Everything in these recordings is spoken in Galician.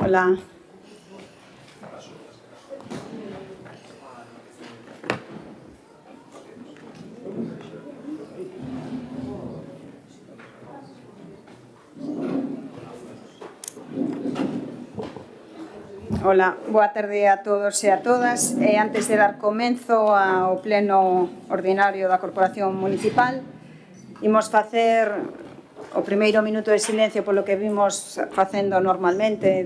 Hola. Ola, boa tarde a todos e a todas. Antes de dar comenzo ao pleno ordinario da Corporación Municipal, imos facer o primeiro minuto de silencio polo que vimos facendo normalmente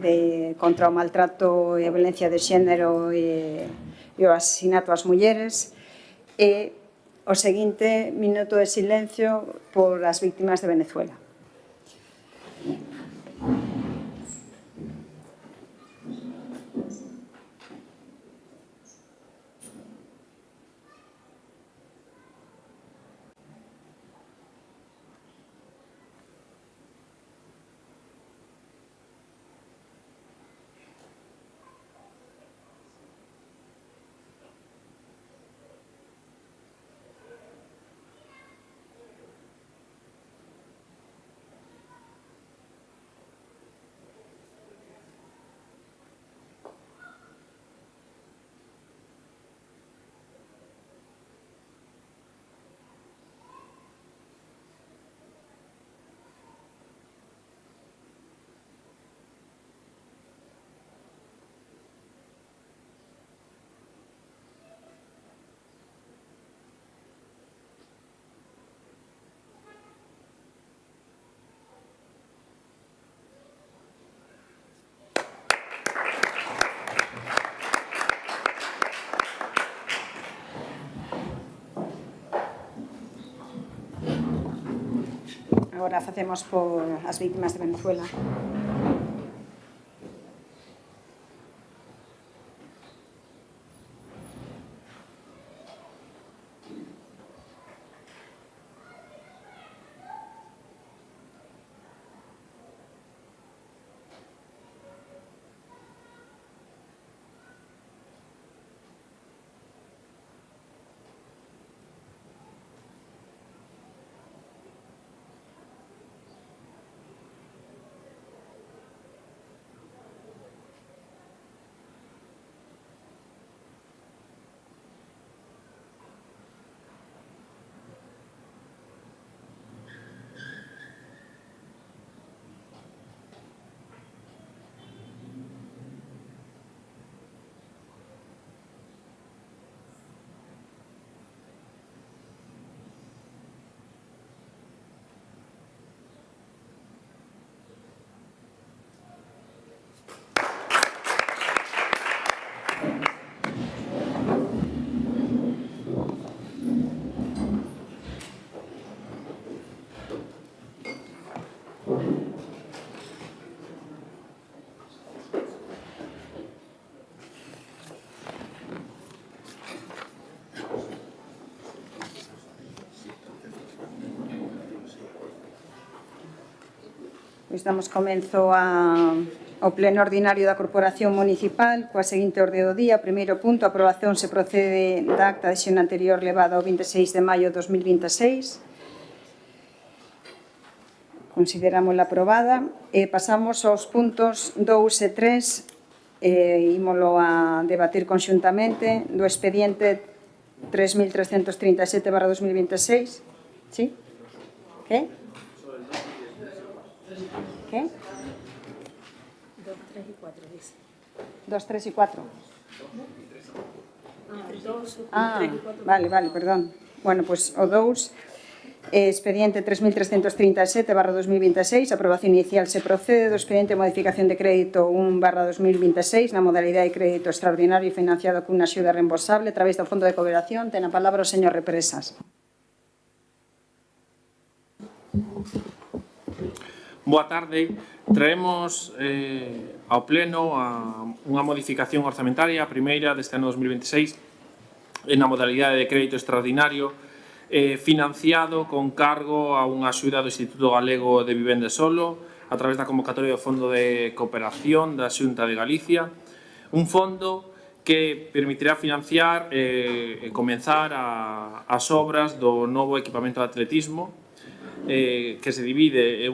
contra o maltrato e a violencia de xénero e o asesinato ás mulleres, e o seguinte minuto de silencio por as víctimas de Venezuela. Agora facemos por as víctimas de Venezuela. Pois damos comenzo ao pleno ordinario da Corporación Municipal coa seguinte orde do día. Primeiro punto, a aprobación se procede da acta de sesión anterior levada ao 26 de maio de 2026. Considerámola aprobada. Pasamos aos puntos 2 e 3, ímolo a debatir conxuntamente, do expediente 3337/2026. Sí? Que? ¿Qué? 2, 3 y 4, dice. 2, 3 y 4. 3 y 4. Vale, perdón. Bueno, pues o 2, expediente 3337/2026, aprobación inicial se procede do expediente de modificación de crédito 1/2026 na modalidade de crédito extraordinario e financiado cunha axuda reembolsable a través do Fondo de Cooperación. Ten a palabra o señor Represas. Boa tarde. Traemos ao pleno unha modificación orzamentaria, a primeira deste ano 2026, na modalidade de crédito extraordinario, financiado con cargo a unha axuda do Instituto Galego de Vivenda e Solo, a través da convocatoria do Fondo de Cooperación da Xunta de Galicia, un fondo que permitirá financiar e comenzar as obras do novo equipamento de atletismo, que se divide en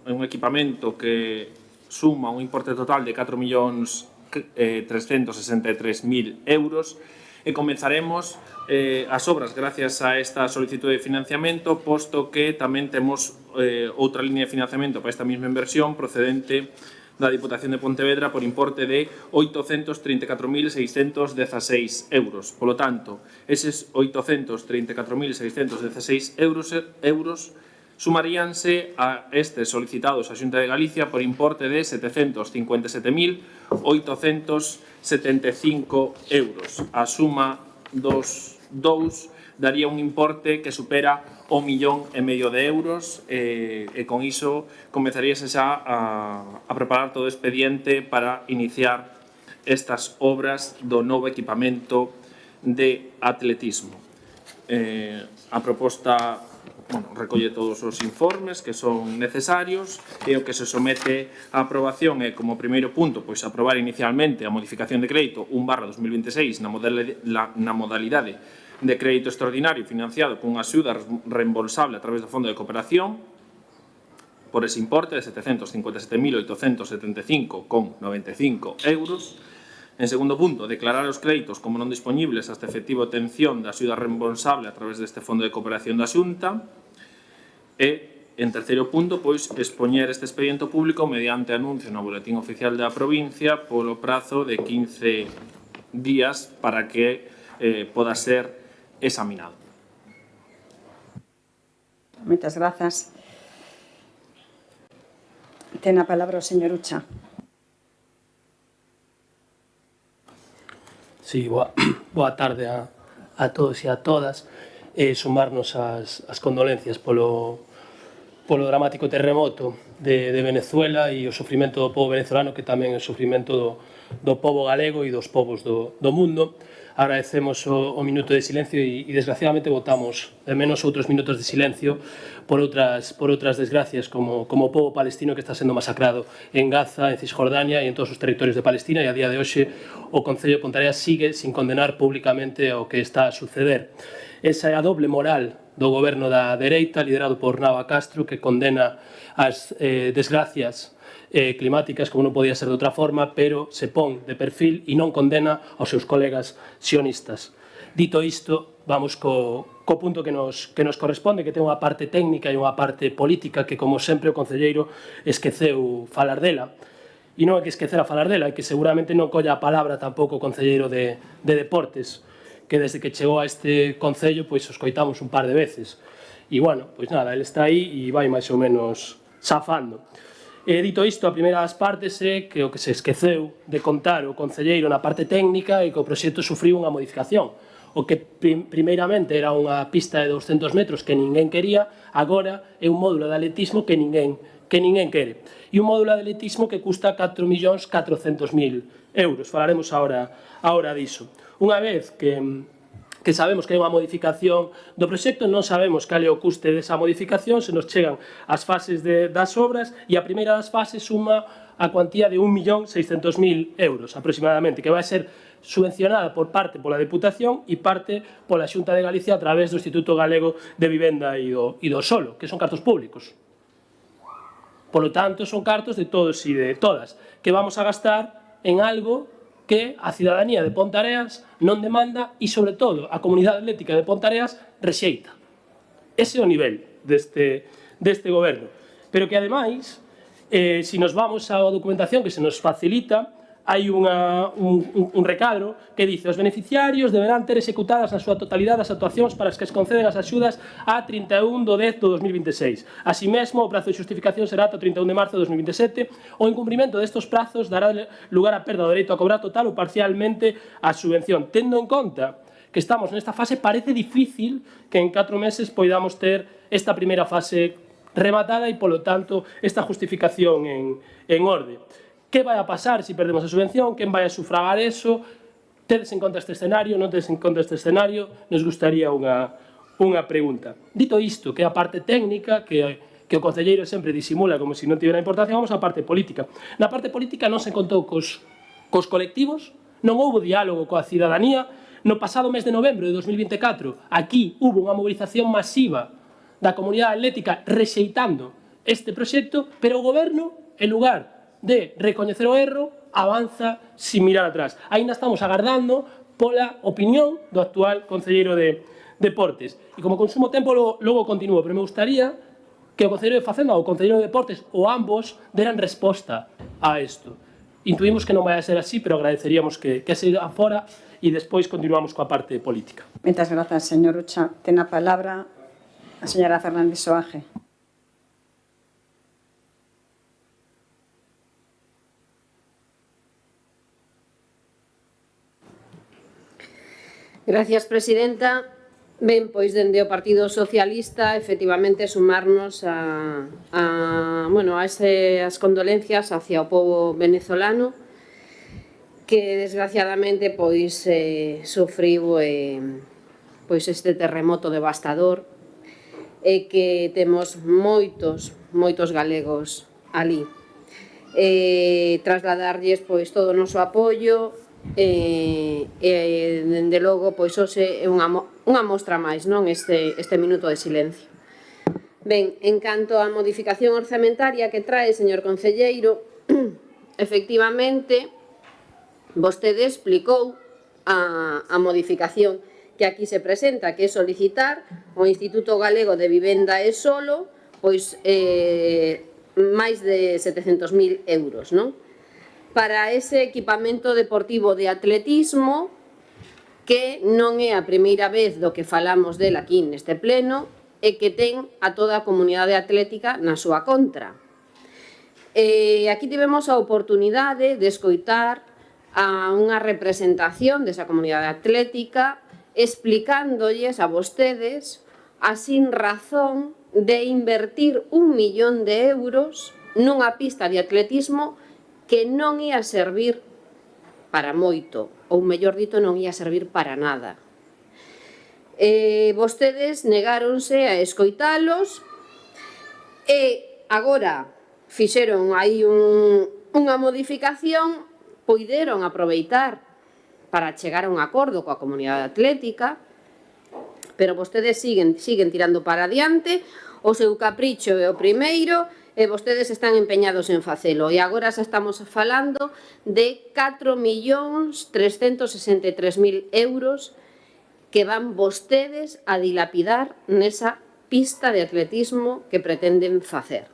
un equipamento que suma un importe total de 4.363.000 euros e comenzaremos as obras gracias a esta solicitud de financiamento, posto que tamén temos outra línea de financiamento para esta mesma inversión procedente da Diputación de Pontevedra por importe de 834.616 euros. Polo tanto, eses 834.616 euros sumaríanse a estes solicitados á Xunta de Galicia por importe de 757.875 euros. A suma dos dous daría un importe que supera o 1,5 millón de euros e con iso comenzaríase xa a preparar todo o expediente para iniciar estas obras do novo equipamento de atletismo. A proposta recolle todos os informes que son necesarios e o que se somete á aprobación é, como primeiro punto, pois aprobar inicialmente a modificación de crédito 1/2026 na modalidade de crédito extraordinario financiado con axuda reembolsable a través do Fondo de Cooperación por ese importe de 757.875,95 euros. En segundo punto, declarar os créditos como non disponibles hasta efectivo obtención da axuda reembolsable a través deste Fondo de Cooperación da Xunta. E, en terceiro punto, pois, expoñer este expediente público mediante anuncio no boletín oficial da provincia polo prazo de 15 días para que poda ser examinado. Moitas grazas. Ten a palabra o señor Ucha. Sí, boa tarde a todos e a todas. Sumarnos as condolencias polo dramático terremoto de Venezuela e o sofrimento do povo venezolano, que tamén é o sofrimento do povo galego e dos povos do mundo. Agradecemos o minuto de silencio e desgraciadamente votamos de menos outros minutos de silencio por outras desgracias como o povo palestino que está sendo masacrado en Gaza, en Cisjordania e en todos os territorios de Palestina, e a día de hoxe o Concello de Ponteareas sigue sin condenar públicamente o que está a suceder. Esa é a doble moral do goberno da dereita, liderado por Nava Castro, que condena as desgracias climáticas, como non podía ser de outra forma, pero se pon de perfil e non condena aos seus colegas sionistas. Dito isto, vamos co punto que nos corresponde, que ten unha parte técnica e unha parte política que, como sempre, o concelleiro esqueceu falar dela. E non é que esquecera falar dela, é que seguramente non colla a palabra tampouco o concelleiro de Deportes, que desde que chegou a este concello, pois, os coitamos un par de veces. E, bueno, pois nada, ele está aí e vai máis ou menos safando. Dito isto, a primeira das partes é que o que se esqueceu de contar o concelleiro na parte técnica é que o proxecto sufriu unha modificación. O que primeiramente era unha pista de 200 metros que ninguén quería, agora é un módulo de atletismo que ninguén quere. E un módulo de atletismo que custa 4.400.000 euros. Falaremos agora diso. Unha vez que sabemos que hai unha modificación do proxecto, non sabemos cal é o custe desa modificación, se nos chegan as fases das obras, e a primeira das fases suma a cuantía de 1.600.000 euros aproximadamente, que vai ser subvencionada por parte pola Deputación e parte pola Xunta de Galicia a través do Instituto Galego de Vivenda e do Solo, que son cartos públicos. Polo tanto, son cartos de todos e de todas, que vamos a gastar en algo que a cidadanía de Ponteareas non demanda e, sobre todo, a comunidade atlética de Ponteareas rexeita. Ese é o nivel deste goberno. Pero que, ademais, se nos vamos á documentación que se nos facilita, hai un recadro que dice: os beneficiarios deberán ter executadas na súa totalidade as actuacións para as que se conceden as axudas a 31 de 10 de 2026. Así mesmo, o prazo de xustificación será ata o 31 de marzo de 2027. O incumprimento destes prazos dará lugar a perda do dereito a cobrar total ou parcialmente a subvención. Tendo en conta que estamos nesta fase, parece difícil que en 4 meses poidamos ter esta primeira fase rematada e, polo tanto, esta justificación en orde. Que vai a pasar se perdemos a subvención? Quen vai a sufragar eso? Tedes en conta este escenario? Non tedes en conta este escenario? Nos gustaría unha pregunta. Dito isto, que é a parte técnica, que o concelleiro sempre disimula como se non tivera importancia, vamos á parte política. Na parte política non se contou cos colectivos, non houbo diálogo coa cidadanía. No pasado mes de novembro de 2024, aquí hubo unha movilización masiva da comunidade atlética rexeitando este proxecto, pero o goberno, en lugar de recoñecer o erro, avanza sin mirar atrás. Aínda estamos agardando pola opinión do actual concelleiro de Deportes. E como consumo tempo, logo continuo, pero me gustaría que o concelleiro de Facenda ou o concelleiro de Deportes ou ambos deran resposta a isto. Intuímos que non vai a ser así, pero agradeceríamos que se afora e despois continuamos coa parte política. Moitas grazas, señor Ucha. Ten a palabra a señora Fernández Soaje. Gracias, presidenta. Ben, pois, dende o Partido Socialista, efectivamente, sumarnos a esas condolencias hacia o pobo venezolano que, desgraciadamente, pois, sufriu este terremoto devastador e que temos moitos galegos ali. Trasladarlles, pois, todo o noso apoio dende logo, pois, hoxe é unha mostra máis, non, este minuto de silencio. Ben, en canto á modificación orzamentaria que trae, señor concelleiro, efectivamente, vostede explicou a modificación que aquí se presenta, que é solicitar ao Instituto Galego de Vivenda e Solo, pois, máis de 700.000 euros, non? Para ese equipamento deportivo de atletismo que non é a primeira vez do que falamos del aquí neste pleno e que ten a toda a comunidade atlética na súa contra. Aquí tivemos a oportunidade de escoitar a unha representación desa comunidade atlética explicándolles a vostedes a sin razón de invertir 1 millón de euros nunha pista de atletismo que non ia servir para moito, ou mellor dito, non ia servir para nada. Vostedes negáronse a escoitalos e agora fixeron aí unha modificación, poideron aproveitar para chegar a un acordo coa comunidade atlética, pero vostedes siguen tirando para adiante, o seu capricho é o primeiro, e vostedes están empeñados en facelo. E agora xa estamos falando de 4.363.000 euros que van vostedes a dilapidar nesa pista de atletismo que pretenden facer.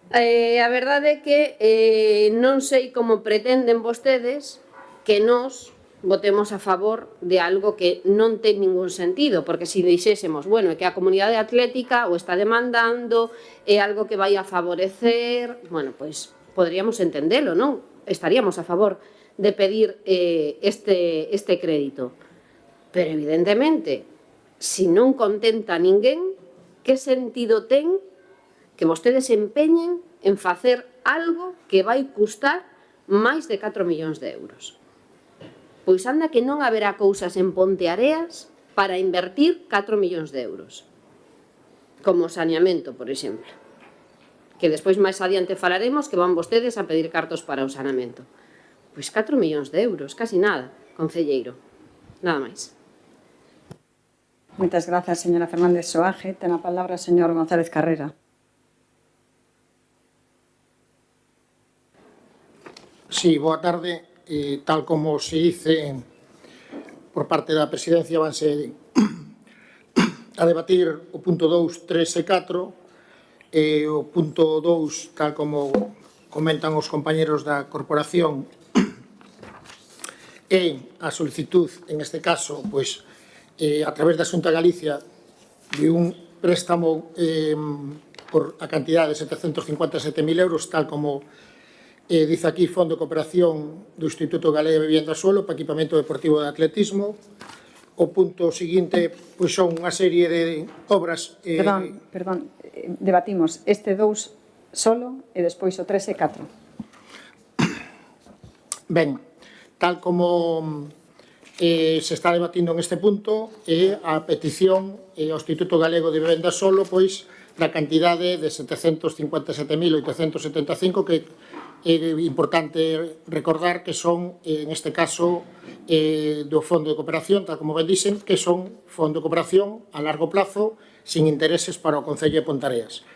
A verdade é que non sei como pretenden vostedes que nós votemos a favor de algo que non ten ningún sentido, porque se dixésemos, bueno, que a comunidade atlética o está demandando, é algo que vai a favorecer, bueno, pois poderíamos entendelo, non? Estaríamos a favor de pedir este crédito. Pero, evidentemente, se non contenta a ninguén, que sentido ten que vostedes se empeñen en facer algo que vai custar máis de 4 millóns de euros? Pois anda que non haberá cousas en Ponteareas para invertir 4 millóns de euros. Como saneamento, por exemplo. Que despois máis adiante falaremos que van vostedes a pedir cartos para o saneamento. Pois 4 millóns de euros, casi nada, concelleiro. Nada máis. Moitas grazas, señora Fernández Soaje. Ten a palabra o señor González Carrera. Sí, boa tarde. Tal como se dice por parte da presidencia, vanse a debatir o punto 2, 3 e 4 e o punto 2, tal como comentan os compañeros da corporación, é a solicitud, en este caso, pois, a través da Xunta de Galicia, de un préstamo por a cantidad de 757.000 euros, tal como dice aquí, Fondo de Cooperación do Instituto Galego de Vivenda Solo para equipamento deportivo de atletismo. O punto seguinte, pois, son unha serie de obras... Perdón, debatimos este 2 solo e despois o 3 e 4. Ben, tal como se está debatindo en este punto, é a petición ao Instituto Galego de Vivenda Solo, pois, da cantidade de 757.875 que é importante recordar que son, en este caso, do Fondo de Cooperación, tal como ben dicen, que son Fondo de Cooperación a largo plazo, sin intereses para o Concello de Ponteareas.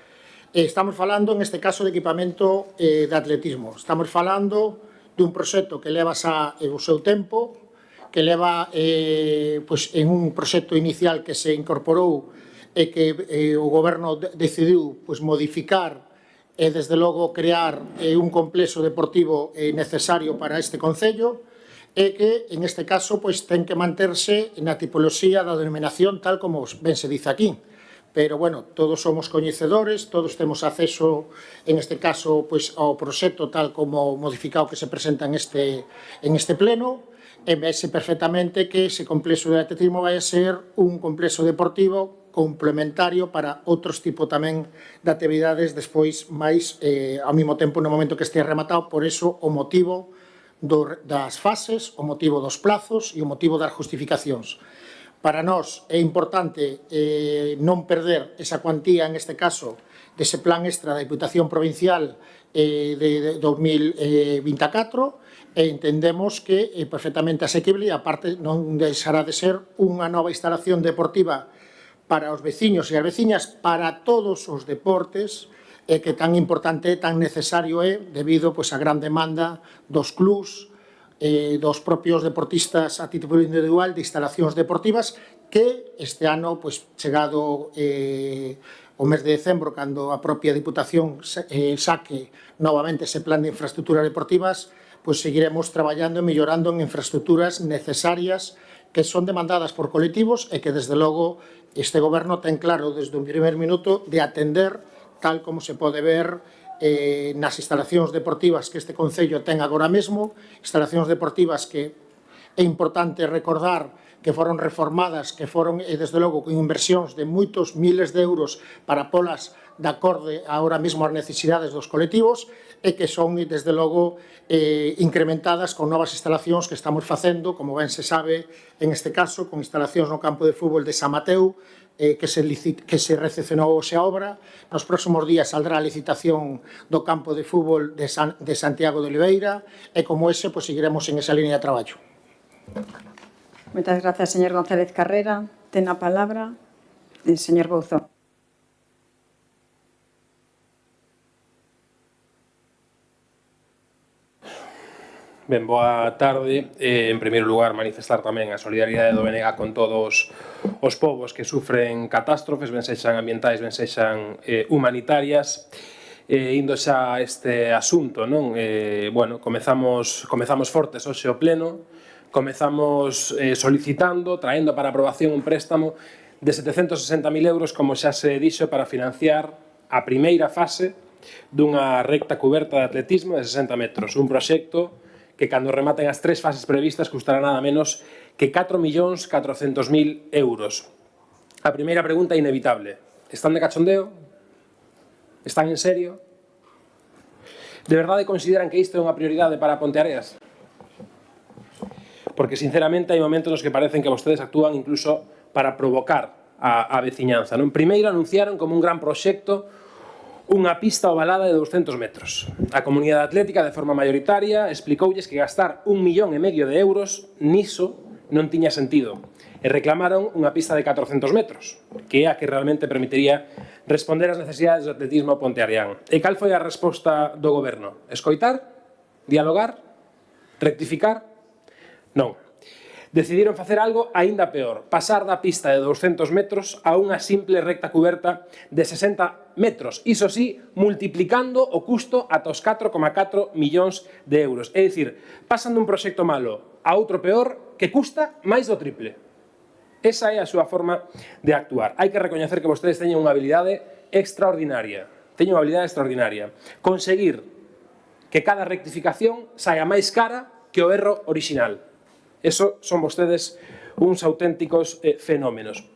Estamos falando, neste caso, de equipamento de atletismo. Estamos falando dun proxecto que leva xa o seu tempo, que leva en un proxecto inicial que se incorporou e que o goberno decidiu modificar e, desde logo, crear un complexo deportivo necesario para este concello, e que, en este caso, ten que manterse na tipoloxía da denominación tal como ben se dice aquí. Pero, bueno, todos somos coñecedores, todos temos acceso, en este caso, ao proxecto tal como modificado que se presenta en este pleno, e vese perfectamente que ese complexo de atletismo vai a ser un complexo deportivo complementario para outros tipos tamén de actividades despois máis ao mesmo tempo no momento que estea rematado. Por eso o motivo das fases, o motivo dos plazos e o motivo das justificacións. Para nós é importante non perder esa cuantía, en este caso, dese plan extra da Diputación Provincial de 2024, e entendemos que é perfectamente asequible, e aparte non deixará de ser unha nova instalación deportiva para os veciños e as veciñas, para todos os deportes, e que tan importante e tan necesario é debido á gran demanda dos clubs, dos propios deportistas a título individual de instalacións deportivas, que este ano, chegado o mes de decembro, cando a propia Diputación saque novamente ese plan de infraestructuras deportivas, seguiremos traballando e mellorando en infraestructuras necesarias que son demandadas por colectivos e que, desde logo, este goberno ten claro desde o primer minuto de atender, tal como se pode ver nas instalacións deportivas que este concello ten agora mesmo, instalacións deportivas que é importante recordar que foron reformadas, que foron, desde logo, con inversións de moitos miles de euros para polas de acorde agora mesmo ás necesidades dos colectivos, e que son, desde logo, incrementadas con novas instalacións que estamos facendo, como ben se sabe, en este caso, con instalacións no campo de fútbol de San Mateu, que se recepcionou hoxe a obra. Nos próximos días saldrá a licitación do campo de fútbol de Santiago de Oliveira, e como ese, seguiremos en esa línea de traballo. Moitas grazas, señor González Carrera. Ten a palabra el señor Bouzo. Ben, boa tarde. En primeiro lugar, manifestar tamén a solidariedade do BNG con todos os povos que sufren catástrofes, ben sexan ambientais, ben sexan humanitarias. Indo xa a este asunto, non? Comezamos fortes hoxe o pleno, comezamos solicitando, traendo para aprobación un préstamo de 760.000 euros, como xa se dixo, para financiar a primeira fase dunha recta cuberta de atletismo de 60 metros, un proxecto que, cando rematen as 3 fases previstas, custará nada menos que 4.400.000 euros. A primeira pregunta é inevitable. Están de cachondeo? Están en serio? De verdade consideran que isto é unha prioridade para Ponteareas? Porque, sinceramente, hai momentos nos que parecen que vostedes actúan incluso para provocar a veciñanza. Primeiro anunciaron como un gran proxecto unha pista ovalada de 200 metros. A comunidade atlética, de forma mayoritaria, explicoulles que gastar 1,5 millón de euros niso non tiña sentido, e reclamaron unha pista de 400 metros, que é a que realmente permitiría responder ás necesidades do atletismo ponteareán. E cal foi a resposta do goberno? Escoitar? Dialogar? Rectificar? Non. Decidiron facer algo aínda peor, pasar da pista de 200 metros a unha simple recta cuberta de 60 metros, iso sí, multiplicando o custo ata os 4,4 millóns de euros. É dicir, pasan dun proxecto malo a outro peor que custa máis do triple. Esa é a súa forma de actuar. Hai que recoñecer que vostedes teñen unha habilidade extraordinaria. Teñen unha habilidade extraordinaria. Conseguir que cada rectificación saia máis cara que o erro orixinal. Eso son vostedes uns auténticos fenómenos.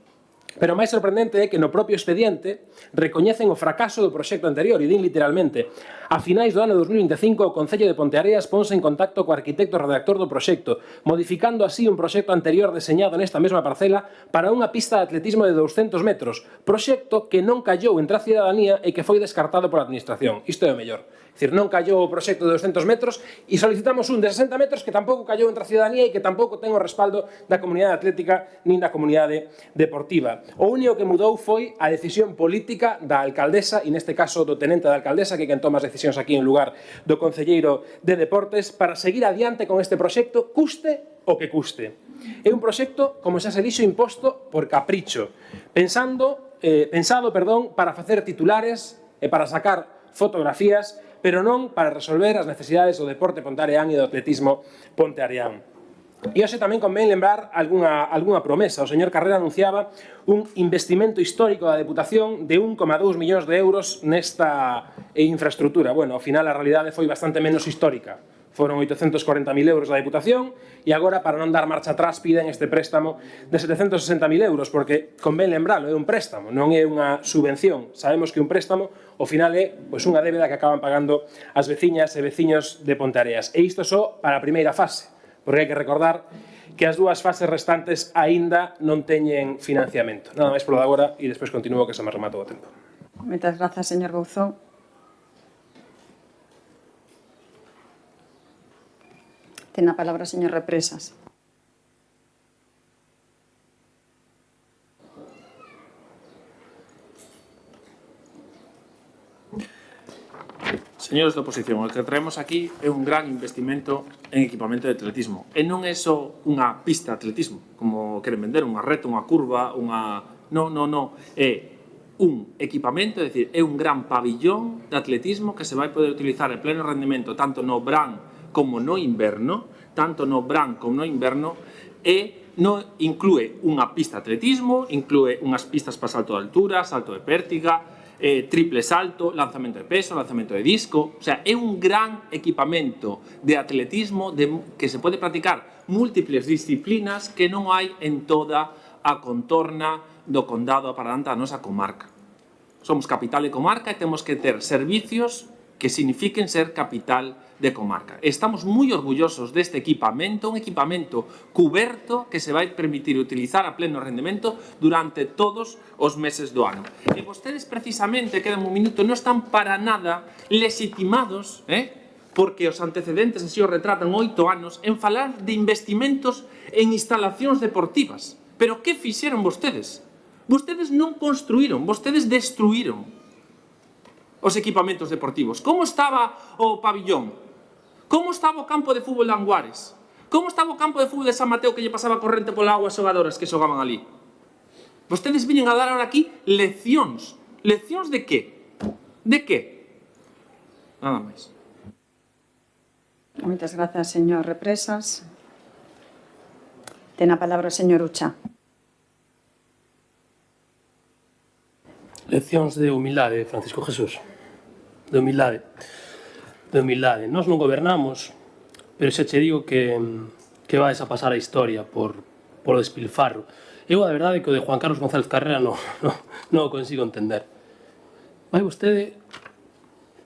Pero o máis sorprendente é que no propio expediente recoñecen o fracaso do proxecto anterior, e din literalmente: a finais do ano 2025 o Concello de Ponteareas ponse en contacto co arquitecto redactor do proxecto, modificando así un proxecto anterior deseñado nesta mesma parcela para unha pista de atletismo de 200 metros, proxecto que non callou entre a cidadanía e que foi descartado pola administración. Isto é o mellor, É dicir, non callou o proxecto de 200 metros e solicitamos un de 60 metros que tampouco callou entre a ciudadanía e que tampouco ten o respaldo da comunidade atlética nin da comunidade deportiva. O único que mudou foi a decisión política da alcaldesa e neste caso do tenente da alcaldesa, que é quen toma as decisións aquí en lugar do concelleiro de Deportes, para seguir adiante con este proxecto, custe o que custe. É un proxecto, como xa se dixo, imposto por capricho, pensado para facer titulares e para sacar fotografías, pero non para resolver as necesidades do deporte ponteareán e do atletismo ponteareán. E hoxe tamén convén lembrar algunha promesa. O señor Carrera anunciaba un investimento histórico da Deputación de 1,2 millóns de euros nesta infraestructura. Bueno, ao final a realidade foi bastante menos histórica. Foron 840.000 euros da Deputación e agora, para non dar marcha atrás, piden este préstamo de 760.000 euros, porque convén lembralo, é un préstamo, non é unha subvención. Sabemos que un préstamo, ao final, é unha débeda que acaban pagando as veciñas e veciños de Ponteareas. E isto só para a primeira fase, porque hai que recordar que as dúas fases restantes aínda non teñen financiamento. Nada máis polo de agora e despois continuo que se me rematou o tempo. Moitas grazas, señor Bouzou. Ten a palabra o señor Represas. Señores da oposición, o que traemos aquí é un gran investimento en equipamento de atletismo. E non é só unha pista de atletismo, como queren vender, unha reta, unha curva, unha... Non. É un equipamento, é dicir, é un gran pabillón de atletismo que se vai poder utilizar en pleno rendimento tanto no verán como no inverno, e inclúe unha pista de atletismo, inclúe unhas pistas para salto de altura, salto de pértiga, triple salto, lanzamento de peso, lanzamento de disco. O sea, é un gran equipamento de atletismo que se pode practicar múltiples disciplinas que non hai en toda a contorna do condado aparadante da nosa comarca. Somos capital de comarca e temos que ter servicios que signifiquen ser capital de comarca. Estamos moi orgullosos deste equipamento, un equipamento cuberto que se vai permitir utilizar a pleno rendemento durante todos os meses do ano. E vostedes precisamente, quedan un minuto, non están para nada legitimados, porque os antecedentes así os retratan 8 anos, en falar de investimentos en instalacións deportivas. Pero que fixeron vostedes? Vostedes non construíron, vostedes destruíron os equipamentos deportivos. Como estaba o pabillón? Como estaba o campo de fútbol de Anguares? Como estaba o campo de fútbol de San Mateo que lle pasaba corrente pola agua as xogadoras que xogaban ali? Vostedes viñen a dar ahora aquí leccións. Leccións de que? De que? Nada máis. Moitas grazas, señor Represas. Ten a palabra o señor Ucha. Leccións de humildade, Francisco Jesús. De humildade. Nós non gobernamos, pero xa che digo que vais a pasar a historia por o despilfarro. Eu, a verdade, que o de Juan Carlos González Carrera non o consigo entender. Vai vostede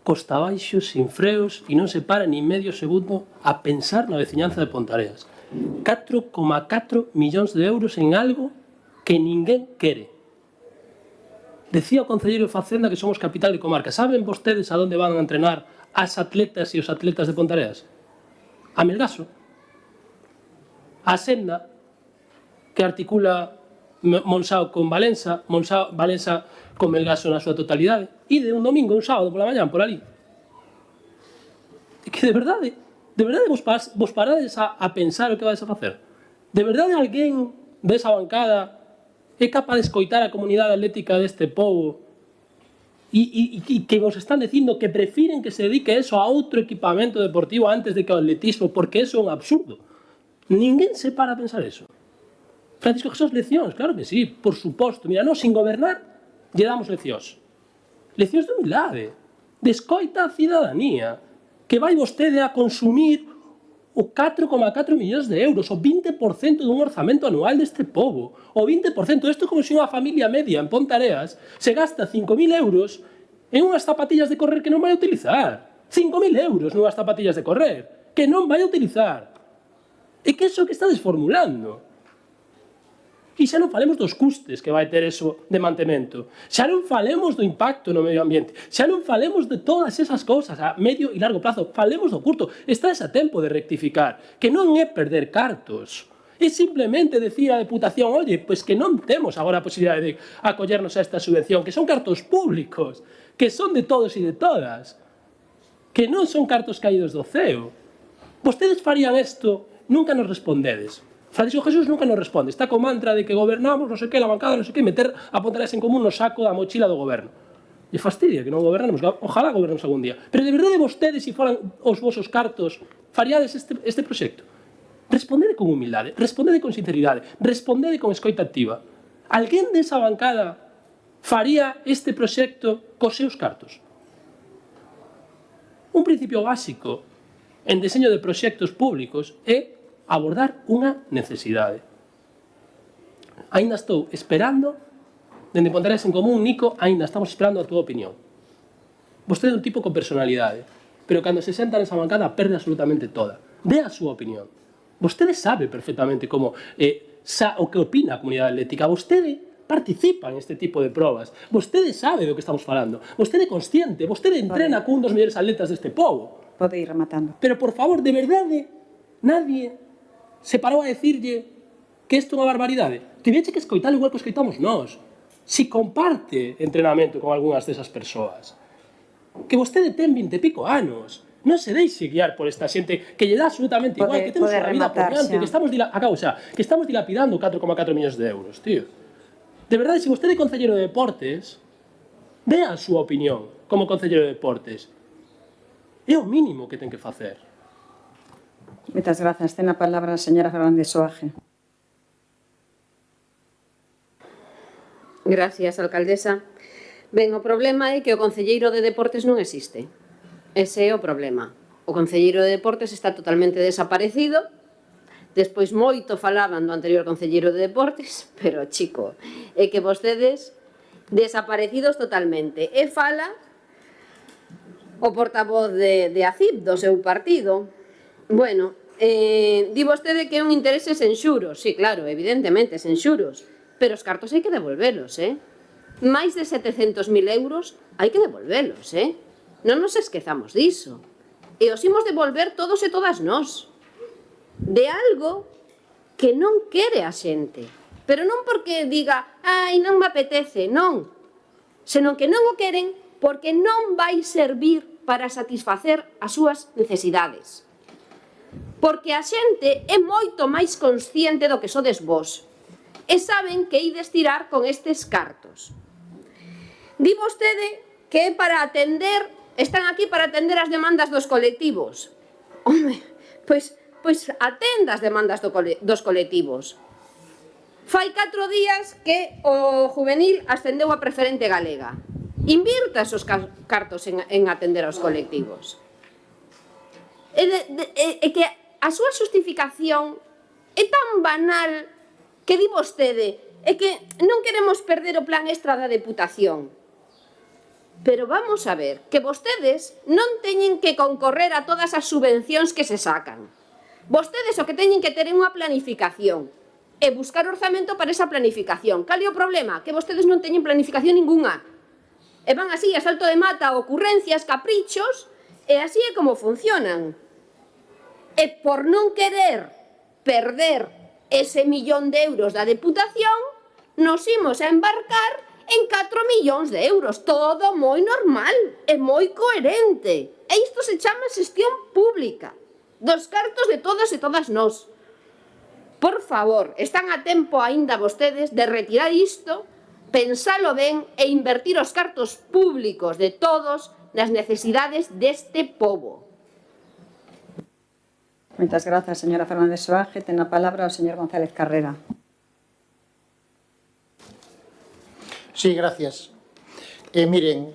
costa abaixo, sin freos, e non se para ni medio segundo a pensar na veciñanza de Ponteareas. 4,4 millóns de euros en algo que ninguén quere. Decía o concelleiro de Facenda que somos capital de comarca. Saben vostedes a onde van a entrenar as atletas e os atletas de Ponteareas? A Melgaso. A Senda, que articula Monsao con Valença, Valença con Melgaso na súa totalidade. E de un domingo, un sábado pola mañán, por ali. E que de verdade vos parades a pensar o que vais a facer? De verdade alguén desa bancada é capaz de escoitar a comunidade atlética deste povo e que vos están dicindo que prefiren que se dedique eso a outro equipamento deportivo antes de que ao atletismo, porque eso é un absurdo. Ninguén se para a pensar eso. Francisco Jesús, leccións, claro que sí, por suposto. Mira, nós, sin gobernar, lle damos leccións. Leccións de humildade, de escoita a cidadanía, que vai vostede a consumir o 4,4 millóns de euros, o 20% dun orzamento anual deste povo. O 20%, isto é como se unha familia media en Ponteareas se gasta 5.000 euros en unhas zapatillas de correr que non vai a utilizar. 5.000 euros nunhas zapatillas de correr que non vai a utilizar. E que é iso que estades formulando? E xa non falemos dos custes que vai ter eso de mantemento. Xa non falemos do impacto no medio ambiente. Xa non falemos de todas esas cousas a medio e largo plazo. Falemos do curto. Estás a tempo de rectificar. Que non é perder cartos. É simplemente decir á Deputación, oye, pois que non temos agora a posibilidade de acollernos a esta subvención, que son cartos públicos, que son de todos e de todas, que non son cartos caídos do ceo. Vostedes farían isto, nunca nos respondedes. Francisco Jesús nunca nos responde. Está co mantra de que gobernamos, non sei que, la bancada, non sei que, meter a Ponteareas en Común no saco da mochila do goberno. E fastidia que non gobernemos, ojalá gobernemos algún día. Pero de verdade vostedes, se foran os vosos cartos, faríades este proxecto? Respondede con humildade, respondede con sinceridade, respondede con escoita activa. Alguén desa bancada faría este proxecto cos seus cartos? Un principio básico en deseño de proxectos públicos é abordar unha necesidade. Ainda estou esperando, dende Ponteareas en Común, Nico, ainda estamos esperando a túa opinión. Vostede é un tipo con personalidade, pero cando se senta nesa bancada perde absolutamente toda. Dé a súa opinión. Vostede sabe perfectamente como o que opina a comunidade atlética. Vostede participa en este tipo de probas. Vostede sabe do que estamos falando. Vostede é consciente. Vostede entrena cun dos mellores atletas deste pobo. Pode ir rematando. Pero, por favor, de verdade, nadie se parou a decirlle que isto é unha barbaridade. Tiveche que escoitar igual que escoitamos nós. Si comparte entrenamento con algunhas desas persoas. Que vostede ten 20 e pico anos. Non se deixe guiar por esta xente que lle dá absolutamente igual, que temos unha vida por diante, que estamos dilapidando 4,4 millóns de euros, tío. De verdade, se vostede é concellero de deportes, dé a súa opinión como concellero de deportes. É o mínimo que ten que facer. Moitas grazas. Ten a palabra a señora Fernández Soaje. Gracias, alcaldesa. Ben, o problema é que o concelleiro de deportes non existe. Ese é o problema. O concelleiro de deportes está totalmente desaparecido. Despois moito falaban do anterior concelleiro de deportes, pero, chico, é que vostedes desaparecidos totalmente. E fala o portavoz de ACIP, do seu partido. Bueno, di vostede que é un interese sen xuros. Sí, claro, evidentemente, sen xuros. Pero os cartos hai que devolvelos, máis de 700.000 euros hai que devolvelos, Non nos esquezamos diso. E os imos devolver todos e todas nós. De algo que non quere a xente. Pero non porque diga, ai, non me apetece, non. Senón que non o queren porque non vai servir para satisfacer as súas necesidades. Porque a xente é moito máis consciente do que sodes vos. E saben que ides tirar con estes cartos. Di vostede que é para atender, están aquí para atender as demandas dos colectivos. Home, pois atenda as demandas dos colectivos. Fai 4 días que o juvenil ascendeu a preferente galega. Invirta esos cartos en atender aos colectivos. E que a súa xustificación é tan banal que di vostede é que non queremos perder o plan extra da Deputación. Pero vamos a ver, que vostedes non teñen que concorrer a todas as subvencións que se sacan. Vostedes o que teñen que ter é unha planificación e buscar orzamento para esa planificación. Cal é o problema? Que vostedes non teñen planificación ninguna. E van así, a salto de mata, ocurrencias, caprichos, e así é como funcionan. E por non querer perder ese 1 millón de euros da Deputación, nos imos a embarcar en 4 millóns de euros. Todo moi normal e moi coherente. E isto se chama xestión pública dos cartos de todos e todas nós. Por favor, están a tempo aínda vostedes de retirar isto, pensalo ben e invertir os cartos públicos de todos nas necesidades deste pobo. Moitas grazas, señora Fernández Soaje. Ten a palabra o señor González Carrera. Sí, gracias. Miren,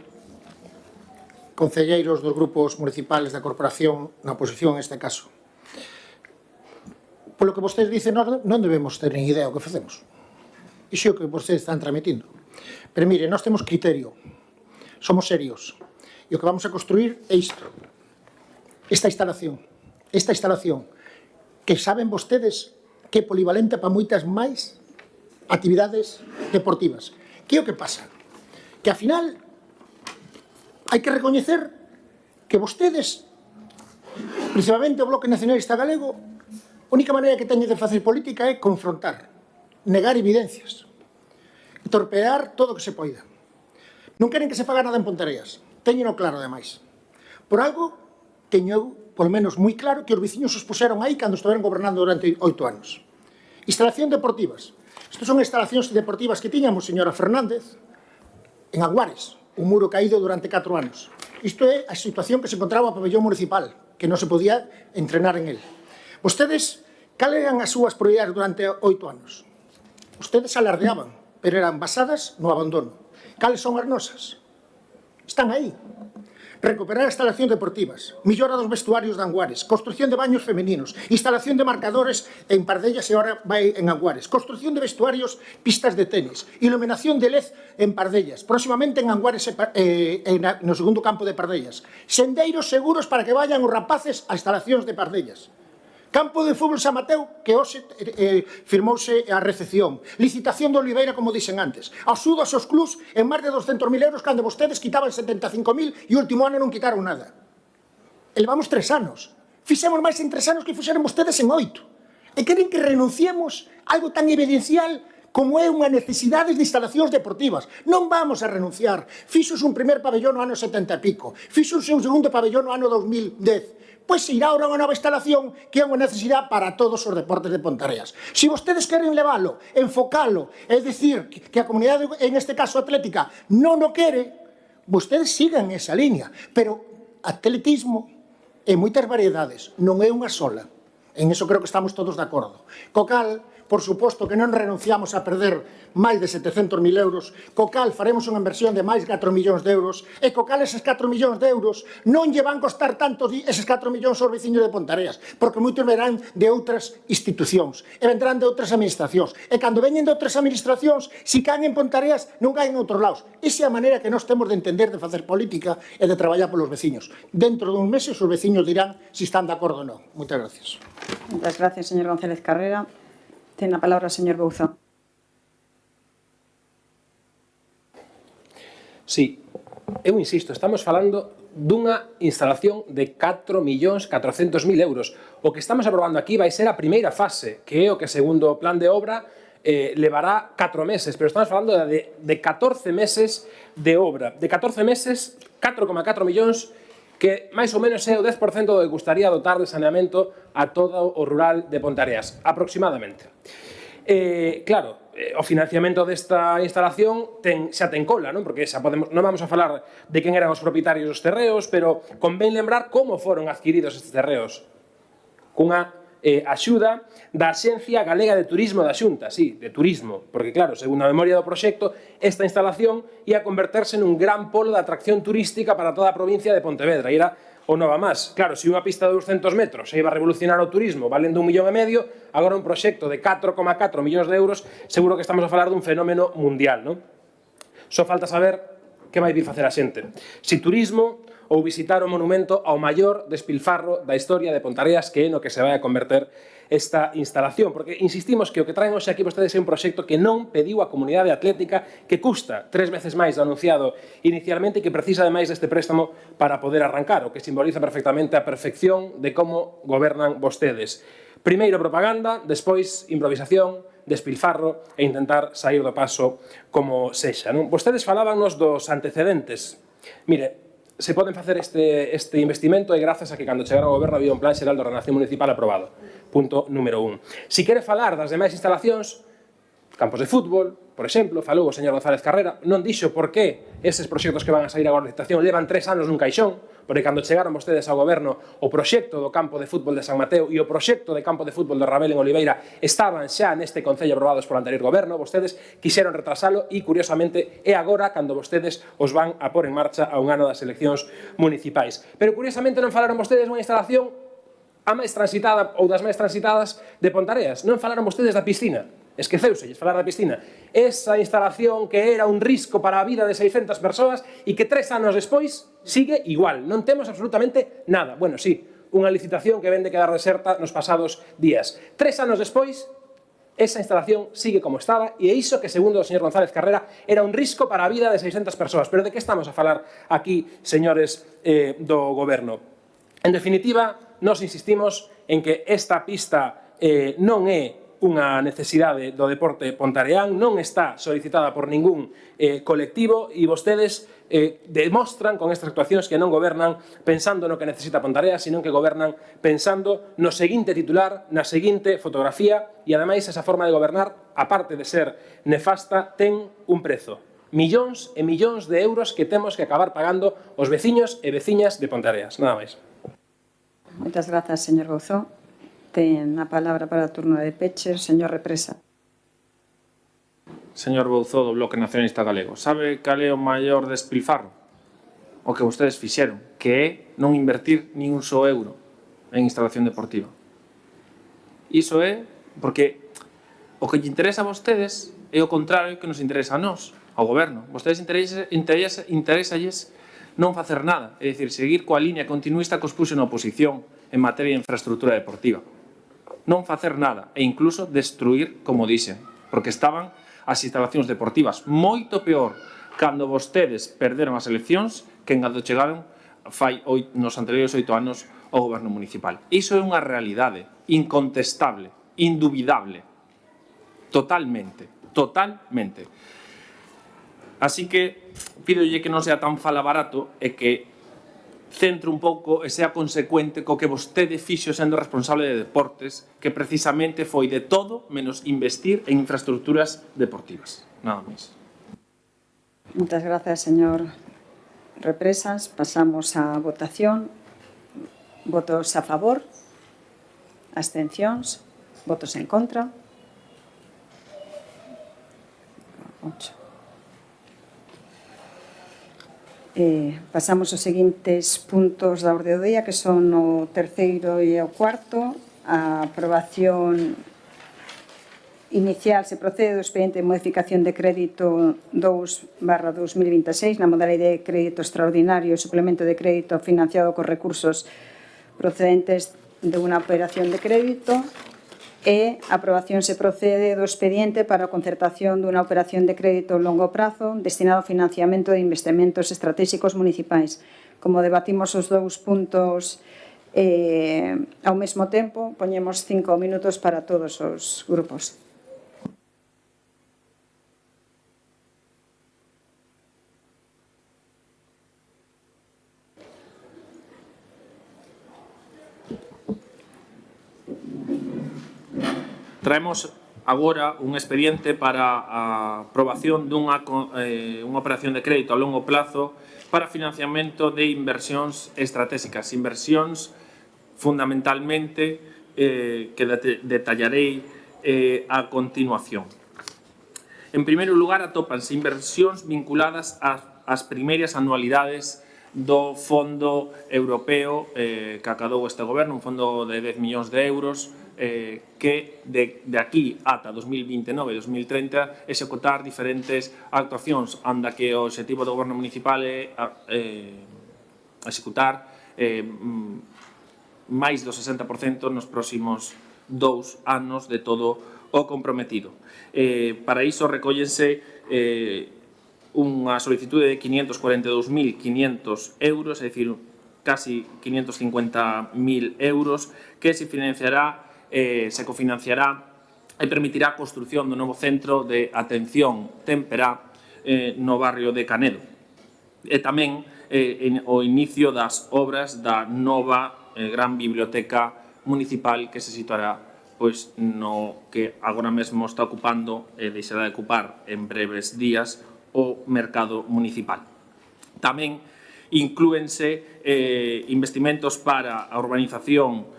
concelleiros dos grupos municipales da corporación na oposición neste caso, polo que vostedes dicen, non debemos ter nin idea o que facemos. Iso é o que vostedes están transmitindo. Pero mire, nós temos criterio, somos serios, e o que vamos a construir é isto, esta instalación, que saben vostedes que é polivalente para moitas máis actividades deportivas. Que é o que pasa? Que, ao final, hai que recoñecer que vostedes, principalmente o Bloque Nacionalista Galego, a única maneira que teñen de facer política é confrontar, negar evidencias, torpear todo o que se poida. Non queren que se faga nada en Ponteareas. Téñeno claro, ademais. Por algo, teño, polo menos, moi claro que os veciños os puseron aí cando estiveron gobernando durante 8 anos. Instalación deportivas. Estas son instalacións deportivas que tiñamos, señora Fernández, en Aguares, un muro caído durante 4 anos. Isto é a situación que se encontraba o pabellón municipal, que non se podía entrenar en él. Vostedes, cal eran as súas prioridades durante 8 anos? Vostedes alardeaban, pero eran basadas no abandono. Cales son as nosas? Están aí. Recuperar instalacións deportivas, millora dos vestuarios de Anguares, construcción de baños femeninos, instalación de marcadores en Pardellas e ahora vai en Anguares, construcción de vestuarios, pistas de tenis, iluminación de LED en Pardellas, próximamente en Anguares no segundo campo de Pardellas, sendeiros seguros para que vayan os rapaces a instalacións de Pardellas. Campo de fútbol San Mateo, que hoxe firmouse a recepción. Licitación de Oliveira, como dixen antes. Axudas aos clubs en máis de 200.000 euros cando vostedes quitaban 75.000 e o último ano non quitaron nada. Elevamos 3 anos. Fixemos máis en 3 anos que fixeron vostedes en 8. E queren que renunciemos a algo tan evidencial como é unha necesidade de instalacións deportivas. Non vamos a renunciar. Fixos un primer pabellón no ano 70 e pico. Fixos un segundo pabellón no ano 2010. Pois se irá ahora unha nova instalación que é unha necesidade para todos os deportes de Ponteareas. Se vostedes queren leválo, enfocalo, é dicir, que a comunidade, en este caso atlética, non o quere, vostedes sigan esa línea. Pero atletismo é moitas variedades, non é unha sola. En eso creo que estamos todos de acordo. Co cal, por suposto que non renunciamos a perder máis de 700.000 euros, co cal faremos unha inversión de máis de 4 millóns de euros, e co cal eses 4 millóns de euros non lle van costar tanto eses 4 millóns aos veciños de Ponteareas, porque moitos verán de outras institucións, e vendrán de outras administracións, e cando veñen de outras administracións, si caen en Ponteareas, non caen en outros lados. Esa é a maneira que nós temos de entender de facer política e de traballar polos veciños. Dentro dun meses os veciños dirán se están de acordo ou non. Moitas gracias. Muchas gracias, señor González Carrera. Ten a palabra o señor Bouza. Sí, eu insisto, estamos falando dunha instalación de 4.400.000 euros. O que estamos aprobando aquí vai ser a primeira fase, que é o que segundo o plan de obra levará 4 meses, pero estamos falando de 14 meses de obra. De 14 meses, 4,4 millóns, que máis ou menos é o 10% do que gustaría dotar de saneamento a todo o rural de Ponteareas, aproximadamente. Claro, o financiamento desta instalación xa ten cola, non? Porque non vamos a falar de quen eran os propietarios dos terreos, pero convén lembrar como foron adquiridos estes terreos. Cunha axuda da Axencia Galega de Turismo da Xunta, sí, de turismo, porque claro, segundo a memoria do proxecto, esta instalación ia converterse nun gran polo de atracción turística para toda a provincia de Pontevedra, e era o nova máis. Claro, se unha pista de 200 metros se iba a revolucionar o turismo valendo 1,5 millón, agora un proxecto de 4,4 millóns de euros, seguro que estamos a falar dun fenómeno mundial, non? Só falta saber que vai vir facer a xente. Si turismo ou visitar o monumento ao maior despilfarro da historia de Ponteareas, que é no que se vai a converter esta instalación, porque insistimos que o que traen hoxe aquí vostedes é un proxecto que non pediu a comunidade atlética, que custa 3 veces máis do anunciado inicialmente e que precisa ademais deste préstamo para poder arrancar, o que simboliza perfectamente a perfección de como gobernan vostedes. Primeiro propaganda, despois improvisación, despilfarro e intentar sair do paso como sexa, non? Vostedes falábanos dos antecedentes. Mire, se poden facer este investimento é grazas a que cando chegaron ao goberno había un plan xeral de ordenación municipal aprobado. Punto número 1. Si quere falar das demais instalacións, campos de fútbol, por exemplo, falou o señor González Carrera, non dixo por que eses proxectos que van a sair agora de licitación levan 3 anos nun caixón, porque cando chegaron vostedes ao goberno o proxecto do campo de fútbol de San Mateo e o proxecto de campo de fútbol de Rabel en Oliveira estaban xa neste concello aprobados polo anterior goberno, vostedes quixeron retrasalo e, curiosamente, é agora cando vostedes os van a pôr en marcha a un ano das eleccións municipais. Pero, curiosamente, non falaron vostedes unha instalación a máis transitada ou das máis transitadas de Ponteareas. Non falaron vostedes da piscina. Esqueceuselles falar da piscina. Esa instalación que era un risco para a vida de 600 persoas e que 3 anos despois sigue igual. Non temos absolutamente nada. Bueno, sí, unha licitación que vende quedar deserta nos pasados días. 3 anos despois, esa instalación sigue como estaba e iso que, segundo o señor González Carrera, era un risco para a vida de 600 persoas. Pero de que estamos a falar aquí, señores do Goberno? En definitiva, nós insistimos en que esta pista non é unha necesidade do deporte pontareán, non está solicitada por ningún colectivo e vostedes demostran con estas actuacións que non gobernan pensando no que necesita Ponteareas, sino que gobernan pensando no seguinte titular, na seguinte fotografía e ademais esa forma de gobernar, aparte de ser nefasta, ten un prezo. Millóns e millóns de euros que temos que acabar pagando os veciños e veciñas de Ponteareas. Nada máis. Moitas grazas, señor Gouzó. Ten a palabra para o turno de peche, señor Represa. Señor Bouzó, do Bloque Nacionalista Galego, sabe cal é o maior despilfarro? O que vostedes fixeron, que é non invertir nin un só euro en instalación deportiva. Iso é porque o que lle interesa a vostedes é o contrario que nos interesa a nós, ao goberno. Vostedes interesalles non facer nada, é dicir, seguir coa línea continuista que os puxo na oposición en materia de infraestructura deportiva. Non facer nada e incluso destruir, como dixen, porque estaban as instalacións deportivas moito peor cando vostedes perderon as eleccións que cando chegaron nos anteriores 8 anos ao goberno municipal. Iso é unha realidade incontestable, indubidable, totalmente. Así que pídolle que non sea tan falabarato e que centre un pouco e sea consecuente co que vostede fixo sendo responsable de deportes, que precisamente foi de todo menos investir en infraestructuras deportivas. Nada máis. Moitas grazas, señor Represas. Pasamos á votación. Votos a favor, abstencións, votos en contra. 8. Pasamos aos seguintes puntos da orde do día, que son o terceiro e o cuarto. A aprobación inicial se procede do expediente de modificación de crédito 2/2026 na modalidade de crédito extraordinario e suplemento de crédito financiado con recursos procedentes de unha operación de crédito. E a aprobación se procede do expediente para a concertación dunha operación de crédito a longo prazo destinado ao financiamento de investimentos estratégicos municipais. Como debatimos os dous puntos ao mesmo tempo, poñemos 5 minutos para todos os grupos. Traemos agora un expediente para a aprobación dunha operación de crédito a longo plazo para financiamento de inversións estratégicas, inversións fundamentalmente que detallarei a continuación. En primeiro lugar, atópanse inversións vinculadas ás primeiras anualidades do Fondo Europeo que acadou este goberno, un fondo de 10 millóns de euros, que de aquí ata 2029 e 2030 executar diferentes actuacións, anda que o obxectivo do goberno municipal é executar máis do 60% nos próximos 2 anos de todo o comprometido. Para iso recóllense unha solicitude de 542.500 euros, é dicir, casi 550.000 euros, que se financiará se cofinanciará e permitirá a construción do novo centro de atención temperá no barrio de Canedo. E tamén o inicio das obras da nova gran biblioteca municipal que se situará no que agora mesmo está ocupando e deixará de ocupar en breves días o mercado municipal. Tamén inclúense investimentos para a urbanización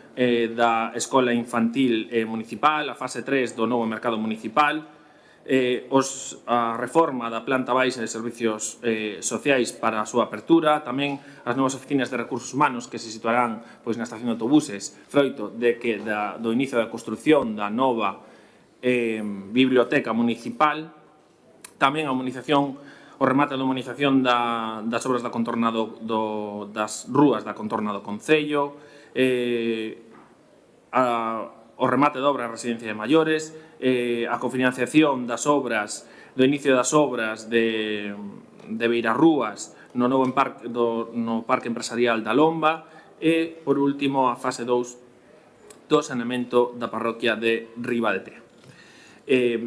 da Escola Infantil Municipal, a fase 3 do novo mercado municipal, a reforma da planta baixa de servicios sociais para a súa apertura, tamén as novas oficinas de recursos humanos que se situarán na estación de autobuses, froito do inicio da construción da nova biblioteca municipal, tamén o remate da humanización das obras da contorna das rúas da contorna do Concello, o remate de obras de residencia de maiores, a cofinanciación das obras, do inicio das obras de Beirarrúas no novo Parque Empresarial da Lomba e, por último, a fase 2 do saneamento da parroquia de Ribadete.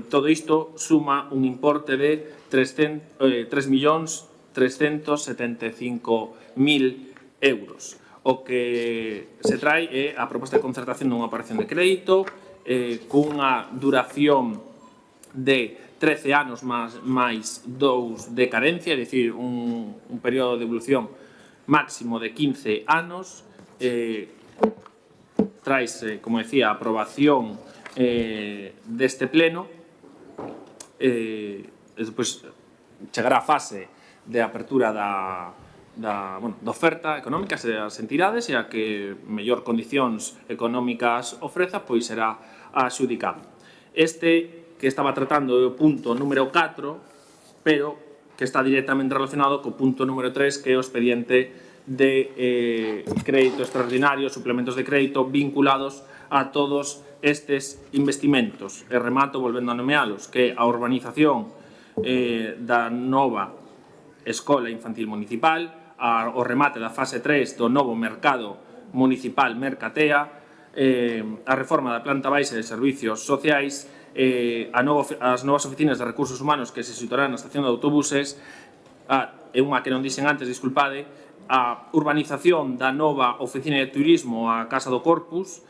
Todo isto suma un importe de 3.375.000 euros. O que se trae é a proposta de concertación dunha operación de crédito cunha duración de 13 anos máis 2 de carencia, é dicir, un período de evolución máximo de 15 anos. Traise, como decía, a aprobación deste pleno, despois chegará a fase de apertura da oferta económica ás entidades e a que mellor condicións económicas ofreza, pois será adxudicado. Este que estaba tratando é o punto número 4, pero que está directamente relacionado co punto número 3, que é o expediente de crédito extraordinario, suplementos de crédito vinculados a todos estes investimentos. E remato volvendo a nomealos, que a urbanización da nova Escola Infantil Municipal, o remate da fase 3 do novo Mercado Municipal Mercatea, a reforma da planta baixa de servicios sociais, as novas oficinas de recursos humanos que se situarán na estación de autobuses, e unha que non dixen antes, disculpade, a urbanización da nova oficina de turismo a Casa do Corpus,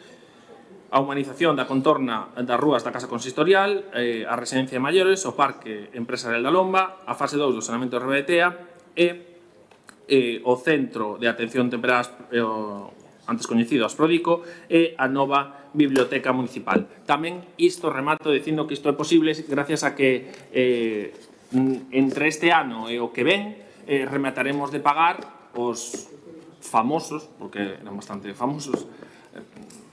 a humanización da contorna das rúas da Casa Consistorial, a residencia de maiores, o Parque Empresarial da Lomba, a fase 2 do saneamento de Rebetea e o Centro de Atención Temperada, antes coñecido as Prodico, e a nova Biblioteca Municipal. Tamén isto remato dicindo que isto é posible gracias a que entre este ano e o que ven remataremos de pagar os famosos, porque eran bastante famosos,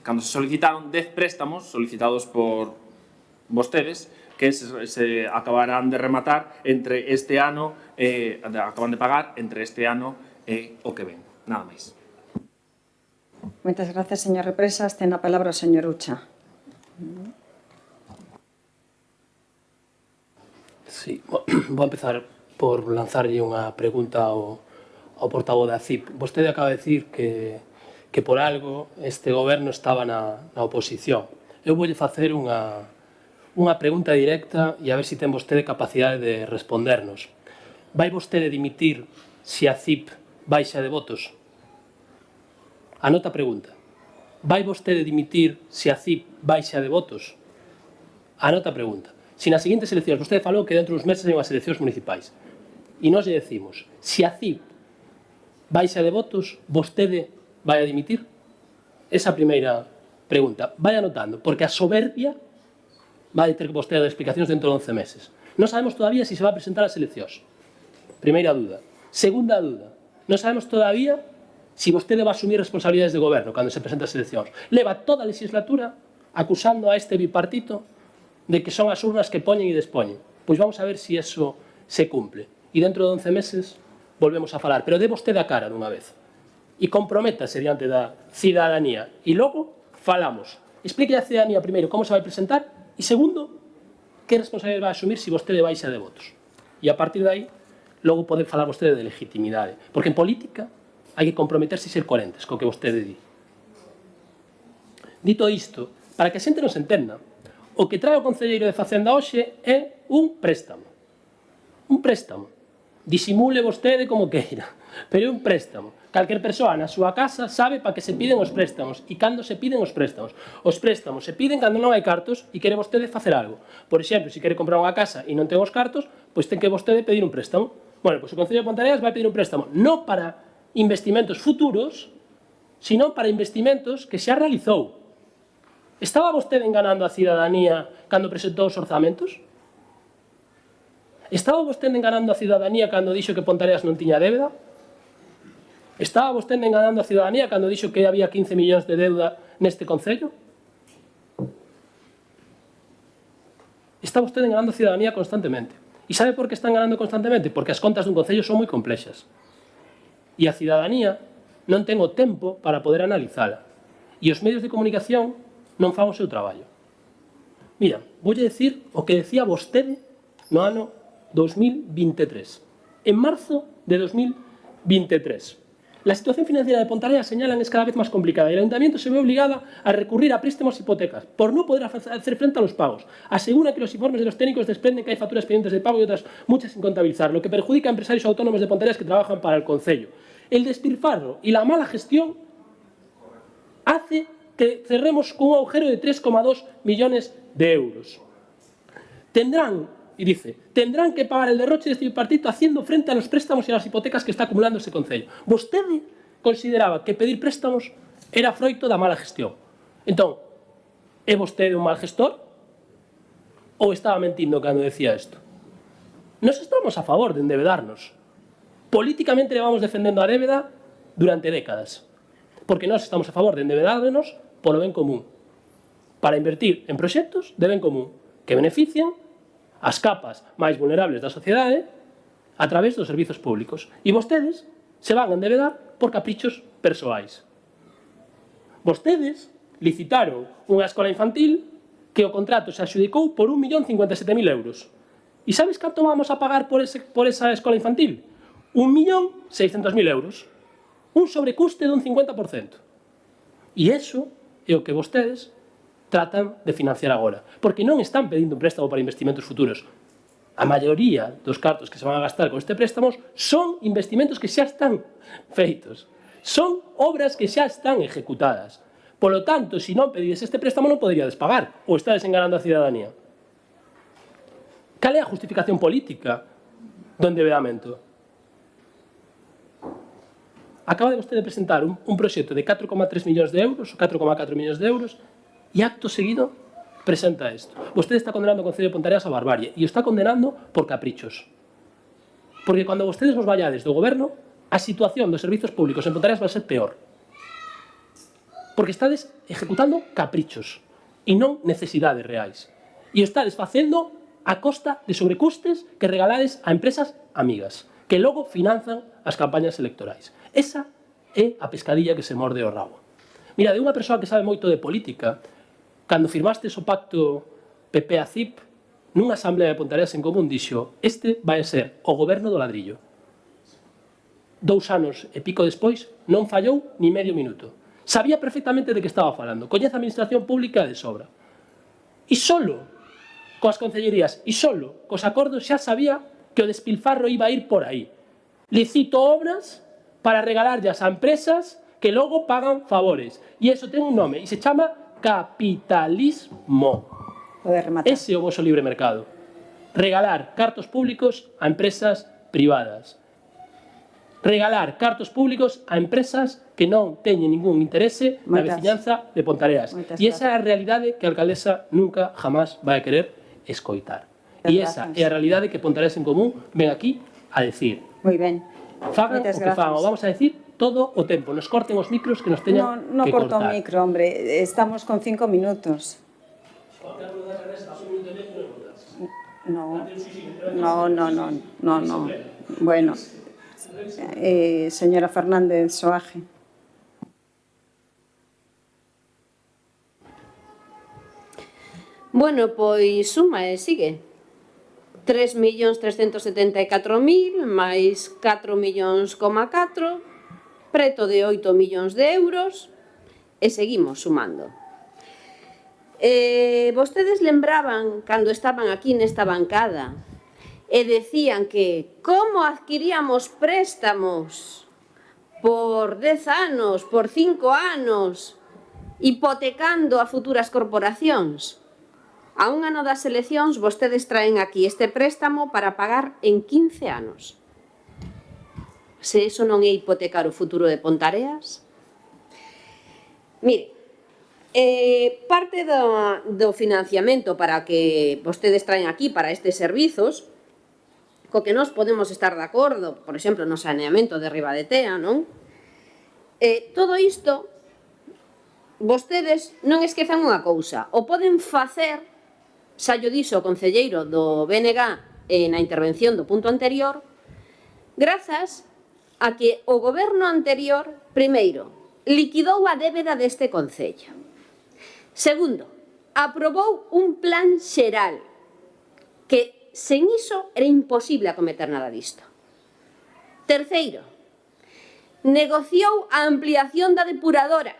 cando se solicitaron 10 préstamos solicitados por vostedes que se acabarán de rematar entre este ano, acaban de pagar entre este ano e o que ven. Nada máis. Moitas gracias, señor Represas. Ten a palabra o señor Ucha. Sí, vou empezar por lanzarlle unha pregunta ao portavoz da CIP. Vostede acaba de dicir que por algo este goberno estaba na oposición. Eu voulle facer unha pregunta directa e a ver se ten vostede capacidade de respondernos. Vai vostede dimitir se a CIP baixa de votos? Anota a pregunta. Vai vostede dimitir se a CIP baixa de votos? Anota a pregunta. Se nas seguintes eleccións, vostede falou que dentro dos meses hai unhas eleccións municipais, e nós lle decimos, se a CIP baixa de votos, vostede vai a dimitir? Esa primeira pregunta. Vai anotando, porque a soberbia vai ter que vostede dar explicacións dentro de 11 meses. Non sabemos todavía se vai presentar as eleccións. Primeira dúda. Segunda dúda. Non sabemos todavía se vostede vai asumir responsabilidades de goberno cando se presenta as eleccións. Leva toda a legislatura acusando a este bipartito de que son as urnas que poñen e despoñen. Pois vamos a ver se eso se cumple. E dentro de 11 meses volvemos a falar. Pero dé vostede a cara dunha vez. E comprométase diante da cidadanía. E logo falamos. Explique a cidadanía primeiro como se vai presentar e segundo, que responsabilidade vai asumir se vostede baixa de votos. E a partir de aí, logo pode falar vostede de legitimidade. Porque en política hai que comprometerse e ser coherentes co que vostede di. Dito isto, para que a xente non se entenda, o que trae o concelleiro de Facenda hoxe é un préstamo. Un préstamo. Disimule vostede como queira, pero é un préstamo. Calquer persoa na súa casa sabe para que se piden os préstamos e cando se piden os préstamos. Os préstamos se piden cando non hai cartos e quere vostede facer algo. Por exemplo, se quere comprar unha casa e non ten os cartos, pois ten que vostede pedir un préstamo. Bueno, pois o Concello de Ponteareas vai pedir un préstamo non para investimentos futuros, sino para investimentos que xa realizou. Estaba vostede enganando a cidadanía cando presentou os orzamentos? Estaba vostede enganando a cidadanía cando dixo que Ponteareas non tiña débeda? Estaba vostede enganando a cidadanía cando dixo que había 15 millóns de deuda neste Concello? Está vostede enganando a cidadanía constantemente. E sabe por que está enganando constantemente? Porque as contas dun Concello son moi complexas. E a cidadanía non ten o tempo para poder analizala. E os medios de comunicación non fan o seu traballo. Mira, voulle decir o que decía vostede no ano 2023. En marzo de 2023. La situación financiera de Ponteareas, señalan, es cada vez más complicada y el Ayuntamiento se ve obligado a recurrir a préstamos e hipotecas por no poder hacer frente a los pagos. Asegura que los informes de los técnicos desprenden que hay facturas pendientes de pago y otras muchas sin contabilizar, lo que perjudica a empresarios autónomos de Ponteareas que trabajan para el concello. El despilfarro y la mala gestión hace que cerremos con un agujero de 3,2 millones de euros. Tendrán que pagar el derroche deste bipartito haciendo frente a los préstamos e as hipotecas que está acumulando ese concello. Vostede consideraba que pedir préstamos era froito da mala gestión. Entón, é vostede un mal gestor? Ou estaba mentindo cando decía isto? Nos estamos a favor de endebedarnos. Políticamente levamos defendendo a débeda durante décadas. Porque nós estamos a favor de endebedarnos polo ben común. Para invertir en proxectos de ben común que benefician as capas máis vulnerables da sociedade a través dos servizos públicos. E vostedes se van a endebedar por caprichos persoais. Vostedes licitaron unha escola infantil que o contrato se adxudicou por 1.057.000 euros. E sabes canto vamos a pagar por esa escola infantil? 1.600.000 euros. Un sobrecuste dun 50%. E iso é o que vostedes tratan de financiar agora, porque non están pedindo un préstamo para investimentos futuros. A maioría dos cartos que se van a gastar con este préstamo son investimentos que xa están feitos, son obras que xa están ejecutadas. Por lo tanto, se non pedides este préstamo non poderíades pagar, ou estades enganando a cidadanía. Cal é a justificación política do endebedamento? Acaba de vostede presentar un proxecto de 4,3 millóns de euros, ou 4,4 millóns de euros, e acto seguido presenta isto. Vostede está condenando o Concello de Ponteareas a barbarie e o está condenando por caprichos. Porque cando vostedes vos vallades do goberno, a situación dos servizos públicos en Ponteareas vai ser peor. Porque estades ejecutando caprichos e non necesidades reais. E o estades facendo a costa de sobrecustes que regalades a empresas amigas, que logo financian as campañas electorais. Esa é a pescadilla que se morde o rabo. Mira, de unha persoa que sabe moito de política, cando firmastes o pacto PP-ACIP, nunha asamblea de Ponteareas en común dixo: este vai ser o goberno do ladrillo. 2 anos e pico despois non fallou ni medio minuto. Sabía perfectamente de que estaba falando, coñece a administración pública de sobra. E solo coas concellerías e solo cos acordos xa sabía que o despilfarro iba a ir por aí. Licito obras para regalarllas a empresas que logo pagan favores. E iso ten un nome e se chama capitalismo. Ese é o voso libre mercado. Regalar cartos públicos a empresas privadas. Regalar cartos públicos a empresas que non teñen ningún interese na veciñanza de Ponteareas. E esa é a realidade que a alcaldesa nunca jamás vai a querer escoitar. E esa é a realidade que Ponteareas en Común ven aquí a decir. Moi ben. Fagan o que fagan, vamos a decir todo o tempo, nos corten os micros que nos teñan que cortar. Non corto o micro, hombre, estamos con 5 minutos. No. Bueno, señora Fernández Soaje. Bueno, pois suma e sigue. 3.374.000 máis 4 millóns, preto de 8 millóns de euros e seguimos sumando. Vostedes lembraban cando estaban aquí nesta bancada e decían que como adquiríamos préstamos por 10 anos, por 5 anos, hipotecando a futuras corporacións. A un ano das eleccións, vostedes traen aquí este préstamo para pagar en 15 anos. Se iso non é hipotecar o futuro de Ponteareas. Mire, parte do financiamento para que vostedes traen aquí para estes servizos, co que nós podemos estar de acordo, por exemplo, no saneamento de Ribadetea, non? Todo isto, vostedes non esquezan unha cousa, o poden facer, xa llo dixo o concelleiro do BNG na intervención do punto anterior, grazas a que o goberno anterior, primeiro, liquidou a débeda deste concello. Segundo, aprobou un plan xeral que sen iso era imposible acometer nada disto. Terceiro, negociou a ampliación da depuradora,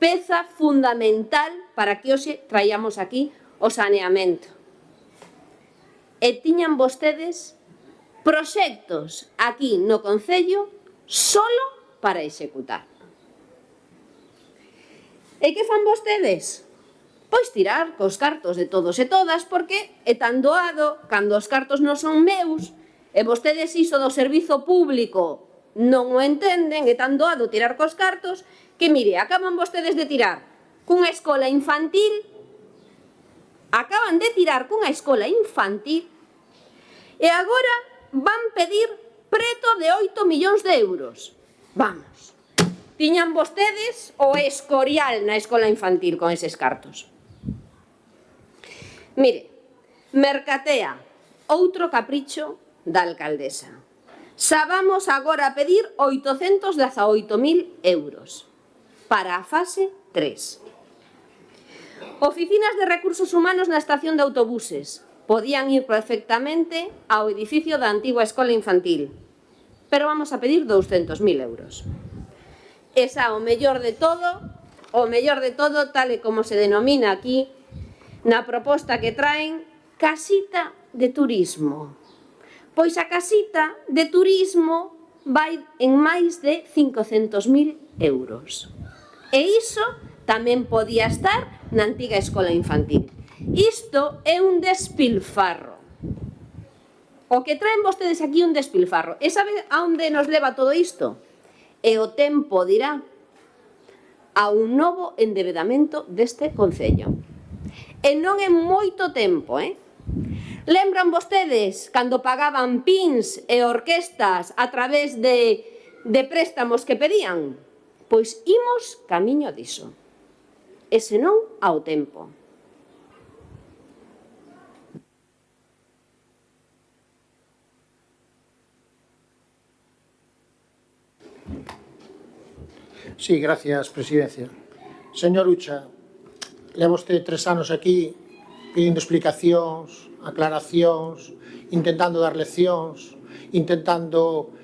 peza fundamental para que hoxe traíamos aquí o saneamento. E tiñan vostedes proxectos aquí no Concello solo para executar. E que fan vostedes? Pois tirar cos cartos de todos e todas, porque é tan doado cando os cartos non son meus e vostedes iso do servizo público non o entenden, é tan doado tirar cos cartos que, mire, acaban vostedes de tirar cunha escola infantil, e agora van pedir preto de 8 millóns de euros. Vamos, tiñan vostedes o Escorial na escola infantil con eses cartos. Mire, mercatea, outro capricho da alcaldesa. Xa vamos agora a pedir 818.000 euros para a fase 3. Oficinas de recursos humanos na estación de autobuses. Podían ir perfectamente ao edificio da antigua escola infantil, pero vamos a pedir 200.000 euros. E xa o mellor de todo, tal e como se denomina aquí, na proposta que traen, casita de turismo. Pois a casita de turismo vai en máis de 500.000 euros. E iso tamén podía estar na antiga escola infantil. Isto é un despilfarro. O que traen vostedes aquí é un despilfarro. E sabe a onde nos leva todo isto? E o tempo dirá a un novo endebedamento deste Concello. E non é moito tempo, Lembran vostedes cando pagaban pins e orquestas a través de préstamos que pedían? Pois imos camiño diso. E senón ao tempo. Sí, gracias, Presidencia. Señor Ucha, leva usted 3 anos aquí pedindo explicacións, aclaracións, intentando dar leccións, intentando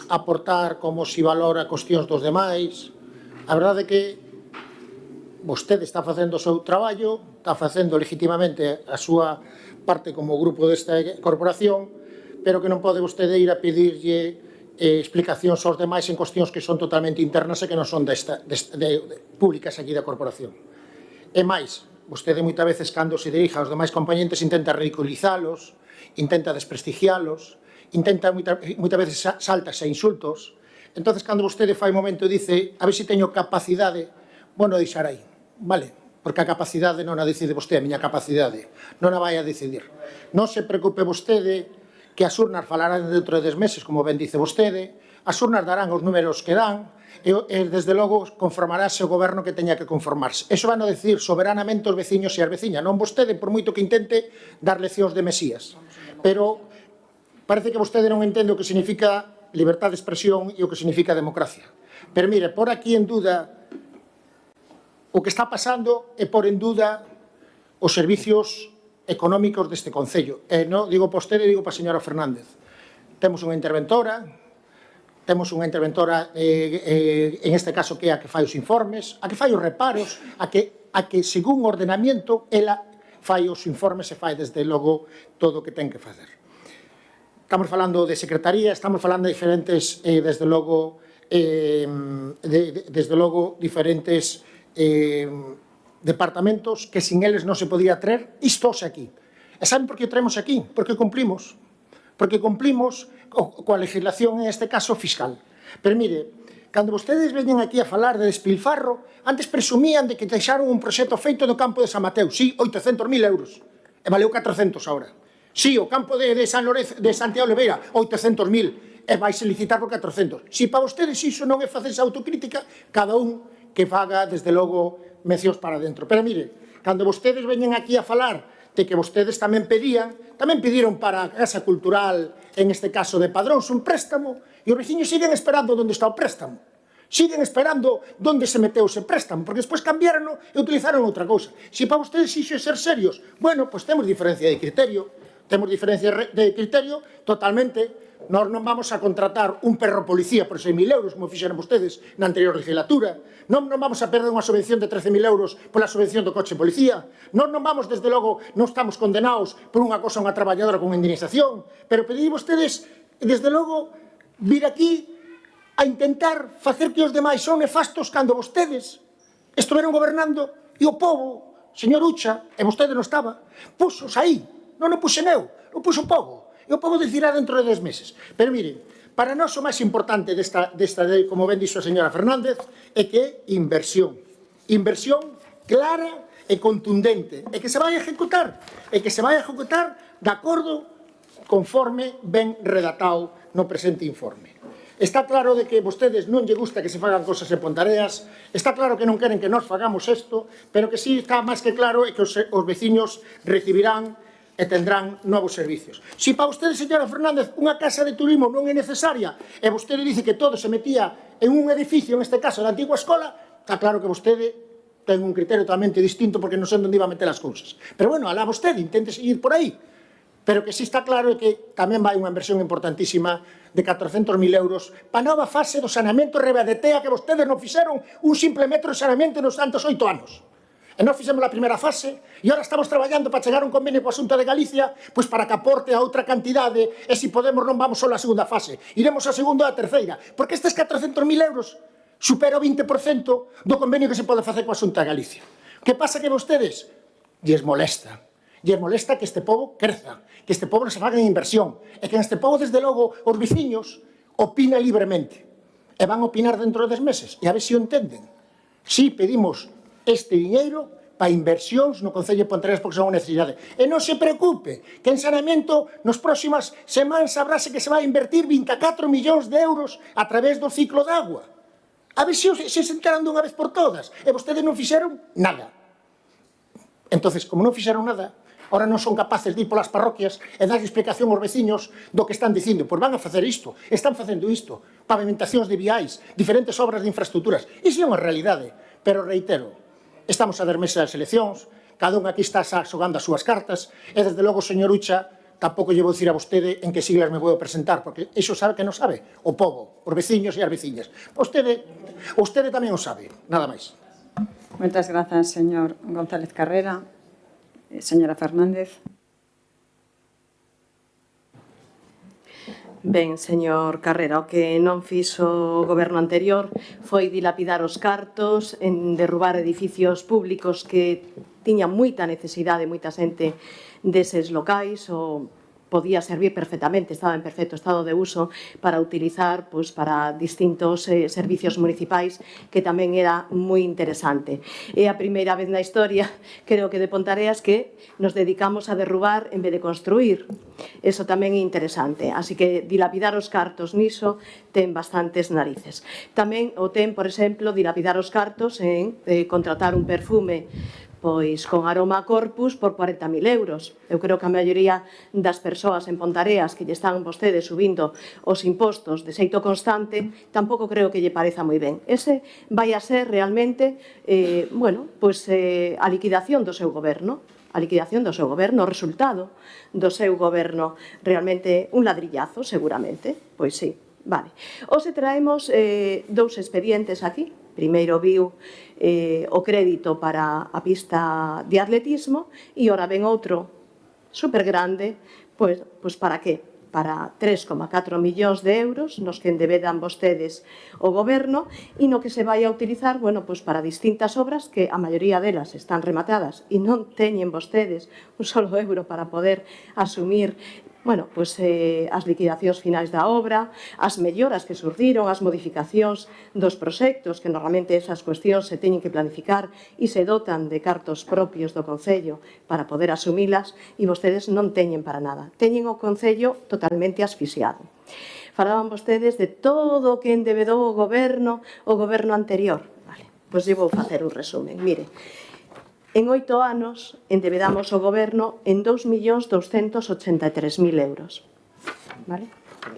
aportar como si valora cuestións dos demais. A verdade é que vostede está facendo o seu traballo, está facendo legitimamente a súa parte como grupo desta corporación, pero que non pode vostede ir a pedirlle explicacións aos demais en cuestións que son totalmente internas e que non son públicas aquí da corporación. E máis, vostede moitas veces cando se dirige aos demais compañentes intenta ridiculizalos, intenta desprestigialos, intenta moitas veces saltas e insultos. Entón, cando vostede fai un momento e dice a ver se teño capacidade, bueno, deixar aí, vale? Porque a capacidade non a decide vostede, a miña capacidade non a vai a decidir. Non se preocupe vostede que as urnas falarán dentro de 10 meses, como ben dice vostede, as urnas darán os números que dan, e desde logo conformarase o goberno que teña que conformarse. Eso van a decir soberanamente os veciños e as veciñas, non vostede, por moito que intente dar leccións de Mesías. Pero parece que vostede non entende o que significa libertad de expresión e o que significa democracia. Pero mire, por aquí en duda o que está pasando é por en duda os servicios económicos deste Concello. E non digo para vostede, digo para a señora Fernández. Temos unha interventora en este caso que é a que fai os informes, a que fai os reparos, a que según o ordenamento ela fai os informes e fai desde logo todo o que ten que facer. Estamos falando de secretaría, estamos falando de diferentes, desde logo diferentes departamentos que sin eles non se podía traer isto aquí. E saben por que o traemos aquí? Porque cumplimos. Porque cumplimos coa legislación, en este caso, fiscal. Pero mire, cando vostedes veñen aquí a falar de despilfarro, antes presumían de que deixaron un proxecto feito no campo de San Mateo. Sí, 800.000 euros. E valeu 400 ahora. Sí, o campo de Santiago Oliveira, 800.000. E vais licitar por 400. Si para vostedes iso non é facerse autocrítica, cada un que faga, desde logo, mencións para dentro. Pero mire, cando vostedes veñen aquí a falar de que vostedes tamén pediron para a Casa Cultural, en este caso de Padróns, un préstamo, e os veciños siguen esperando onde está o préstamo. Siguen esperando onde se meteu ese préstamo, porque despois cambiaron e utilizaron outra cousa. Se para vostedes iso é ser serios, bueno, pois temos diferencia de criterio. Temos diferencia de criterio totalmente. Nós non vamos a contratar un perro policía por 6.000 euros, como fixeron vostedes na anterior legislatura. Non vamos a perder unha subvención de 13.000 euros pola subvención do coche policía. Non vamos, desde logo, non estamos condenados por unha cosa a unha traballadora con indemnización. Pero pedí vostedes, desde logo, vir aquí a intentar facer que os demais son nefastos cando vostedes estuveron gobernando e o povo, señor Ucha, e vostede non estaba, puxos aí, non o puxen eu, o puxo o povo, e o povo decidirá dentro de 10 meses. Pero miren, para nós o máis importante desta lei, como ben dixo a señora Fernández, é que é inversión clara e contundente, e que se vai a executar, de acordo conforme ben redatado no presente informe. Está claro de que vostedes non lle gusta que se fagan cosas en Pontareas, está claro que non queren que nós fagamos isto, pero que sí está máis que claro é que os veciños recibirán e tendrán novos servicios. Se para vostedes, señora Fernández, unha casa de turismo non é necesaria e vostede dice que todo se metía en un edificio, en este caso da antigua escola, está claro que vostede ten un criterio totalmente distinto porque non sei onde iba a meter as cousas. Pero bueno, alá vostede, intente seguir por aí. Pero que sí está claro é que tamén vai unha inversión importantísima de 400.000 euros para a nova fase do saneamento Rebadetea que vostedes non fixeron un simple metro de saneamento nos tantos 8 anos. E nós fixemos a primeira fase e ahora estamos traballando para chegar a un convenio coa Xunta de Galicia pois para que aporte a outra cantidade e se podemos non vamos só a segunda fase, iremos a segunda e a terceira, porque estes 400.000 euros supera o 20% do convenio que se pode facer coa Xunta de Galicia. Que pasa que vostedes lles molesta que este pobo creza, que este pobo se faga en inversión, e que este pobo, desde logo, os veciños opina libremente. E van a opinar dentro de 10 meses, e a ver se o entenden. Si pedimos este diñeiro para inversións no Concello de Pontereas porque son unha necesidade. E non se preocupe, que en saneamento nos próximas semanas sabráse que se vai a invertir 24 millóns de euros a través do ciclo de agua. A ver se se enteran dunha vez por todas. E vostedes non fixeron nada. Entonces, como non fixeron nada, ahora non son capaces de ir polas parroquias e dar explicación aos veciños do que están dicindo. Pois van a facer isto, están facendo isto, pavimentacións de viais, diferentes obras de infraestructuras. Iso é unha realidade, pero reitero, estamos a 10 meses das eleccións, cada un aquí está xogando as súas cartas, e desde logo, señor Ucha, tampouco lle vou dicir a vostede en que siglas me vou presentar, porque iso sabe que non sabe, o povo, os veciños e as veciñas. Vostede tamén o sabe, nada máis. Moitas grazas, señor González Carrera. Señora Fernández. Ben, señor Carrera, o que non fixo o goberno anterior foi dilapidar os cartos, en derrubar edificios públicos que tiñan moita necesidade, moita xente deses locais, ou podía servir perfectamente, estaba en perfecto estado de uso para utilizar para distintos servicios municipais, que tamén era moi interesante. É a primeira vez na historia, creo que de Pontareas, que nos dedicamos a derrubar en vez de construir. Eso tamén é interesante. Así que dilapidar os cartos niso ten bastantes narices. Tamén o ten, por exemplo, dilapidar os cartos en contratar un perfume pois con aroma a corpus por 40.000 euros. Eu creo que a maioría das persoas en Pontareas que lle están vostedes subindo os impostos de xeito constante, tampouco creo que lle pareza moi ben. Ese vai a ser realmente a liquidación do seu goberno, o resultado do seu goberno, realmente un ladrillazo, seguramente. Pois sí, vale. Hoxe traemos dous expedientes aquí. Primeiro viu o crédito para a pista de atletismo e ora ven outro super grande, pois para que? Para 3,4 millóns de euros nos que endebedan vostedes o goberno e no que se vai a utilizar para distintas obras que a maioría delas están rematadas e non teñen vostedes un solo euro para poder asumir as liquidacións finais da obra, as melloras que surdiron, as modificacións dos proxectos, que normalmente esas cuestións se teñen que planificar e se dotan de cartos propios do Concello para poder asumilas, e vostedes non teñen para nada. Teñen o Concello totalmente asfixiado. Falaban vostedes de todo o que endebedou o goberno anterior. Pois eu vou facer un resumen. Mire, en 8 anos endebedamos o goberno en 2.283.000 euros.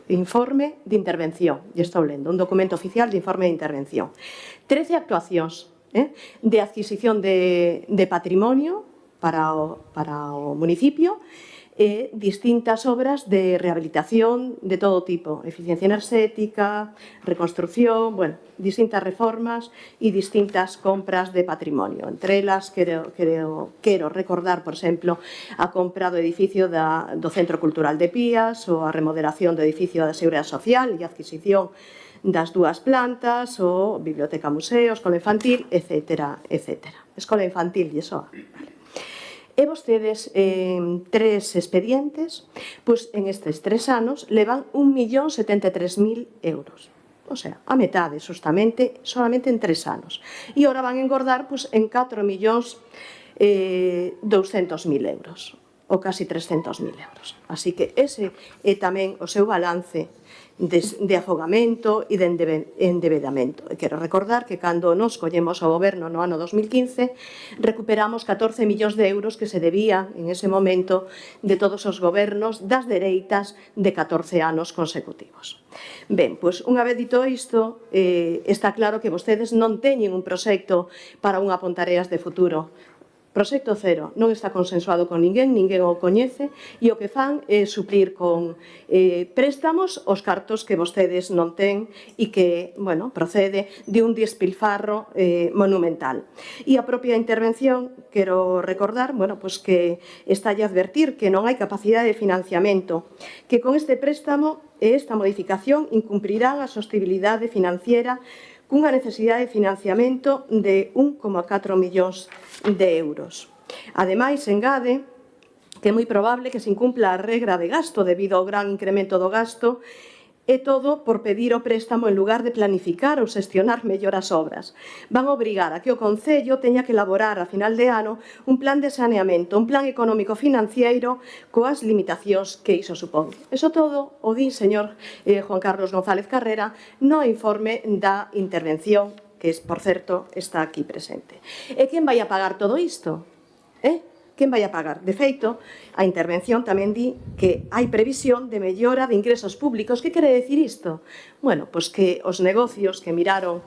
informe de intervención, e estou lendo, un documento oficial de informe de intervención. 13 actuacións de adquisición de patrimonio para o municipio, distintas obras de rehabilitación de todo tipo, eficiencia enerxética, reconstrucción, bueno, distintas reformas e distintas compras de patrimonio. Entre elas, quero recordar, por exemplo, a compra do edificio do Centro Cultural de Pías ou a remodelación do edificio da Seguridade Social e a adquisición das dúas plantas, ou biblioteca museo, escola infantil, etc. Escola infantil, e iso. E vostedes, tres expedientes, pois en estes 3 anos levan 1.073.000 euros. O sea, a metade, justamente, solamente en 3 anos. E agora van engordar en 4.200.000 euros, ou casi 300.000 euros. Así que ese é tamén o seu balance de afogamento e de endebedamento. E quero recordar que cando nos collemos ao goberno no ano 2015 recuperamos 14 millóns de euros que se debían en ese momento de todos os gobernos das dereitas de 14 anos consecutivos. Ben, pois unha vez dito isto, está claro que vostedes non teñen un proxecto para unha Pontareas de futuro. Proxecto cero, non está consensuado con ninguén o coñece, e o que fan é suplir con préstamos os cartos que vostedes non ten e que, bueno, procede de un despilfarro monumental. E a propia intervención, quero recordar, bueno, pois que está a advertir que non hai capacidade de financiamento, que con este préstamo e esta modificación incumprirán a sostenibilidade financiera cunha necesidade de financiamento de 1,4 millóns de euros. Ademais, engade que é moi probable que se incumpla a regra de gasto debido ao gran incremento do gasto, e todo por pedir o préstamo en lugar de planificar ou xestionar mellor as obras. Van obrigar a que o Concello teña que elaborar a final de ano un plan de saneamento, un plan económico financiero coas limitacións que iso supón. Eso todo o di, señor Juan Carlos González Carrera, no informe da intervención, que, por certo, está aquí presente. E quen vai a pagar todo isto? Quen vai a pagar? De feito, a intervención tamén di que hai previsión de mellora de ingresos públicos. Que quere decir isto? Bueno, pois que os negocios que miraron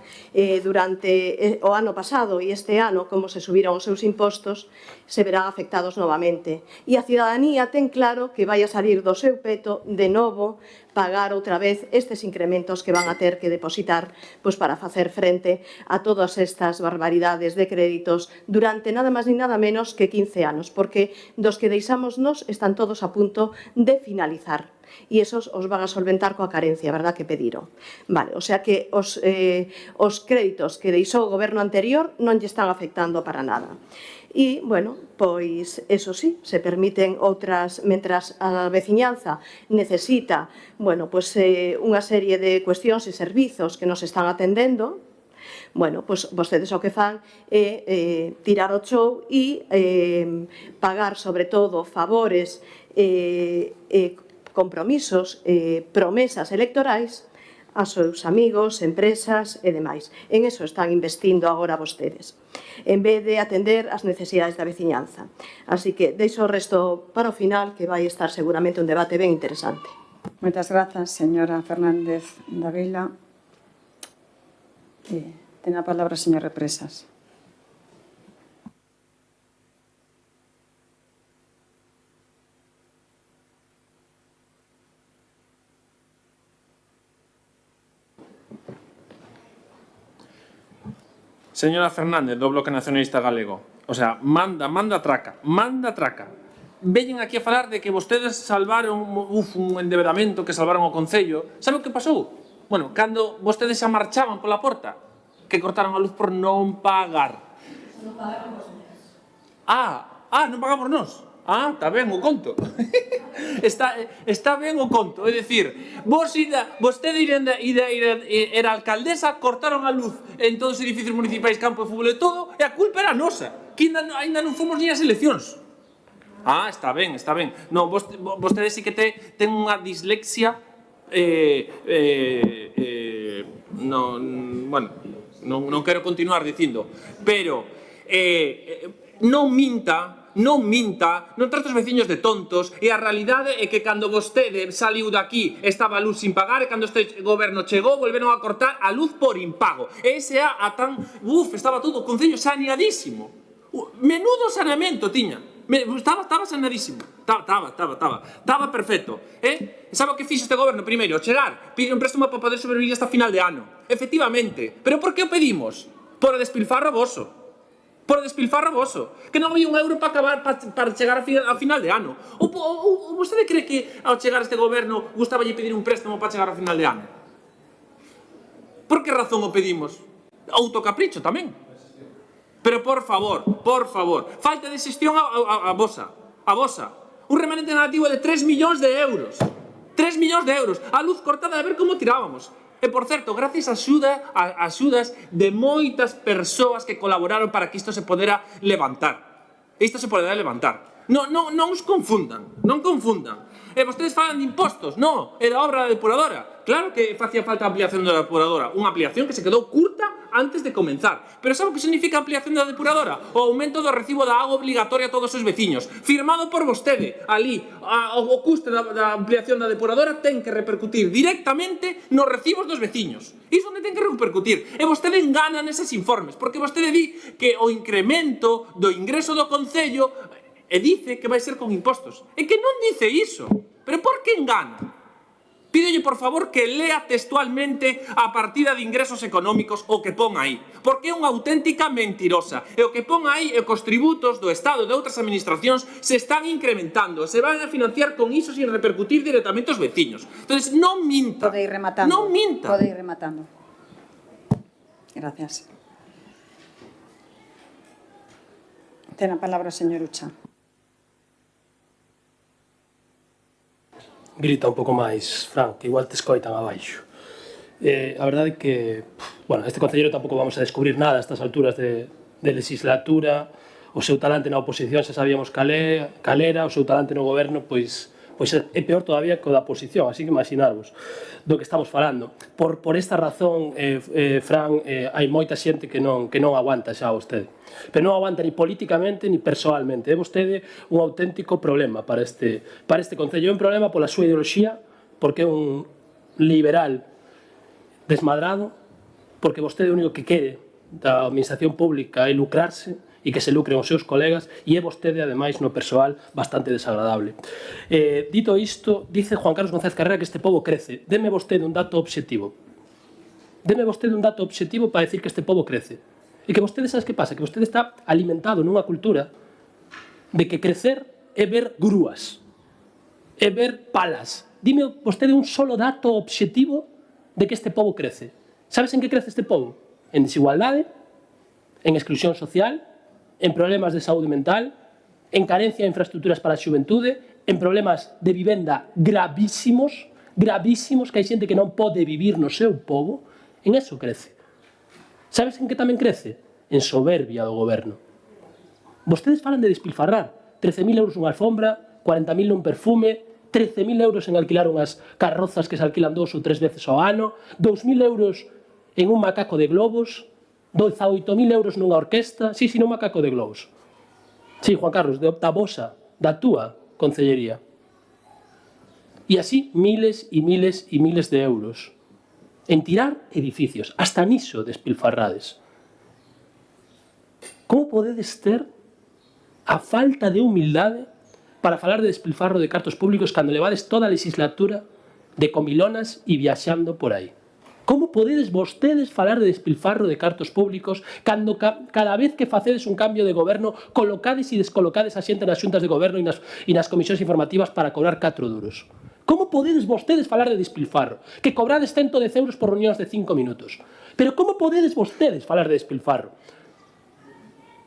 durante o ano pasado e este ano como se subiron os seus impostos se verán afectados novamente. E a cidadanía ten claro que vai a salir do seu peto de novo pagar outra vez estes incrementos que van a ter que depositar pois para facer frente a todas estas barbaridades de créditos durante nada máis ni nada menos que 15 anos, porque dos que deixamos nos están todos a punto de finalizar. E esos os van a solventar coa carencia, verdad, que pediron. Vale, o sea que os créditos que deixou o goberno anterior non lle están afectando para nada. E, bueno, pois, eso sí, se permiten outras, mentras a veciñanza necesita, bueno, pois, unha serie de cuestións e servizos que nos están atendendo, bueno, pois vostedes o que fan é tirar o chou e pagar, sobre todo, favores compromisos, promesas electorais aos seus amigos, empresas e demais. En eso están investindo agora vostedes, en vez de atender as necesidades da veciñanza. Así que deixo o resto para o final, que vai estar seguramente un debate ben interesante. Moitas grazas, señora Fernández da Vila. Ten a palabra o señor Represas. Señora Fernández, do Bloque Nacionalista Galego, o sea, manda traca. Veñen aquí a falar de que vostedes salvaron un endebedamento, que salvaron o Concello. Sabe o que pasou? Bueno, cando vostedes xa marchaban pola porta, que cortaron a luz por non pagar. Non pagaron vostedes. Non pagamos nós. Está ben o conto. Está ben o conto. É dicir, vostede era alcaldesa, cortaron a luz en todos os edificios municipais, campo de fútbol e todo, e a culpa era nosa, que ainda non fomos ni as eleccións. Está ben. Non, vostede sí que ten unha dislexia non quero continuar dicindo, pero non minta non minta, non trate os veciños de tontos, e a realidade é que cando vostede saliu daqui estaba a luz sin pagar, e cando este goberno chegou volveron a cortar a luz por impago. E ese a tan... estaba todo o concello saneadísimo. Menudo saneamento tiña. Estaba saneadísimo. Estaba perfecto. E sabe o que fixo este goberno? Primeiro, chegar, pedir un préstamo para poder sobrevivir hasta final de ano. Efectivamente. Pero por que o pedimos? Por o despilfarro voso. Por o despilfarro voso, que non había un euro para acabar para chegar a final de ano. Ou vostede cree que ao chegar este goberno gustaballe pedir un préstamo para chegar a final de ano? Por que razón o pedimos? Autocapricho tamén. Pero por favor, falta de xestión a vosa. Un remanente negativo de 3 millóns de euros. 3 millóns de euros. A luz cortada, a ver como tirábamos. E, por certo, gracias a axudas de moitas persoas que colaboraron para que isto se podera levantar. Non os confundan, non confundan. E vostedes falan de impostos, non, é da obra da depuradora. Claro que facía falta a ampliación da depuradora, unha ampliación que se quedou curta antes de comenzar. Pero sabe o que significa a ampliación da depuradora? O aumento do recibo da auga obligatoria a todos os veciños, firmado por vostede. Ali, o custe da ampliación da depuradora ten que repercutir directamente nos recibos dos veciños. Iso onde ten que repercutir. E vostede engana neses informes, porque vostede di que o incremento do ingreso do concello e dice que vai ser con impostos. E que non dice iso. Pero por que engana? Pídolle, por favor, que lea textualmente a partida de ingresos económicos o que pon aí. Porque é unha auténtica mentirosa. E o que pon aí é que os tributos do Estado e de outras administracións se están incrementando. Se van a financiar con iso sin repercutir directamente aos veciños. Entón, non minta. Pode ir rematando. Non minta. Pode ir rematando. Gracias. Ten a palabra o señor Ucha. Grita un pouco máis, Fran, que igual te escoitan abaixo. A verdade é que, bueno, este concelleiro tampouco vamos a descubrir nada a estas alturas de legislatura. O seu talante na oposición xa sabíamos cal era, o seu talante no goberno, pois é peor todavía que o da oposición, así que imaginarvos do que estamos falando. Por esta razón, Fran, hai moita xente que non aguanta xa vostede. Pero non aguanta ni políticamente ni persoalmente. É vostede un auténtico problema para este concello. É un problema pola súa ideoloxía, porque é un liberal desmadrado, porque vostede o único que quere da administración pública é lucrarse e que se lucren os seus colegas, e é vostede, ademais, no persoal, bastante desagradable. Dito isto, dice Juan Carlos González Carrera que este pobo crece. Deme vostede un dato obxectivo. Deme vostede un dato obxectivo para decir que este pobo crece. E que vostede, sabes que pasa? Que vostede está alimentado nunha cultura de que crecer é ver grúas, é ver palas. Dime vostede un solo dato obxectivo de que este pobo crece. Sabes en que crece este pobo? En desigualdade, en exclusión social, en problemas de saúde mental, en carencia de infraestructuras para a xuventude, en problemas de vivenda gravísimos, que hai xente que non pode vivir no seu pobo. En eso crece. Sabes en que tamén crece? En soberbia do goberno. Vostedes falan de despilfarrar 13.000 euros unha alfombra, 40.000 nun perfume, 13.000 euros en alquilar unhas carrozas que se alquilan 2 ou 3 veces ao ano, 2.000 euros en un macaco de globos, 18.000 euros nunha orquesta, sí, nun macaco de globos. Sí, Juan Carlos, da vosa, da túa concellería. E así miles e miles e miles de euros en tirar edificios, hasta niso despilfarrades. Como podedes ter a falta de humildade para falar de despilfarro de cartos públicos cando levades toda a legislatura de comilonas e viaxando por aí? Como podedes vostedes falar de despilfarro de cartos públicos cando cada vez que facedes un cambio de goberno colocades e descolocades a xente nas xuntas de goberno e nas comisións informativas para cobrar 4 duros? Como podedes vostedes falar de despilfarro? Que cobrades 110 euros por reunións de 5 minutos. Pero como podedes vostedes falar de despilfarro?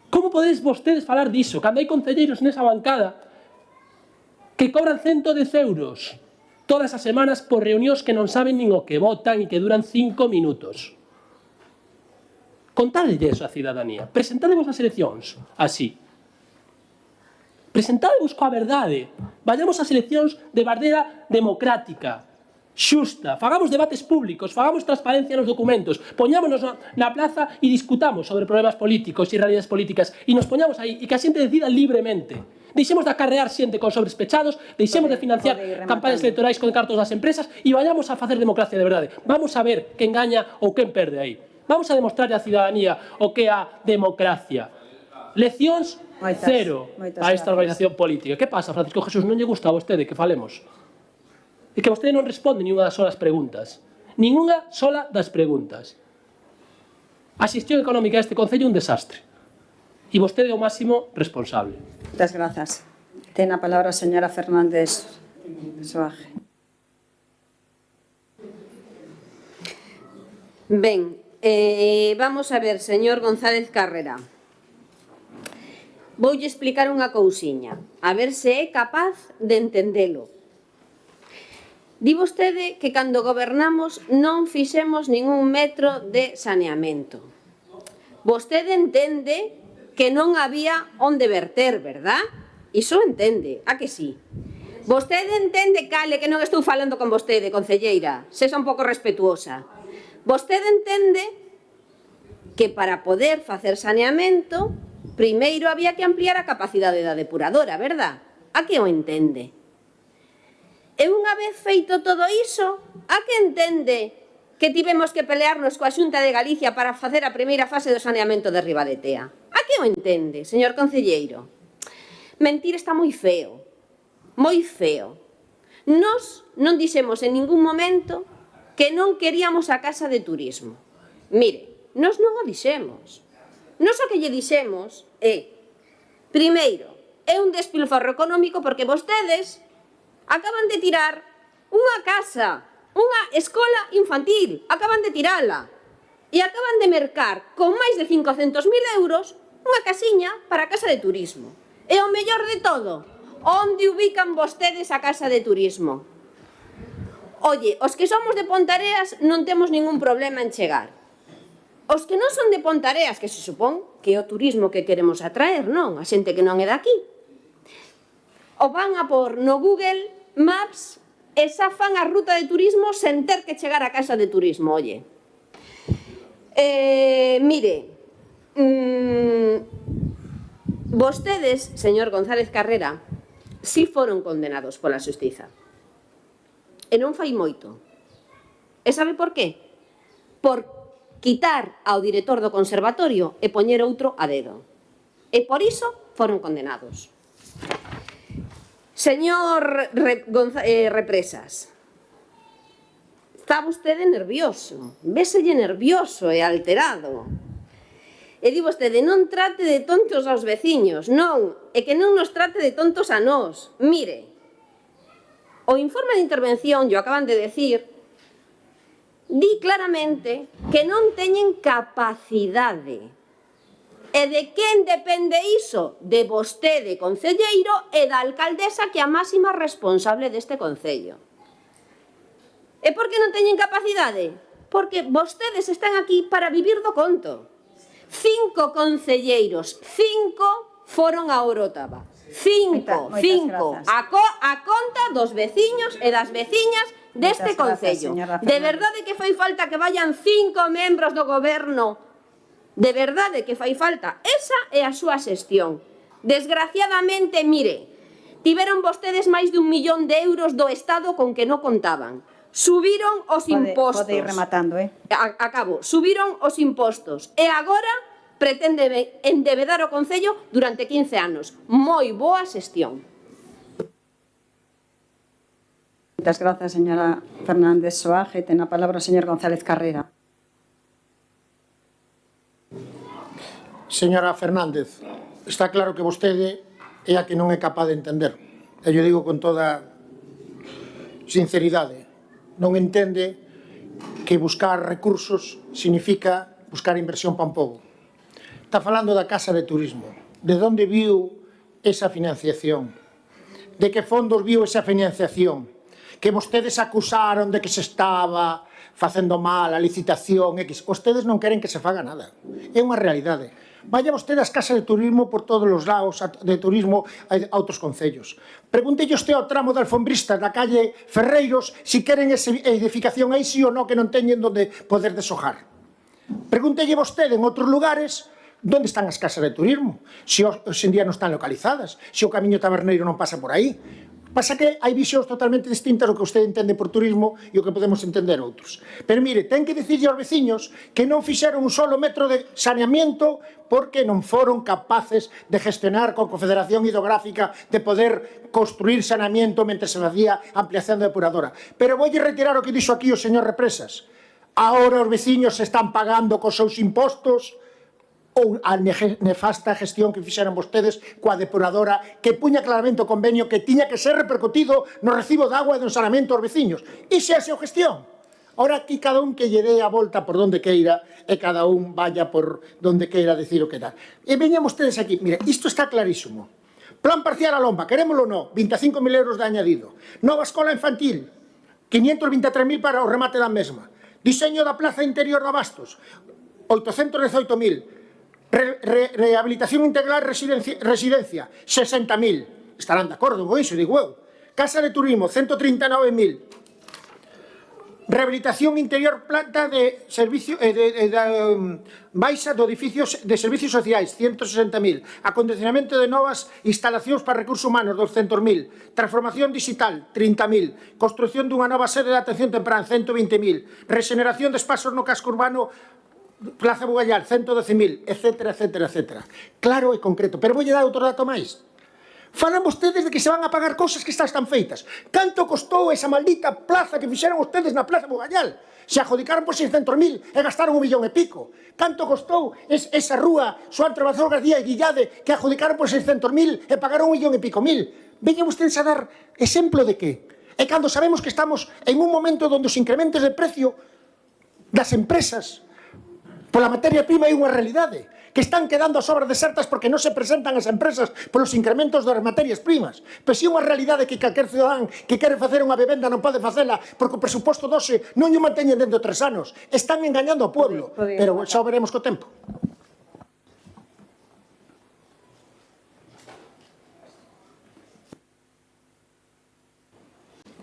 Como podedes vostedes falar diso cando hai concelleiros nesa bancada que cobran 110 euros todas as semanas por reunións que non saben nin o que votan e que duran 5 minutos? Contádelle eso á cidadanía. Presentadevos as eleccións así. Presentadevos coa verdade. Vayamos ás eleccións de barreira democrática. xusta, fagamos debates públicos, fagamos transparencia nos documentos, poñámonos na plaza e discutamos sobre problemas políticos e realidades políticas e nos poñamos aí e que a xente decida libremente. Deixemos de acarrear xente con sobres pechados, deixemos de financiar campañas electorais con cartos das empresas e vayamos a facer democracia de verdade. Vamos a ver quen gaña ou quen perde aí. Vamos a demostrarle á cidadanía o que é a democracia. Leccións cero a esta organización política. Que pasa, Francisco Jesús? Non lle gusta a vostede que falemos? E que vostede non responde ninguna das solas preguntas. Ninguna sola das preguntas. A xestión económica deste Concello é un desastre. E vostede é o máximo responsable. Moitas grazas. Ten a palabra a señora Fernández Soaje. Ben, vamos a ver, señor González Carrera. Voulle explicar unha cousiña, a ver se é capaz de entendelo. Di vostede que cando gobernamos non fixemos ningún metro de saneamento. Vostede entende que non había onde verter, verdad? Iso entende, a que sí? Vostede entende, cale, que non estou falando con vostede, concelleira, sexa un pouco respetuosa. Vostede entende que para poder facer saneamento, primeiro había que ampliar a capacidade da depuradora, verdad? A que o entende? E unha vez feito todo iso, a que entende que tivemos que pelearnos coa Xunta de Galicia para facer a primeira fase do saneamento de Ribadetea? A que o entende, señor concelleiro? Mentir está moi feo, moi feo. Nós non dixemos en ningún momento que non queríamos a Casa de Turismo. Mire, nós non o dixemos. Nós o que lle dixemos é, primeiro, é un despilfarro económico porque vostedes acaban de tirar unha casa, unha escola infantil, acaban de tirala e acaban de mercar con máis de 500.000 euros unha casiña para a Casa de Turismo. E o mellor de todo, onde ubican vostedes a Casa de Turismo? Oye, os que somos de Pontareas non temos ningún problema en chegar. Os que non son de Pontareas, que se supón que é o turismo que queremos atraer, non? A xente que non é daqui. O van a por no Google Maps e xa fan a ruta de turismo sen ter que chegar a Casa de Turismo, oye. Mire, vostedes, señor González Carrera, si foron condenados pola xustiza. E non fai moito. E sabe por qué? Por quitar ao director do conservatorio e poñer outro a dedo. E por iso foron condenados. Señor Represas, está vostede nervioso, véselle nervioso e alterado. E di vostede, non trate de tontos aos veciños, non, e que non nos trate de tontos a nós. Mire, o informe de intervención, yo acaban de decir, di claramente que non teñen capacidade. E de quen depende iso? De vostede, concelleiro, e da alcaldesa que é a máxima responsable deste concello. E por que non teñen capacidade? Porque vostedes están aquí para vivir do conto. 5 concelleiros, 5 foron a Orotava. 5. A conta dos veciños e das veciñas deste concello. De verdade que fai falta que vayan 5 membros do goberno. De verdade que fai falta. Esa é a súa xestión. Desgraciadamente, mire, tiveron vostedes máis de 1 millón de euros do Estado con que non contaban. Subiron os impostos. Pode ir rematando, Acabo. Subiron os impostos. E agora pretende endevedar o Concello durante 15 anos. Moi boa xestión. Moitas grazas, señora Fernández Soaje. Ten a palabra o señor González Carrera. Señora Fernández, está claro que vostede é a que non é capaz de entender. E eu digo con toda sinceridade. Non entende que buscar recursos significa buscar inversión para un pobo. Está falando da Casa de Turismo. De onde viu esa financiación? De que fondos viu esa financiación? Que vostedes acusaron de que se estaba facendo mal a licitación X. Vostedes non queren que se faga nada. É unha realidade. Vaya vostede ás casas de turismo por todos os lados de turismo a outros concellos. Pregúntelle usted ao tramo de alfombristas da calle Ferreiros se queren esa edificación aí sí ou non, que non teñen onde poder deshojar. Pregúntelle vostede en outros lugares onde están as casas de turismo, se hoxe en día non están localizadas, se o camiño taberneiro non pasa por aí. Pasa que hai visións totalmente distintas do que usted entende por turismo e o que podemos entender outros. Pero mire, ten que dicirlle aos veciños que non fixeron un solo metro de saneamiento porque non foron capaces de gestionar con Confederación Hidrográfica de poder construir saneamiento mentre se facía ampliación de depuradora. Pero voulle retirar o que dixo aquí o señor Represas. Ahora os veciños se están pagando cos seus impostos ou a nefasta gestión que fixeron vostedes coa depuradora que puña claramente o convenio que tiña que ser repercutido no recibo de agua e do saneamento aos veciños. Iso é a súa gestión. Ora aquí cada un que lle dé a volta por donde queira e cada un vaya por donde queira decir o que dá. E veñan vostedes aquí, mire, isto está clarísimo. Plan parcial a Lomba, querémolo ou non, 25.000 euros de añadido. Nova escola infantil, 523.000 para o remate da mesma. Diseño da plaza interior de Abastos, 818.000. Rehabilitación integral residencia, 60.000. Estarán de acordo con iso, digo eu. Casa de turismo, 139.000. Rehabilitación interior planta de servicio baixa do edificio de servicios sociais, 160.000. Acondicionamento de novas instalacións para recursos humanos, 200.000. Transformación digital, 30.000. Construcción dunha nova sede de atención temprana, 120.000. Regeneración de espazos no casco urbano, Plaza Bugallal, 112.000, etcétera, etcétera, etcétera. Claro e concreto. Pero voulle dar outro dato máis. Falan vostedes de que se van a pagar cousas que están feitas. Canto costou esa maldita plaza que fixeron vostedes na Plaza Bugallal? Se adjudicaron por 600.000 e gastaron 1 millón e pico. Canto costou esa rúa Xoán Trabazón García e Guillade que adjudicaron por 600.000 e pagaron 1 millón e pico mil? Veñen vostedes a dar exemplo de que? E cando sabemos que estamos en un momento onde os incrementos de precio das empresas pola materia prima é unha realidade, que están quedando as obras desertas porque non se presentan as empresas polos incrementos das materias primas. Pois é unha realidade que calquer cidadán que quere facer unha vivenda non pode facela porque o presuposto doce non o manteñen dentro de 3 anos. Están engañando ao pueblo, pero xa o veremos co tempo.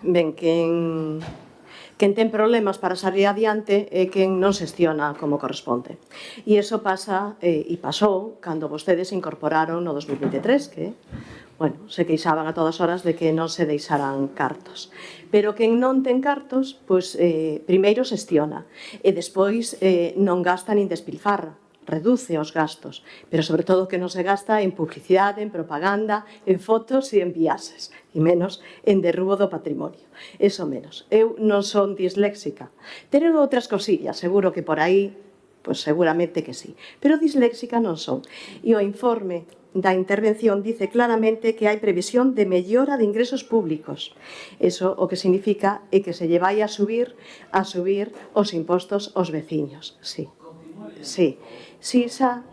Ben, quen ten problemas para salir adiante é quen non xestiona como corresponde. E iso pasa, e pasou, cando vostedes incorporaron no 2023, que, bueno, se queixaban a todas horas de que non se deixaran cartos. Pero quen non ten cartos, pois, primeiro xestiona, e despois non gasta nin despilfarra, reduce os gastos, pero sobre todo que non se gasta en publicidade, en propaganda, en fotos e en viaxes, e menos en derrubo do patrimonio. Eso menos. Eu non son disléxica. Teño outras cosillas, seguro que por aí, pois seguramente que sí. Pero disléxica non son. E o informe da intervención dice claramente que hai previsión de mellora de ingresos públicos. Eso o que significa é que se lle vai a subir os impostos aos veciños. Sí. Sí. Sí, xa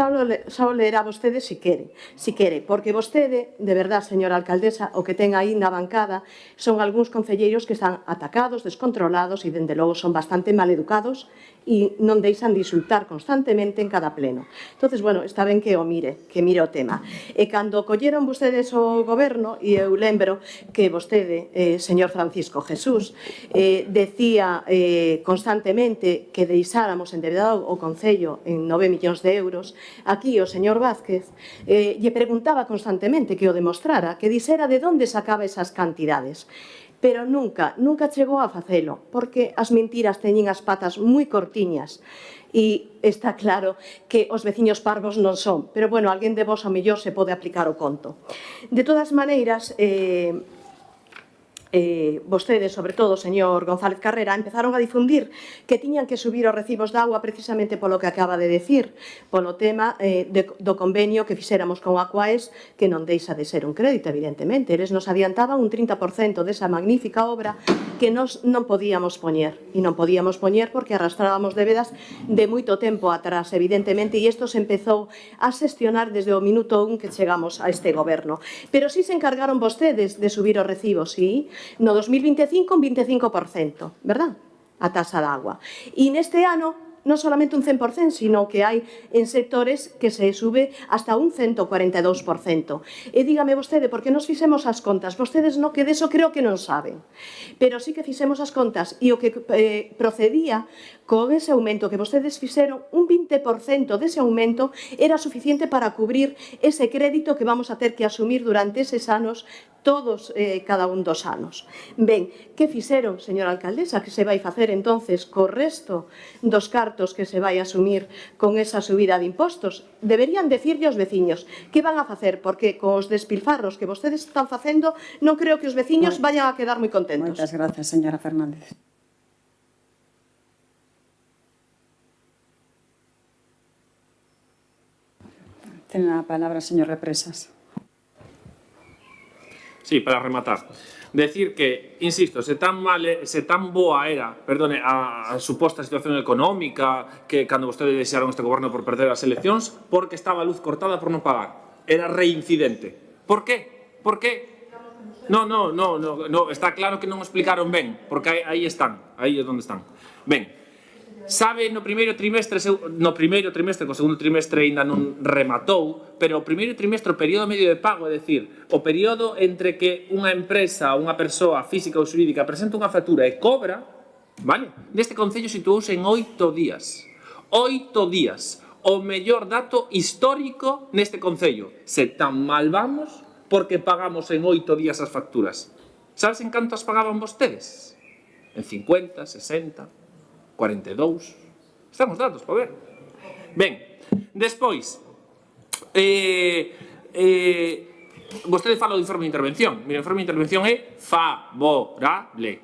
o leerá vostede si quere, porque vostede, de verdad, señora alcaldesa, o que ten aí na bancada son algúns concelleiros que están atacados, descontrolados e, dende logo, son bastante maleducados e non deixan de insultar constantemente en cada pleno. Entonces, bueno, está ben que o mire o tema. E cando colleron vostedes o goberno, e eu lembro que vostede, señor Francisco Jesús, decía constantemente que deixáramos endeudado o Concello en 9 millóns de euros, aquí o señor Vázquez lle preguntaba constantemente que o demostrara, que dixera de onde sacaba esas cantidades. Pero nunca chegou a facelo, porque as mentiras teñen as patas moi cortiñas e está claro que os veciños parvos non son. Pero, bueno, alguén de vos ao mellor se pode aplicar o conto. De todas maneiras, vostedes, sobre todo o señor González Carrera, empezaron a difundir que tiñan que subir os recibos de agua precisamente polo que acaba de decir, polo tema do convenio que fixéramos con Aquaes, que non deixa de ser un crédito, evidentemente. Eles nos adiantaban un 30% desa magnífica obra que nos non podíamos poñer. E non podíamos poñer porque arrastrábamos débedas de moito tempo atrás, evidentemente, e isto se empezou a xestionar desde o minuto 1 que chegamos a este goberno. Pero si se encargaron vostedes de subir os recibos, sí. No 2025 un 25%, verdad? A tasa de agua. E neste ano non solamente un 100%, sino que hai en sectores que se sube hasta un 142%. E dígame vostede, por que nos fixemos as contas? Vostedes no que deso creo que non saben, pero sí que fixemos as contas e o que procedía con ese aumento que vostedes fixeron, un 20% dese aumento era suficiente para cubrir ese crédito que vamos a ter que asumir durante eses anos, todos, cada un dos anos. Ben, que fixeron, señora alcaldesa, que se vai facer entonces co resto dos cartos que se vai asumir con esa subida de impostos? Deberían decirlle aos veciños que van a facer, porque con os despilfarros que vostedes están facendo non creo que os veciños vayan a quedar moi contentos. Moitas grazas, señora Fernández. Ten a palabra, señor Represas. Sí, para rematar. Decir que, insisto, se tan boa era, perdone, a suposta situación económica que cando vostedes desearon este goberno por perder as eleccións, porque estaba a luz cortada por non pagar. Era reincidente. Por qué? Por qué? No, está claro que non o explicaron ben, porque aí están, aí é onde están. Ben, sabe, no primeiro trimestre, co segundo trimestre ainda non rematou, pero o primeiro trimestre, o período medio de pago, é dicir, o período entre que unha empresa, unha persoa física ou xurídica presenta unha factura e cobra, vale? Neste concello situouse en 8 días. 8 días. O mellor dato histórico neste concello. Se tan mal vamos, porque pagamos en 8 días as facturas. Sabes en canto as pagaban vostedes? En 50, 60... 42. Están os datos, para ver. Ben, despois, vostede fala do informe de intervención. Mira, o informe de intervención é favorable.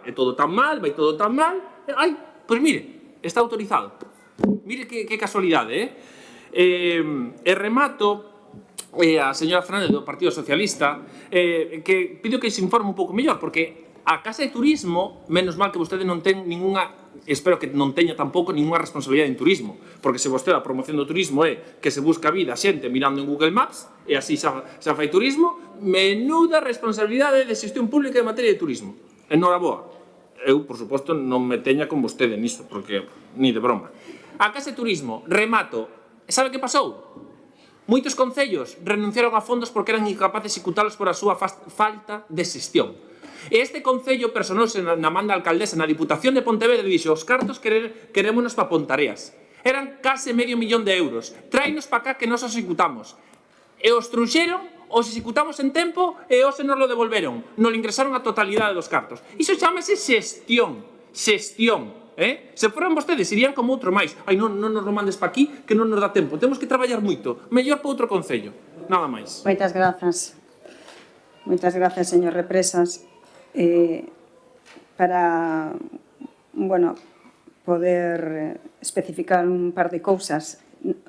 É todo tan mal, vai todo tan mal. Ai, pois mire, está autorizado. Mire que casualidade, E remato a señora Fernández do Partido Socialista, que pido que se informe un pouco mellor, porque a Casa de Turismo, menos mal que vostede non ten ninguna, espero que non teña tampouco ninguna responsabilidade en turismo, porque se vostede a promoción do turismo é que se busca vida a xente mirando en Google Maps, e así xa fai turismo, menuda responsabilidade de xestión pública en materia de turismo. Enhoraboa. Eu, por suposto, non me teña con vostede niso, porque ni de broma. A Casa de Turismo, remato, sabe que pasou? Moitos concellos renunciaron a fondos porque eran incapaces de executalos por a súa falta de xestión. E este concello personouse na man da alcaldesa na Diputación de Pontevedra e dixo: os cartos querémonos pa Pontareas. Eran case medio millón de euros. Tráenos pa cá que nos os executamos. E os truxeron, os executamos en tempo e os nos lo devolveron. Nos ingresaron a totalidade dos cartos. Iso chamase xestión. Xestión. Se foran vostedes, irían como outro máis. Ai, non nos lo mandes pa aquí, que non nos dá tempo. Temos que traballar moito. Mellor pa outro concello. Nada máis. Moitas grazas. Moitas grazas, señor Represas. Para, poder especificar un par de cousas,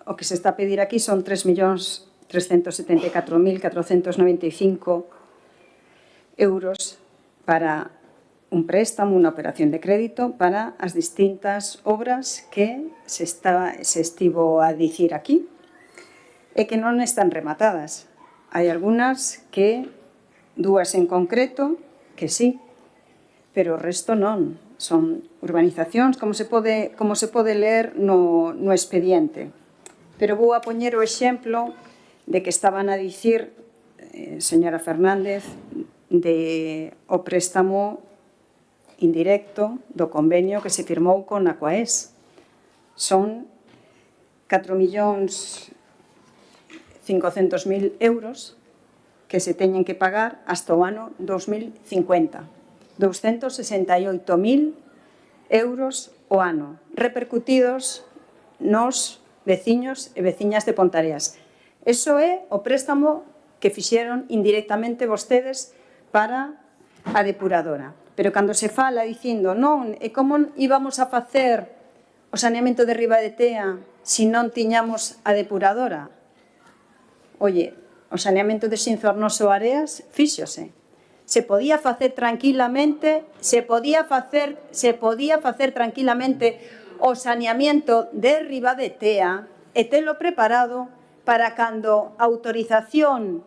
o que se está a pedir aquí son 3.374.495 euros para un préstamo, unha operación de crédito para as distintas obras que se estivo a dicir aquí e que non están rematadas. Hai algunhas que, dúas en concreto, que sí, pero o resto non. Son urbanizacións, como se pode ler no expediente. Pero vou a poñer o exemplo de que estaban a dicir, señora Fernández, de o préstamo indirecto do convenio que se firmou con Aquaes. Son 4.500.000 euros que se teñen que pagar hasta o ano 2050. 268.000 euros o ano, repercutidos nos veciños e veciñas de Pontareas. Eso é o préstamo que fixeron indirectamente vostedes para a depuradora. Pero cando se fala dicindo non, e como íbamos a facer o saneamento de Ribadetea se non tiñamos a depuradora? Oye, o saneamento de Sinzornoso Areas fíxose. Se podía facer tranquilamente, o saneamento de Ribadetea e telo preparado para cando a autorización,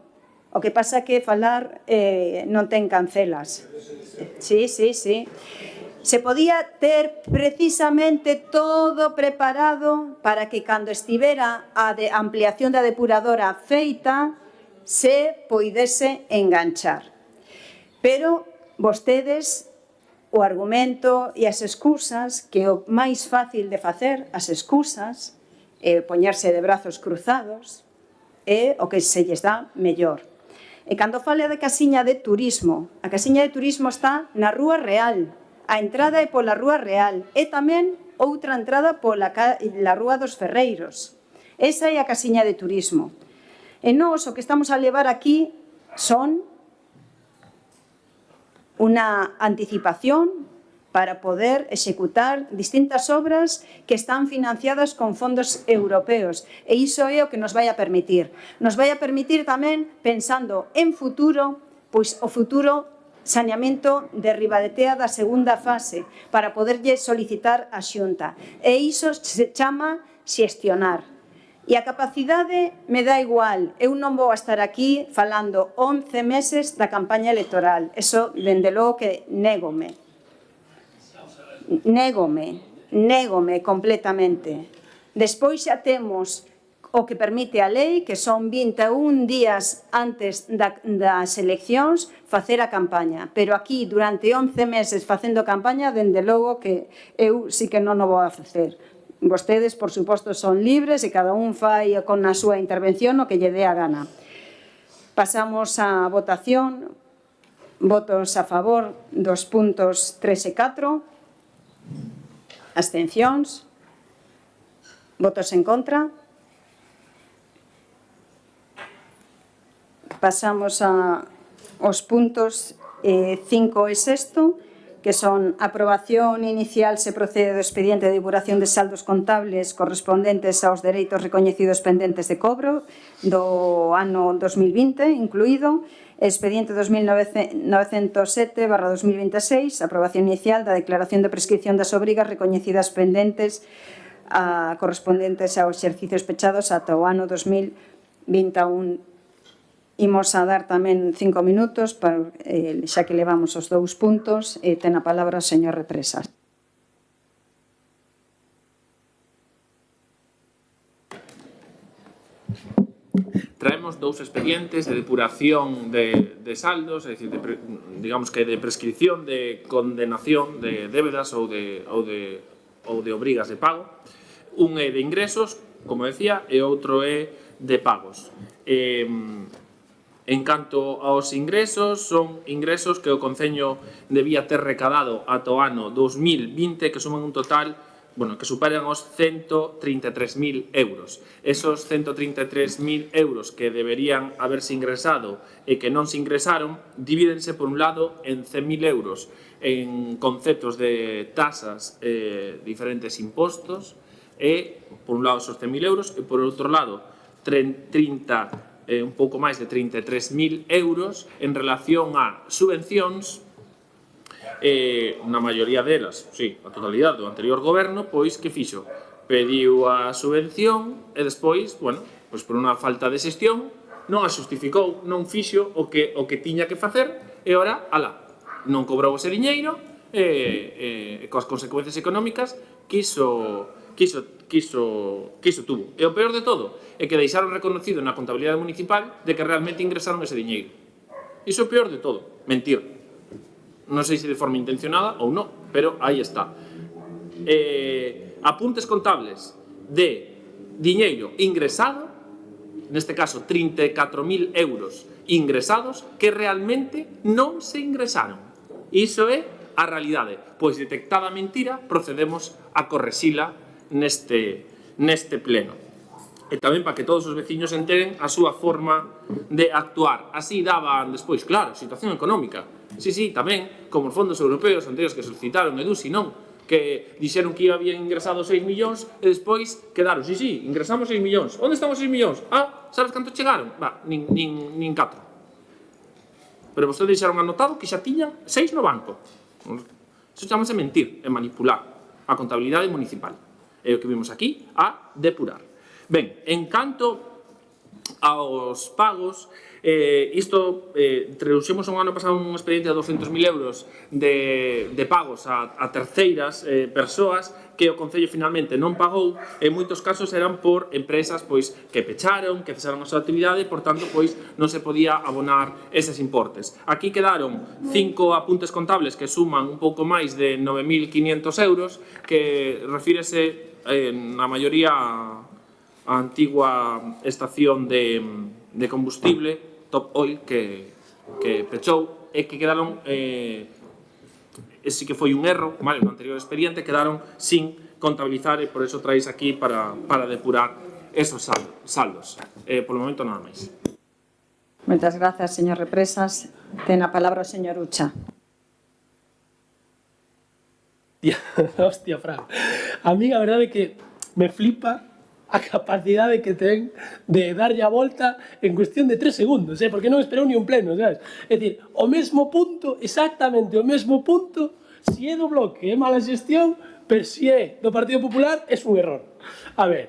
o que pasa que falar non ten cancelas. Sí. Se podía ter precisamente todo preparado para que cando estivera a ampliación da depuradora feita se poidese enganchar. Pero vostedes, o argumento e as excusas, que o máis fácil de facer, as excusas, é poñerse de brazos cruzados, é o que se lles dá mellor. E cando fale da casiña de turismo, a casiña de turismo está na Rúa Real, a entrada é pola Rúa Real, e tamén outra entrada pola Rúa dos Ferreiros. Esa é a casiña de turismo. E nós o que estamos a levar aquí son unha anticipación para poder executar distintas obras que están financiadas con fondos europeos. E iso é o que nos vai a permitir. Nos vai a permitir tamén, pensando en futuro, pois o futuro saneamento de Ribadetea da segunda fase, para poderlle solicitar a Xunta. E iso se chama xestionar. E a capacidade me dá igual. Eu non vou a estar aquí falando 11 meses da campaña electoral. Eso, dende logo, que négome. Négome completamente. Despois xa temos o que permite a lei, que son 21 días antes das eleccións, facer a campaña. Pero aquí, durante 11 meses facendo campaña, dende logo que eu sí que non o vou a facer. Vostedes, por suposto, son libres e cada un fai con a súa intervención o que lle dé a gana. Pasamos á votación. Votos a favor dos puntos 3 e 4. Abstencións. Votos en contra. Pasamos aos puntos 5 e 6, que son aprobación inicial se procede do expediente de depuración de saldos contables correspondentes aos dereitos recoñecidos pendentes de cobro do ano 2020, incluído, expediente 2907/2026, aprobación inicial da declaración de prescripción das obrigas recoñecidas pendentes correspondentes aos exercicios pechados ata o ano 2021. Imos a dar tamén 5 minutos, xa que levamos os 2 puntos, e ten a palabra o señor Represas. Traemos 2 expedientes de depuración de saldos, é dicir, digamos que de prescripción, de condenación de débedas ou de obrigas de pago. Un é de ingresos, como decía, e outro é de pagos. En canto aos ingresos, son ingresos que o Concello debía ter recadado ata o ano 2020, que suman un total, que superan os 133.000 euros. Esos 133.000 euros que deberían haberse ingresado e que non se ingresaron, divídense por un lado en 100.000 euros en conceptos de tasas, diferentes impostos, e por un lado esos 100.000 euros, e por outro lado un pouco máis de 33.000 euros en relación a subvencións, na maioría delas, sí, a totalidade do anterior goberno, pois que fixo? Pediu a subvención e despois, pois por unha falta de xestión, non a xustificou, non fixo o que tiña que facer, e ora, non cobrou ese diñeiro, e coas consecuencias económicas quiso tuvo. E o peor de todo é que deixaron reconocido na contabilidade municipal de que realmente ingresaron ese diñeiro. Iso é o peor de todo, mentir. Non sei se de forma intencionada ou non, pero aí está. Apuntes contables de diñeiro ingresado, neste caso 34.000 euros ingresados, que realmente non se ingresaron. Iso é a realidade. Pois detectada a mentira, procedemos a correxila neste pleno. E tamén para que todos os veciños enteren a súa forma de actuar. Así daban despois, claro, situación económica. Sí, tamén, como os fondos europeos anteriores que solicitaron, EDUSI, non, que dixeron que habían ingresado 6 millóns e despois quedaron, sí, ingresamos 6 millóns. Onde están os 6 millóns? Sabes canto chegaron? Nin 4. Pero vostedes deixaron anotado que xa tiñan 6 no banco. Iso chamase mentir e manipular a contabilidade municipal. É o que vimos aquí a depurar. Ben, en canto aos pagos. Isto, introduxemos un ano pasado un expediente de 200.000 euros de pagos a terceiras persoas que o Concello finalmente non pagou. En moitos casos eran por empresas pois que pecharon, que cesaron a súa actividade, e, por tanto, pois non se podía abonar eses importes. Aquí quedaron 5 apuntes contables que suman un pouco máis de 9.500 euros, que refírese na maioría a antigua estación de combustible Top Oil que pechou e que quedaron, ese que foi un erro, vale, no anterior expediente, quedaron sin contabilizar, e por eso traéis aquí para depurar esos saldos. Polo momento nada máis. Moitas grazas, señor Represas. Ten a palabra o señor Ucha. Hostia, Fran. A mí a verdade é que me flipa a capacidade que ten de darlle a volta en cuestión de 3 segundos, porque non esperou ni un pleno, sabes? É dicir, o mesmo punto, exactamente o mesmo punto, si é do Bloque é mala xestión, pero si é do Partido Popular é un error. A ver,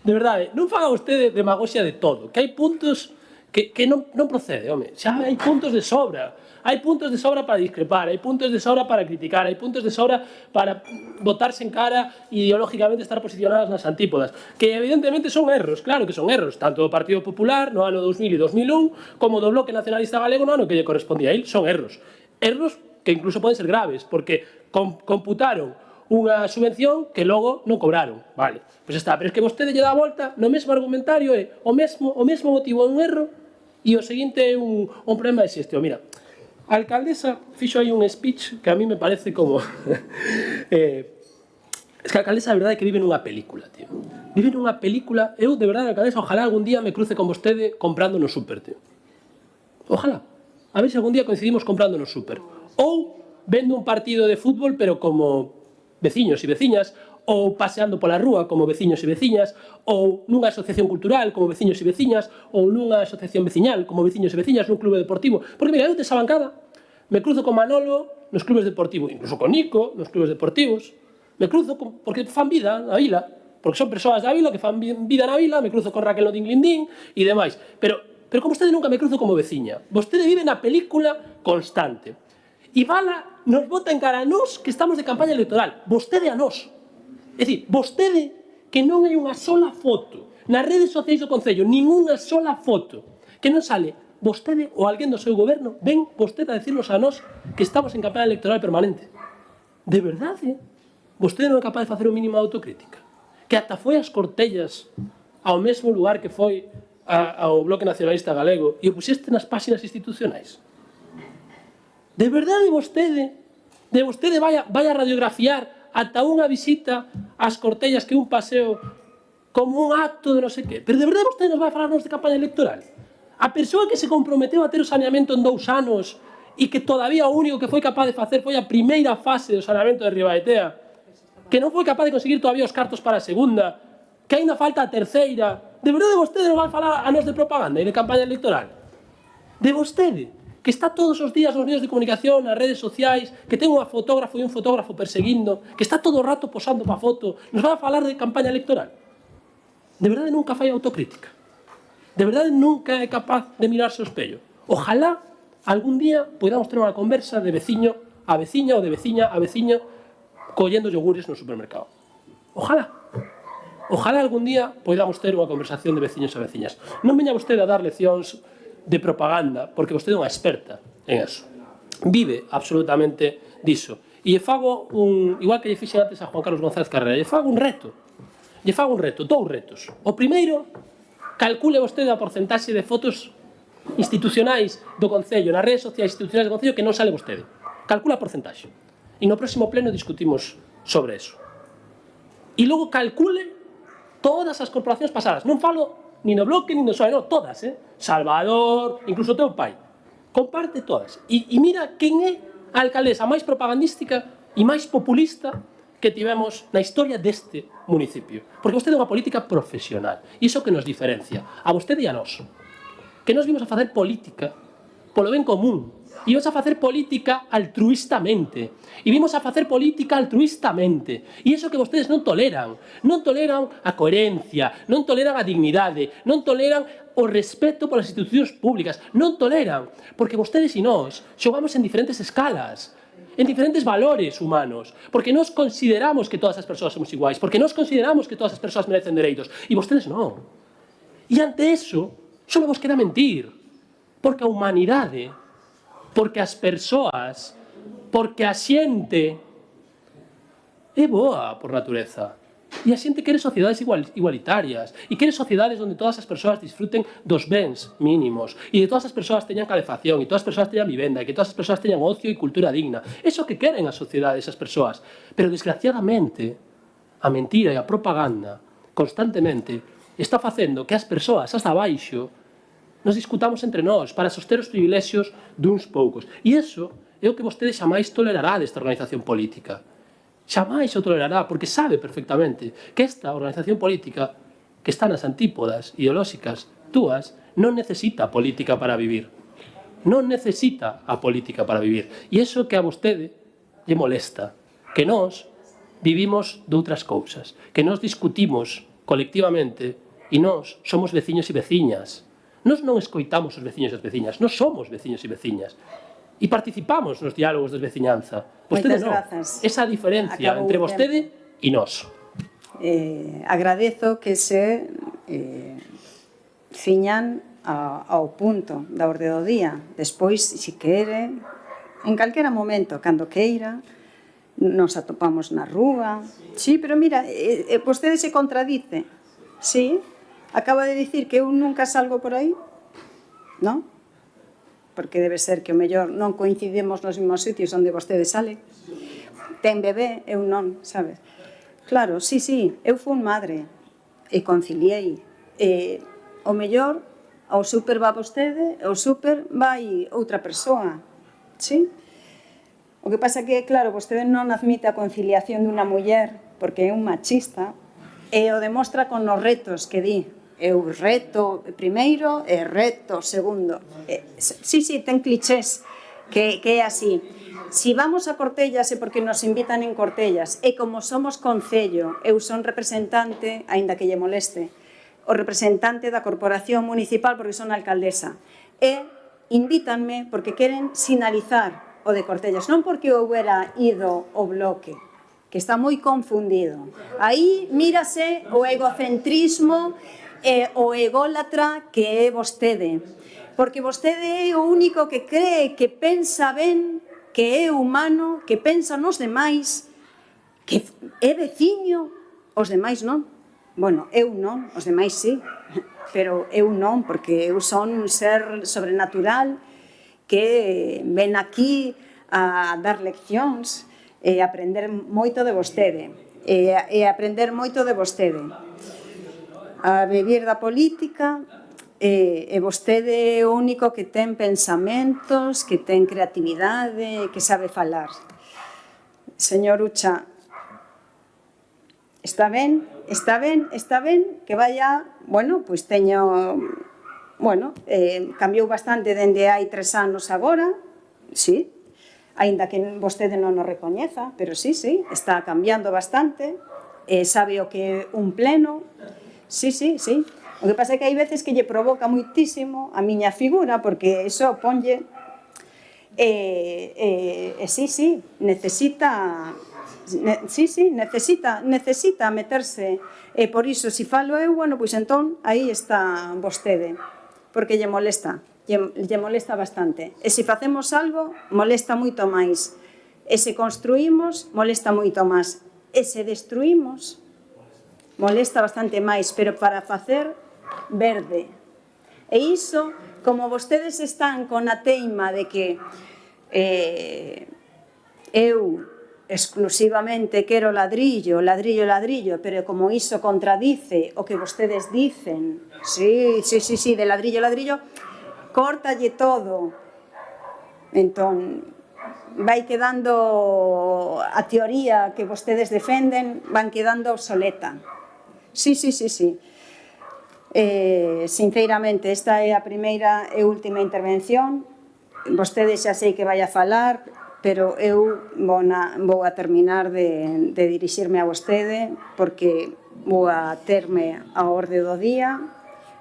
de verdade, non faga vostede demagoxia de todo, que hai puntos que non procede, home, xa hai puntos de sobra. Hai puntos de sobra para discrepar, hai puntos de sobra para criticar, hai puntos de sobra para botarse en cara ideológicamente estar posicionadas nas antípodas, que evidentemente son erros, claro que son erros, tanto do Partido Popular no ano 2000 e 2001 como do Bloque Nacionalista Galego no ano que lle correspondía a él, son erros. Erros que incluso poden ser graves, porque computaron unha subvención que logo non cobraron, vale, pois está, pero é que vostede lle dá a volta no mesmo argumentario, é o mesmo motivo é un erro e o seguinte é un problema de xestión. Mira, a alcaldesa fixo aí un speech que a mí me parece como... es que a alcaldesa de verdade que vive nunha película, tío. Vive nunha película. Eu, de verdade, alcaldesa, ojalá algún día me cruce con vostede comprando no súper, tío. Ojalá. A ver se algún día coincidimos comprando no súper. Ou vendo un partido de fútbol, pero como veciños e veciñas, ou paseando pola rúa como veciños e veciñas, ou nunha asociación cultural como veciños e veciñas, ou nunha asociación veciñal como veciños e veciñas, nun clube deportivo. Porque, mira, eu desa bancada me cruzo con Manolo nos clubes deportivos, incluso con Nico nos clubes deportivos, me cruzo porque fan vida na vila, porque son persoas da vila que fan vida na vila, me cruzo con Raquel no Dinglindín e demais. Pero como vostede nunca me cruzo como veciña. Vostede vive na película constante. E Vala nos bota en cara a nós que estamos de campaña electoral. Vostede a nós. É dicir, vostede que non hai unha sola foto nas redes sociais do Concello, ninguna sola foto, que non sale vostede ou alguén do seu goberno, ven vostede a decirnos a nós que estamos en campaña electoral permanente. De verdade? Vostede non é capaz de facer o mínimo de autocrítica? Que ata foi as Cortellas ao mesmo lugar que foi ao Bloque Nacionalista Galego e o puxeste nas páxinas institucionais? De verdade vostede vai a radiografiar ata unha visita ás Cortellas que un paseo como un acto de non sei que. Pero de verdade vostede nos vai falarnos de campaña electoral? A persoa que se comprometeu a ter o saneamento en 2 anos e que todavía o único que foi capaz de facer foi a primeira fase do saneamento de Ribaetea, que non foi capaz de conseguir todavía os cartos para a segunda, que aínda falta a terceira. De verdade vostede nos vai falar a nos de propaganda e de campaña electoral? De vostede, que está todos os días nos medios de comunicación, nas redes sociais, que ten unha fotógrafo e un fotógrafo perseguindo, que está todo o rato posando pa foto, nos vai a falar de campaña electoral? De verdade nunca fai autocrítica? De verdade nunca é capaz de mirarse ao espello? Ojalá algún día podamos ter unha conversa de veciño a veciña ou de veciña a veciño collendo yogures no supermercado. Ojalá. Ojalá algún día podamos ter unha conversación de veciños a veciñas. Non veña vostede a dar leccións de propaganda, porque vostede é unha experta en eso. Vive absolutamente diso. E lle fago igual que lle fixen antes a Juan Carlos González Carrera, lle fago un reto. 2 retos. O primeiro, calcule vostede a porcentaxe de fotos institucionais do Concello, nas redes sociais institucionais do Concello que non sale vostede. Calcula a porcentaxe. E no próximo pleno discutimos sobre eso. E logo calcule todas as corporacións pasadas. Non falo ni no Bloque, ni no PSOE, no, todas, Salvador, incluso o teu pai. Comparte todas. E mira quen é a alcaldesa máis propagandística e máis populista que tivemos na historia deste municipio. Porque vostede é unha política profesional. E iso que nos diferencia. A vostede e a nós. Que nos vimos a facer política polo ben común. E vimos a facer política altruistamente. E vimos a facer política altruistamente. E iso que vostedes non toleran. Non toleran a coherencia, non toleran a dignidade, non toleran o respeto polas institucións públicas. Non toleran. Porque vostedes e nós xogamos en diferentes escalas, en diferentes valores humanos, porque nós consideramos que todas as persoas somos iguais, porque nós consideramos que todas as persoas merecen dereitos, e vostedes non. E ante eso, só vos queda mentir, porque a humanidade, porque as persoas, porque a xente é boa por natureza. E a xente quere sociedades igualitarias e quere sociedades onde todas as persoas disfruten dos bens mínimos e de todas as persoas teñan calefacción e todas as persoas teñan vivenda e que todas as persoas teñan ocio e cultura digna. Eso que queren as sociedades, as persoas. Pero, desgraciadamente, a mentira e a propaganda constantemente está facendo que as persoas hasta abaixo nos discutamos entre nós para soster os privilexios duns poucos. E iso é o que vostede xamais tolerará desta organización política. Xamais o tolerará, porque sabe perfectamente que esta organización política, que está nas antípodas ideolóxicas túas, non necesita política para vivir. Non necesita a política para vivir. E iso que a vostede lle molesta, que nós vivimos doutras cousas, que nós discutimos colectivamente e nós somos veciños e veciñas. Nós non escoitamos os veciños e as veciñas, nós somos veciños e veciñas. E participamos nos diálogos de veciñanza. Vostede non. Esa diferencia entre vostede e nós. Agradezo que se ciñan ao punto da orde do día. Despois, se quere, en calquera momento, cando queira, nos atopamos na rúa. Sí, pero mira, vostede se contradice. Sí, acaba de dicir que eu nunca salgo por aí, non? Porque debe ser que o mellor non coincidimos nos mesmos sitios onde vostede sale. Ten bebé, eu non, sabes? Claro, sí, eu fui madre e conciliei. O mellor, ao súper va vostede, ao súper vai outra persoa, sí? O que pasa que, claro, vostede non admite a conciliación dunha muller porque é un machista e o demostra con os retos que di. Eu reto primeiro e reto segundo. Sí, ten clichés que é así. Si vamos a Cortellas é porque nos invitan en Cortellas e como somos concello, eu son representante, aínda que lle moleste, o representante da Corporación Municipal porque son alcaldesa. E invítanme porque queren sinalizar o de Cortellas, non porque eu hubiera ido ao bloque, que está moi confundido. Aí mírase o egocentrismo e o ególatra que é vostede. Porque vostede é o único que cree, que pensa ben, que é humano, que pensa nos demais, que é veciño, os demais non. Bueno, eu non, os demais sí, pero eu non, porque eu son un ser sobrenatural que ven aquí a dar leccións e aprender moito de vostede. E aprender moito de vostede. A vivir da política e vostede é o único que ten pensamentos, que ten creatividade, que sabe falar. Señor Ucha, está ben que vaya, bueno, pois teño, bueno, cambiou bastante dende hai 3 anos agora, sí, aínda que vostede non o recoñeza, pero sí, está cambiando bastante, sabe o que é un pleno. Sí. O que pasa é que hai veces que lle provoca moitísimo a miña figura, porque iso ponlle... sí, necesita meterse. E por iso, se falo eu, bueno, pois entón, aí está vostede, porque lle molesta bastante. E se facemos algo, molesta moito máis. E se construímos, molesta moito máis. E se destruímos, molesta bastante máis, pero para facer verde. E iso, como vostedes están con a teima de que eu exclusivamente quero ladrillo, pero como iso contradice o que vostedes dicen, sí, de ladrillo, córtalle todo. Entón, vai quedando a teoría que vostedes defenden, van quedando obsoleta. Sí. Sinceramente, esta é a primeira e última intervención. vostede xa sei que vai a falar, pero eu vou a terminar de dirixirme a vostede, porque vou a terme a orde do día,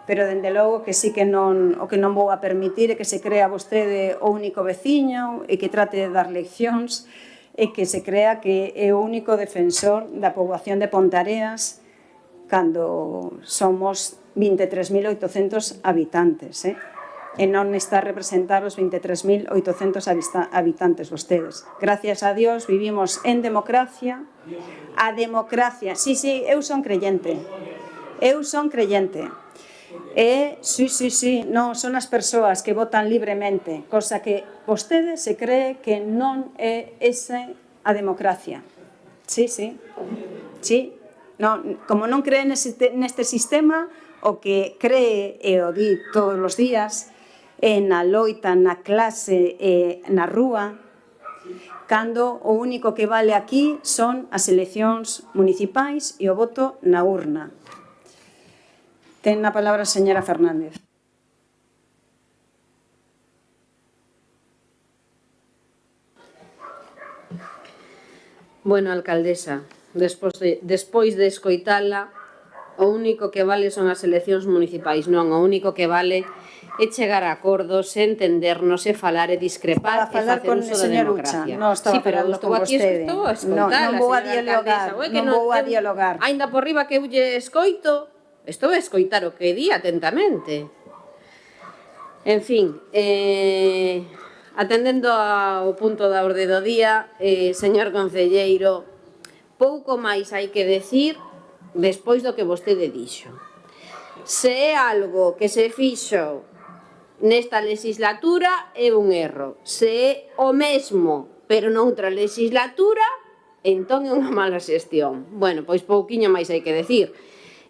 pero dende logo que sí que o que non vou a permitir é que se crea vostede o único veciño e que trate de dar leccións e que se crea que é o único defensor da poboación de Pontareas cando somos 23.800 habitantes, e non está a representar os 23.800 habitantes vostedes. Gracias a Dios vivimos en democracia. A democracia, sí, eu son creyente. Sí, non, son as persoas que votan libremente, cosa que vostede se cree que non é esa a democracia. Sí. Non, como non cree neste sistema, o que cree e o di todos os días na loita, na clase e na rúa, cando o único que vale aquí son as eleccións municipais e o voto na urna. Ten a palabra a señora Fernández. Bueno, alcaldesa, despois de escoitala, o único que vale son as eleccións municipais, non, o único que vale é chegar a acordos, entendernos, e falar e discrepar e facer uso da democracia. Sí, pero estou aquí a escoitala, non vou a dialogar. Ainda por riba que eu lle escoito, estou a escoitar o que di atentamente. En fin, atendendo ao punto da orde do día, señor concelleiro, pouco máis hai que decir despois do que vostede dixo. Se é algo que se fixo nesta legislatura, é un erro. Se é o mesmo, pero noutra legislatura, entón é unha mala xestión. Bueno, pois pouquiño máis hai que decir.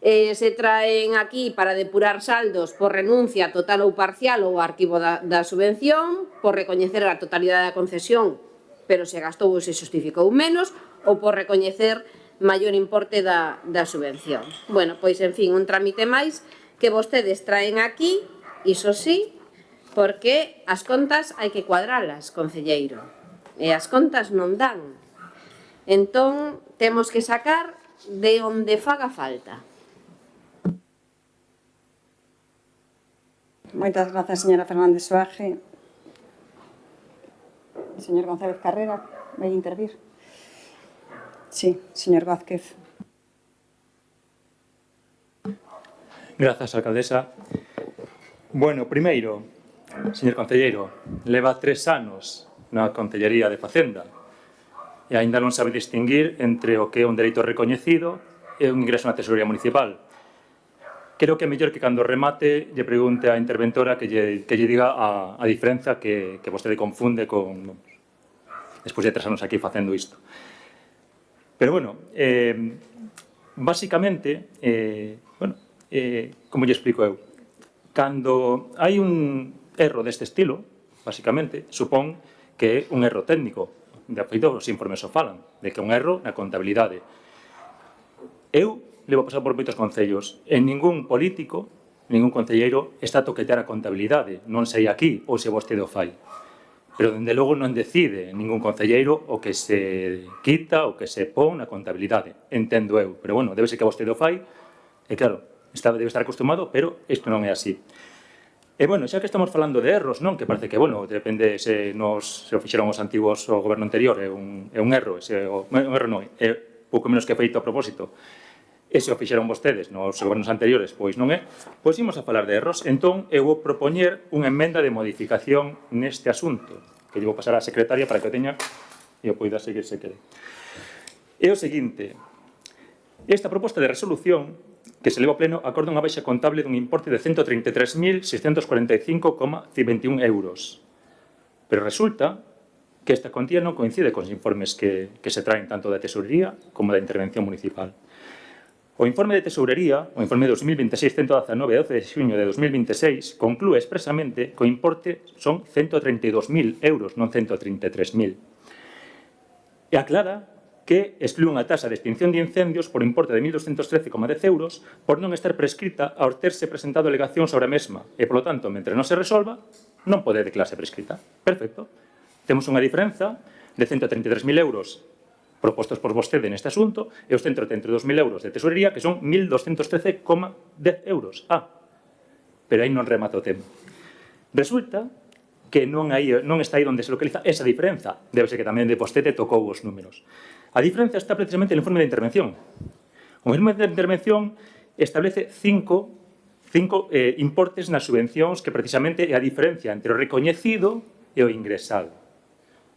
Se traen aquí para depurar saldos por renuncia total ou parcial ou arquivo da subvención, por recoñecer a totalidade da concesión, pero se gastou ou se justificou menos, ou por recoñecer maior importe da subvención. Bueno, pois, en fin, un trámite máis que vostedes traen aquí, iso sí, porque as contas hai que cuadralas, concelleiro, e as contas non dan. Entón, temos que sacar de onde faga falta. Moitas grazas, señora Fernández Soaje. Señor González Carrera, vai intervir? Sí, señor Vázquez. Grazas, alcaldesa. Bueno, primeiro, señor concelleiro, leva 3 anos na Concellería de Facenda e aínda non sabe distinguir entre o que é un dereito recoñecido e un ingreso na tesorería municipal. Creo que é mellor que cando remate lle pregunte á interventora que lle diga a diferenza que vostede confunde con... despois de 3 anos aquí facendo isto. Pero, bueno, básicamente, como lle explico eu, cando hai un erro deste estilo, básicamente, supón que é un erro técnico. De feito, os informes o falan, de que é un erro na contabilidade. Eu levo a pasar por moitos concellos. En ningún político, ningún concelleiro está a toquetear a contabilidade. Non sei aquí ou se vostede o fai. Pero, dende logo, non decide ningún concelleiro o que se quita, o que se pon na contabilidade. Entendo eu. Pero, bueno, debe ser que vostede o fai. E, claro, debe estar acostumado, pero isto non é así. E, bueno, xa que estamos falando de erros, non? Que parece que, bueno, depende se o fixeron os antigos o goberno anterior, é un erro. Un erro non, é pouco menos que feito a propósito. E se o fixeron vostedes nos gobernos anteriores, pois non é. Pois imos a falar de erros. Entón, eu vou propoñer unha emenda de modificación neste asunto, que lle vou pasar á secretaria para que o teña e o poida seguir se quere. É o seguinte: esta proposta de resolución que se leva ao pleno acorda unha baixa contable dun importe de 133.645,21 euros. Pero resulta que esta cuantía non coincide con os informes que se traen tanto da Tesorería como da Intervención Municipal. O informe de Tesourería, o informe 2026-119 de 12 de xuño de 2026, conclúe expresamente que o importe son 132.000 euros, non 133.000. E aclara que exclúe unha tasa de extinción de incendios por importe de 1.213,10 euros por non estar prescrita ao terse presentado alegación sobre a mesma e, polo tanto, mentre non se resolva, non pode declararse prescrita. Perfecto. Temos unha diferenza de 133.000 euros propostos por vostede neste asunto e os 132.000 euros de tesorería, que son 1.213,10 euros. Pero aí non remata o tema. Resulta que non está aí onde se localiza esa diferenza. Debe ser que tamén de vostede tocou os números. A diferenza está precisamente no informe de intervención. O informe de intervención establece cinco importes nas subvencións que precisamente é a diferencia entre o recoñecido e o ingresado.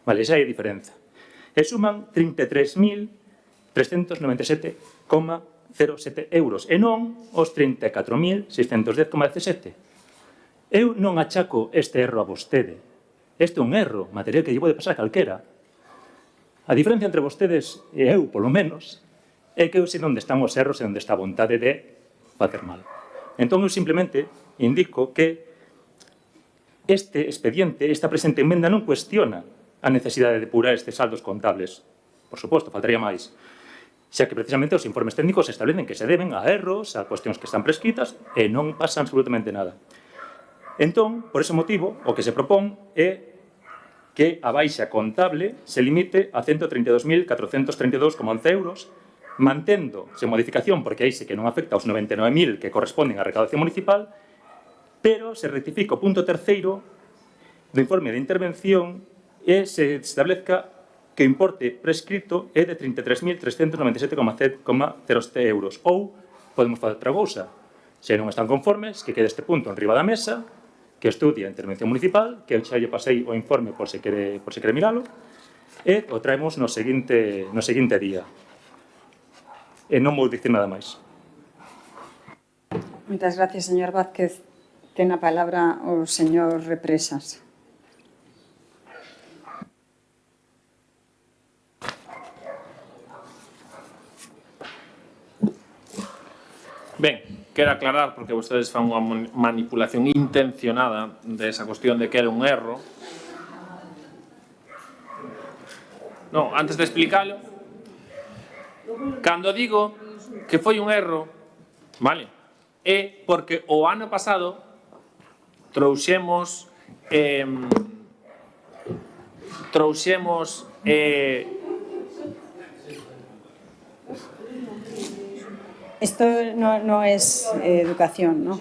Vale, esa é a diferenza. E suman 33.397,07 euros e non os 34.610,17. Eu non achaco este erro a vostede. Este é un erro material que lle pode pasar a calquera. A diferencia entre vostedes e eu, polo menos, é que eu sei onde están os erros e onde está a vontade de facer mal. Entón, eu simplemente indico que este expediente, esta presente emenda, non cuestiona a necesidade de depurar estes saldos contables. Por suposto, faltaría máis. Xa que precisamente os informes técnicos establecen que se deben a erros, a cuestións que están prescritas e non pasa absolutamente nada. Entón, por ese motivo, o que se propón é que a baixa contable se limite a 132.432,11 euros, mantendo sen modificación, porque aí sí que non afecta aos 99.000 que corresponden á recaudación municipal, pero se rectifica o punto terceiro do informe de intervención e se establezca que o importe prescrito é de 33.397,07 euros. Ou podemos facer outra cousa. Se non están conformes, que quede este punto en riba da mesa, que estudie a intervención municipal, que xa lle pasei o informe por se quere miralo, e o traemos no seguinte día. E non vou dicir nada máis. Moitas gracias, señor Vázquez. Ten a palabra o señor Represas. Ben, quero aclarar, porque vostedes fan unha manipulación intencionada desa cuestión de que era un erro. Non, antes de explicarlo, cando digo que foi un erro, vale, é porque o ano pasado trouxemos Esto no es educación, ¿no?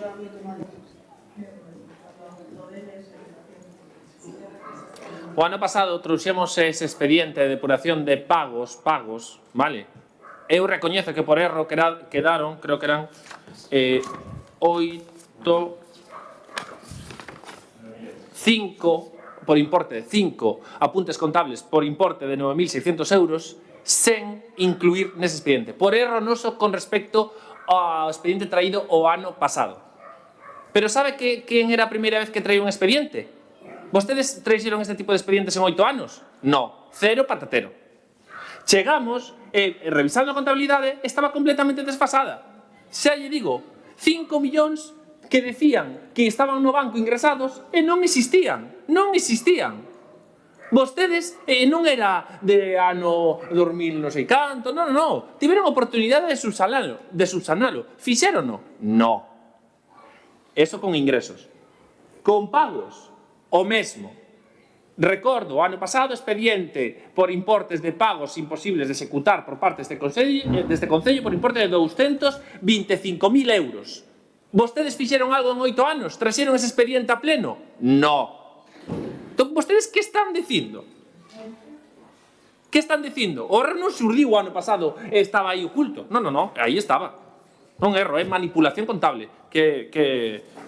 O ano pasado trouxemos ese expediente de depuración de pagos, vale? Eu recoñezo que por erro quedaron, creo que eran 5 por importe de 5 apuntes contables por importe de 9.600 euros sen incluir nese expediente. Por erro noso con respecto ao expediente traído o ano pasado. Pero sabe quen era a primeira vez que traía un expediente? Vostedes traixeron este tipo de expedientes en 8 anos? No, cero patatero. Chegamos e, revisando a contabilidade, estaba completamente desfasada. Xa lle digo, 5 millóns que decían que estaban no banco ingresados e non existían. Non existían. Vostedes non era de ano 2000 non sei canto, non. Tiveron oportunidade de subsanalo. Fixérono? No. Eso con ingresos. Con pagos, o mesmo. Recordo, o ano pasado, expediente por importes de pagos imposibles de executar por parte deste Concello por importe de 225.000 euros. Vostedes fixeron algo en 8 anos? Traxeron ese expediente a pleno? No. Entón, vostedes que están dicindo? Que están dicindo? O erro non surdiu o ano pasado e estaba aí oculto. Non, aí estaba. Non erro, é manipulación contable, que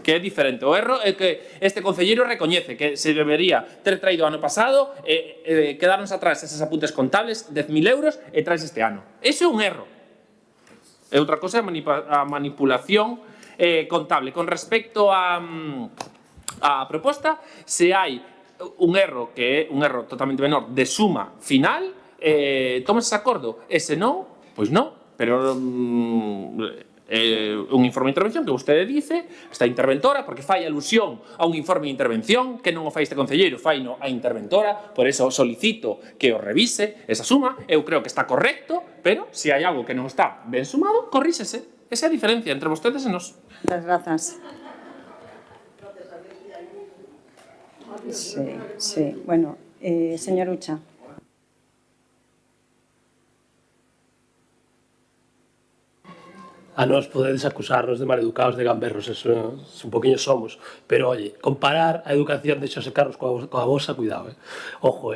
é diferente. O erro é que este concelleiro recoñece que se debería ter traído o ano pasado e quedaronse atrás eses apuntes contables, 10.000 euros, e traes este ano. Ese é un erro. E outra cosa é a manipulación contable. Con respecto á proposta, se hai un erro que é un erro totalmente menor de suma final, tomas ese acordo. E se non, pois non, pero un informe de intervención que vostede dice, esta interventora, porque fai alusión a un informe de intervención que non o fai este concelleiro, fai a interventora, por eso solicito que o revise esa suma. Eu creo que está correcto, pero se hai algo que non está ben sumado, corríxese. Esa é a diferencia entre vostedes e nós. Muchas gracias. Sí. Bueno, señor Ucha. A nós podedes acusarnos de maleducados, de gamberros, eso un poquinho somos. Pero, oye, comparar a educación de Xosé Carlos coa vosa, cuidado, Ojo,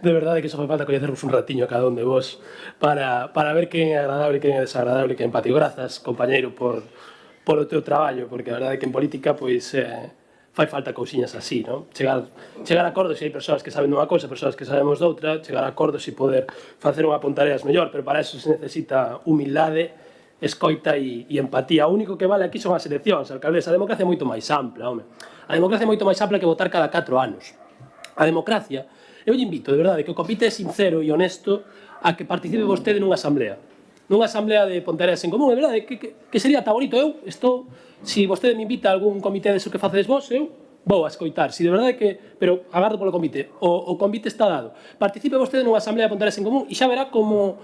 De verdade que só fai falta coñecervos un ratiño a cada un de vos para ver quen é agradable, quen é desagradable, quen é empático. Grazas, compañeiro, polo teu traballo, porque a verdade é que en política, pois, fai falta cousiñas así, non? Chegar a acordos, se hai persoas que saben dunha cousa, persoas que sabemos doutra, chegar a acordos e poder facer unha pontareas mellor, pero para eso se necesita humildade, escoita e empatía. O único que vale aquí son as eleccións, alcaldesa. A democracia é moito máis ampla, home. A democracia é moito máis ampla que votar cada 4 anos. A democracia, eu lle invito, de verdade, que o convite é sincero e honesto a que participe vostede nunha asamblea de Ponteareas en Común. É verdade que sería tan bonito. Eu estou, se vostede me invita a algún comité deso que facedes vos, eu vou a escoitar. Si de verdade que, pero agardo polo convite. O convite está dado. Participe vostede nunha asamblea de Ponteareas en Común e xa verá como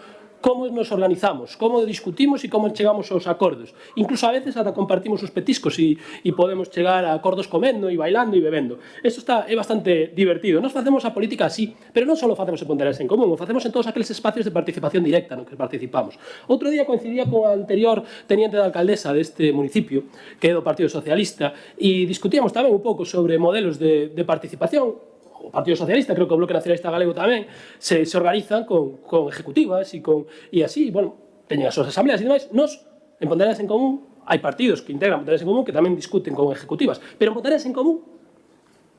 nos organizamos, como discutimos e como chegamos aos acordos. Incluso a veces ata compartimos os petiscos e podemos chegar a acordos comendo e bailando e bebendo. Isto é bastante divertido. Nos facemos a política así, pero non só facemos en Ponteareas en Común, o facemos en todos aqueles espacios de participación directa no que participamos. Outro día coincidía con a anterior teniente da alcaldesa deste municipio, que é do Partido Socialista, e discutíamos tamén un pouco sobre modelos de participación. O Partido Socialista, creo que o Bloque Nacionalista Galego tamén, se organizan con ejecutivas e así, bueno, teñen as súas asambleas e demais. Nos, en Ponteareas en Común, hai partidos que integran Ponteareas en Común que tamén discuten con ejecutivas, pero en Ponteareas en Común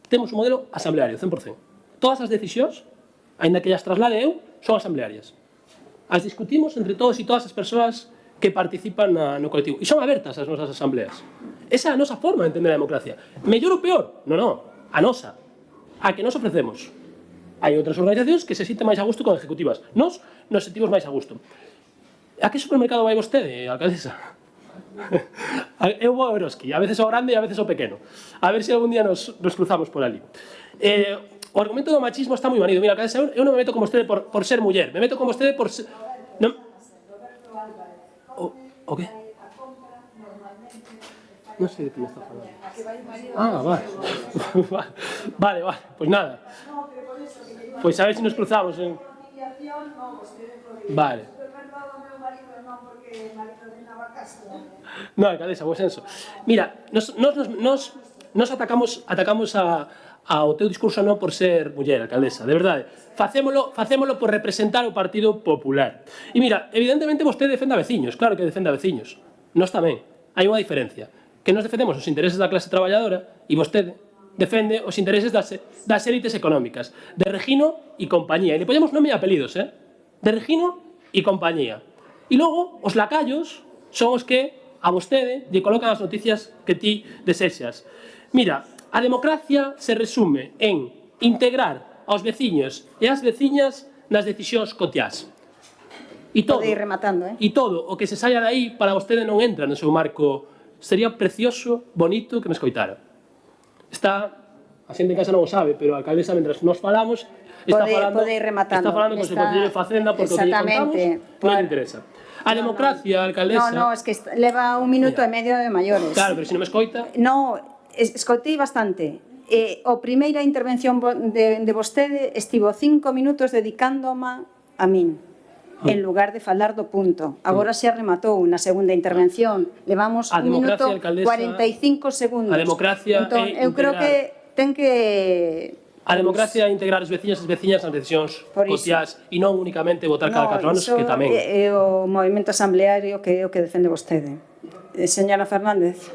temos un modelo asambleario, 100%. Todas as decisións, aínda que as traslade eu, son asamblearias. As discutimos entre todos e todas as persoas que participan no colectivo. E son abertas as nosas asambleas. Esa é a nosa forma de entender a democracia. Mellor ou peor? Non, a nosa. A que nos ofrecemos. Hai outras organizacións que se sinten máis a gusto con ejecutivas. Nos sentimos máis a gusto. A que supermercado vai vostede, alcaldesa? Eu vou a Eroski, a veces ao grande e a veces ao pequeno. A ver se algún día nos cruzamos por ali. O argumento do machismo está moi manido. Mira, alcaldesa, eu non me meto con vostede por ser muller. Me meto con vostede por ser... O que? Non sei de que me está falando. Vale. Pois nada. Pois a ver se nos cruzamos en... Vale. Non, alcaldesa, pois eso. Mira, nos atacamos ao teu discurso non por ser muller, alcaldesa, de verdade. Facémolo por representar o Partido Popular. E mira, evidentemente vostede defende a veciños, claro que defende a veciños. Nós tamén. Hai unha diferencia. Que nos defendemos os intereses da clase traballadora e vostede defende os intereses das élites económicas, de Regino e compañía. E le poñemos nome e apelidos, de Regino e compañía. E logo, os lacallos son os que a vostede lle colocan as noticias que ti desexas. Mira, a democracia se resume en integrar aos veciños e as veciñas nas decisións cotiás. E todo o que se saia dai para vostede non entra no seu marco. Sería precioso, bonito que me escoitara. A xente en casa non o sabe, pero a alcaldesa, mentras nos falamos, está falando con o seu Conselleiro de Facenda, porque o que lle contamos non interesa. A democracia, alcaldesa... No, es que leva 1 minuto e medio de maiores. Claro, pero se non me escoita... No, escoitei bastante. A primeira intervención de vostede estivo 5 minutos dedicándoma a min, en lugar de falar do punto. Agora xa rematou na segunda intervención. Levamos 1 minuto 45 segundos. A democracia entón, eu creo que ten que... A democracia é integrar as veciñas nas decisións cotiás e non únicamente votar cada 4 anos, que tamén. É o movimento asambleario que é o que defende vostede. Señora Fernández.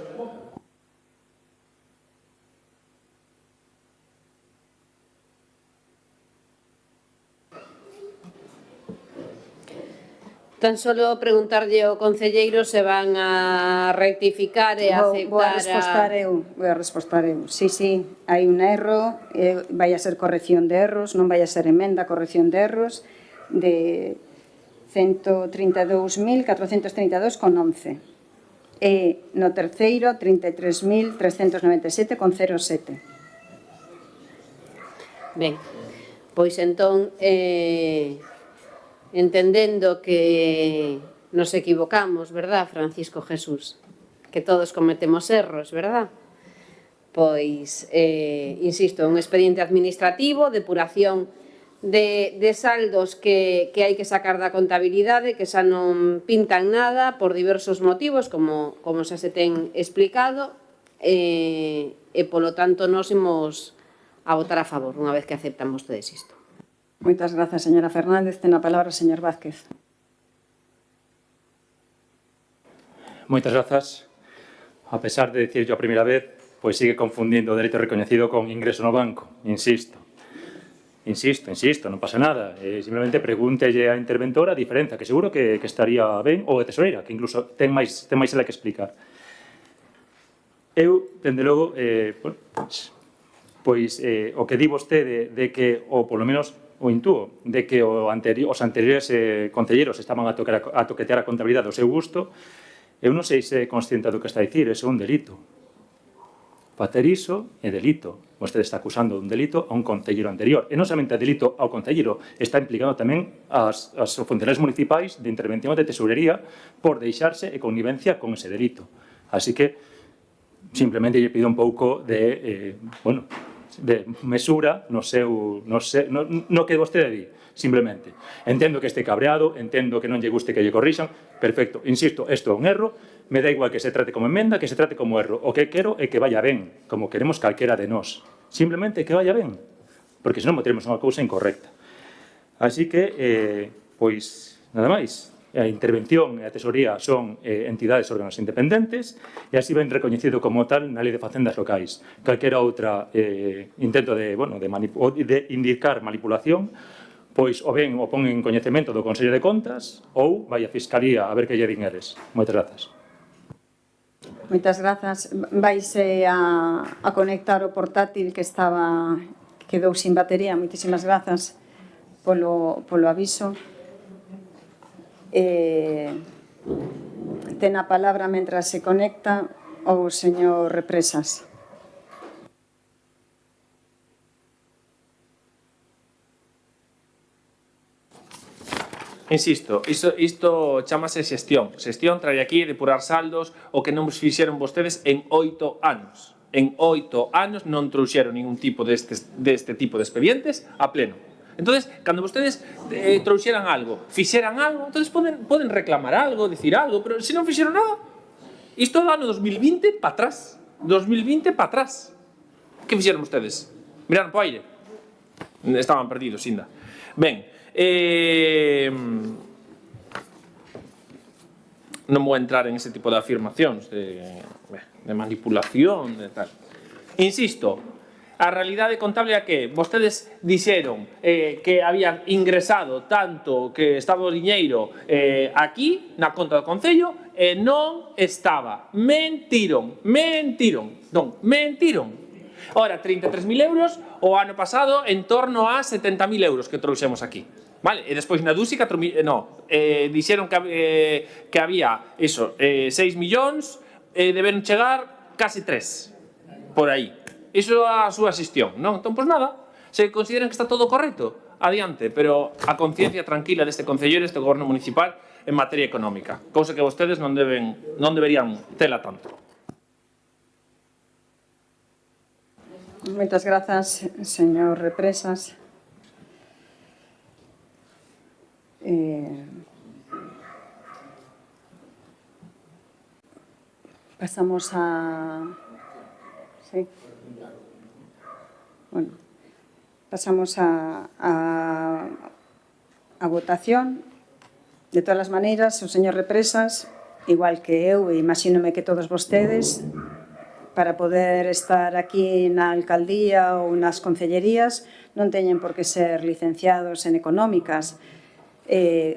Tan solo preguntarlle ao concelleiro se van a rectificar e aceptar Vou a respostar eu. Sí, hai un erro, vai a ser corrección de erros, non vai a ser emenda, corrección de erros, de 132.432,11. E no terceiro, 33.397,07. Ben, pois entón... entendendo que nos equivocamos, verdad, Francisco Jesús? Que todos cometemos erros, verdad? pois, insisto, un expediente administrativo, depuración de saldos que hai que sacar da contabilidade, que xa non pintan nada por diversos motivos, como xa se ten explicado, e polo tanto nos imos a votar a favor unha vez que aceptan vostedes isto. Moitas grazas, señora Fernández. Ten a palabra o señor Vázquez. Moitas grazas. A pesar de decir yo a primeira vez, pois sigue confundindo o dereito recoñecido con ingreso no banco. Insisto, non pasa nada. Simplemente pregúntelle á interventora a diferenza, que seguro que estaría ben, ou a tesoreira, que incluso ten máis ela que explicar. Eu, dende logo, pois o que di vostede de que, ou polo menos o intúo, de que os anteriores concelleiros estaban a toquetear a contabilidade do seu gusto, eu non sei se é consciente do que está a dicir, é un delito. Facer iso é delito. Vostede está acusando un delito a un concelleiro anterior. E non somente a delito ao concelleiro, está implicando tamén as funcionarios municipais de intervención de tesorería por deixarse e connivencia con ese delito. Así que, simplemente lle pido un pouco de mesura no que vostede di. Simplemente. Entendo que este cabreado, entendo que non lle guste que lle corrixan, perfecto. Insisto, isto é un erro, me dá igual que se trate como enmenda, que se trate como erro. O que quero é que vaya ben, como queremos calquera de nós. Simplemente que vaya ben, porque senón teremos unha cousa incorrecta. Así que, pois, nada máis. A intervención e a tesoría son entidades órganos independentes e así ben recoñecido como tal na Lei de Facendas Locais. Calquera outra intento de indicar manipulación, pois o ben o pon en coñecemento do Consello de Contas ou vai a Fiscalía a ver que lle din eles. Moitas grazas. Moitas grazas. Vaise a conectar o portátil que quedou sin batería. Moitísimas grazas polo aviso. Ten a palabra mentras se conecta o señor Represas. Insisto, isto chamase xestión. Xestión trae aquí depurar saldos o que non fixeron vostedes en 8 anos. En 8 anos non trouxeron ningún tipo deste tipo de expedientes a pleno. Entonces, cando vostedes trouxeran algo, fixeran algo, entonces poden reclamar algo, dicir algo, pero se non fixeron nada, isto é do ano 2020 para atrás. 2020 para atrás. Que fixeron vostedes? Miraron para o aire? Estaban perdidos, ainda. Ben, non vou entrar en ese tipo de afirmacións de manipulación, de tal. Insisto, a realidade contable é que vostedes dixeron que habían ingresado tanto que estaba o diñeiro aquí na conta do Concello e non estaba. Mentiron. Ora, 33.000 euros o ano pasado en torno a 70.000 euros que trouxemos aquí. Vale, e despois na DUSI dixeron que había 6 millóns e deben chegar casi 3 por aí. Iso é a súa xestión, non? Entón, pois nada, se consideran que está todo correcto, adiante, pero a conciencia tranquila deste Concello e deste Goberno Municipal en materia económica, cousa que vostedes non deberían tela tanto. Moitas grazas, señor Represas. Pasamos a... Sí. Bueno, pasamos a votación. De todas as maneiras, o señor Represas, igual que eu, e imagínome que todos vostedes, para poder estar aquí na alcaldía ou nas concellerías, non teñen por que ser licenciados en económicas.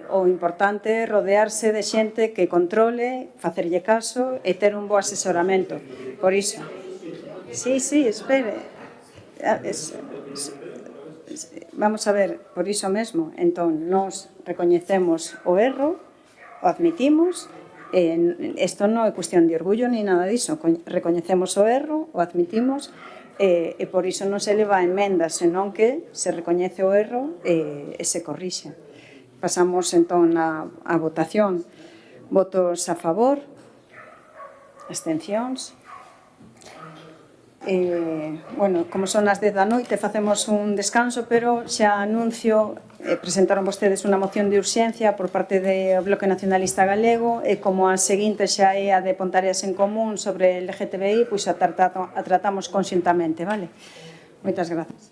O importante é rodearse de xente que controle, facerlle caso e ter un bo asesoramento. Por iso... Sí, espere. Vamos a ver, por iso mesmo. Entón, nos recoñecemos o erro, o admitimos. Isto non é cuestión de orgullo ni nada diso. Recoñecemos o erro, o admitimos, e por iso non se leva a enmendas, senón que se recoñece o erro e se corrixe. Pasamos entón a votación. Votos a favor, abstencións. Bueno, como son as 10 da noite, facemos un descanso, pero xa anuncio, presentaron vostedes unha moción de urxencia por parte do Bloque Nacionalista Galego e como a seguinte xa é a de Pontareas en Común sobre el LGTBI, pois a tratamos conxuntamente, vale? Moitas grazas.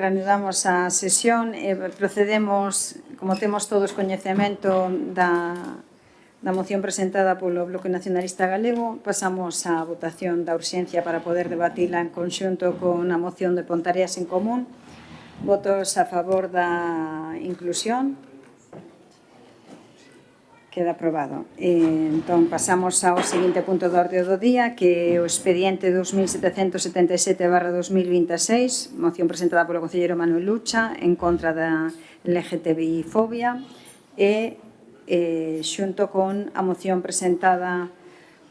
reanudamos a sesión e procedemos, como temos todos coñecemento da moción presentada polo Bloque Nacionalista Galego, pasamos á votación da urxencia para poder debatila en conxunto con a moción de Pontareas en Común. Votos a favor da inclusión. Queda aprobado. Entón, pasamos ao seguinte punto do orde do día, que é o expediente 2777/2026, moción presentada polo concelleiro Manuel Lucha en contra da LGTBI-fobia e xunto con a moción presentada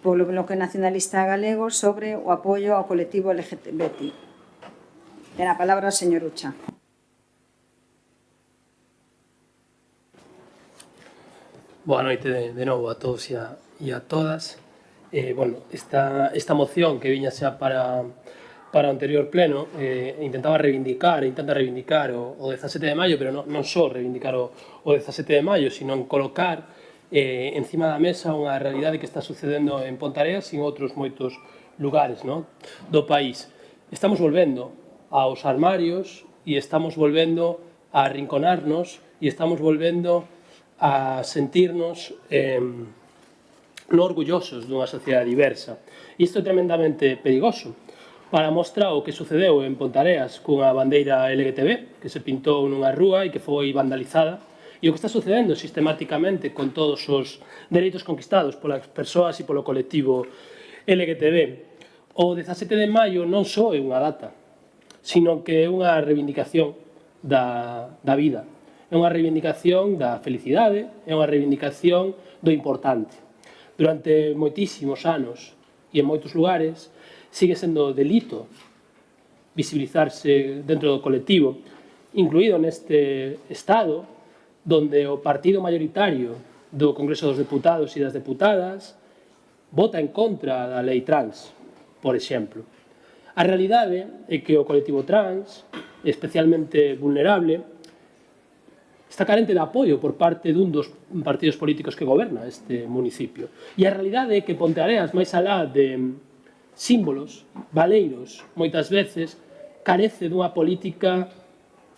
polo Bloque Nacionalista Galego sobre o apoio ao colectivo LGTBI. Ten a palabra o señor Lucha. Boa noite de novo a todos e a todas. Esta moción que viña xa para o anterior pleno intenta reivindicar o 17 de maio, pero non só reivindicar o 17 de maio, sino colocar encima da mesa unha realidade que está sucedendo en Pontareas e en outros moitos lugares do país. Estamos volvendo aos armarios e estamos volvendo a arrinconarnos e estamos volvendo a sentirnos non orgullosos dunha sociedade diversa. Isto é tremendamente perigoso. Para mostra o que sucedeu en Pontareas cunha bandeira LGTB que se pintou nunha rúa e que foi vandalizada, e o que está sucedendo sistemáticamente con todos os dereitos conquistados polas persoas e polo colectivo LGTB. O 17 de maio non só é unha data, sino que é unha reivindicación da vida. É unha reivindicación da felicidade, é unha reivindicación do importante. Durante moitísimos anos e en moitos lugares sigue sendo delito visibilizarse dentro do colectivo, incluído neste Estado, donde o partido mayoritario do Congreso dos Deputados e das Deputadas vota en contra da lei trans, por exemplo. A realidade é que o colectivo trans, especialmente vulnerable, está carente de apoio por parte dun dos partidos políticos que goberna este municipio. E a realidade é que Ponteareas, máis alá de símbolos, valeiros, moitas veces, carece dunha política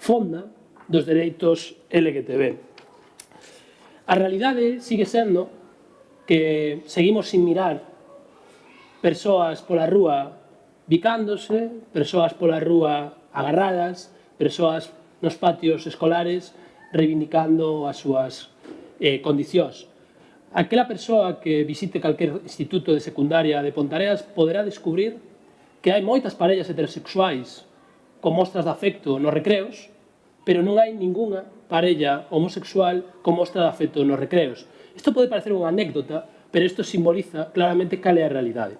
fonda dos dereitos LGTB. A realidade sigue sendo que seguimos sin mirar persoas pola rúa bicándose, persoas pola rúa agarradas, persoas nos patios escolares reivindicando as súas condicións. Aquela persoa que visite calquer instituto de secundaria de Pontareas poderá descubrir que hai moitas parellas heterosexuais con mostras de afecto nos recreos, pero non hai ningunha parella homosexual con mostra de afecto nos recreos. Isto pode parecer unha anécdota, pero isto simboliza claramente cal é a realidade.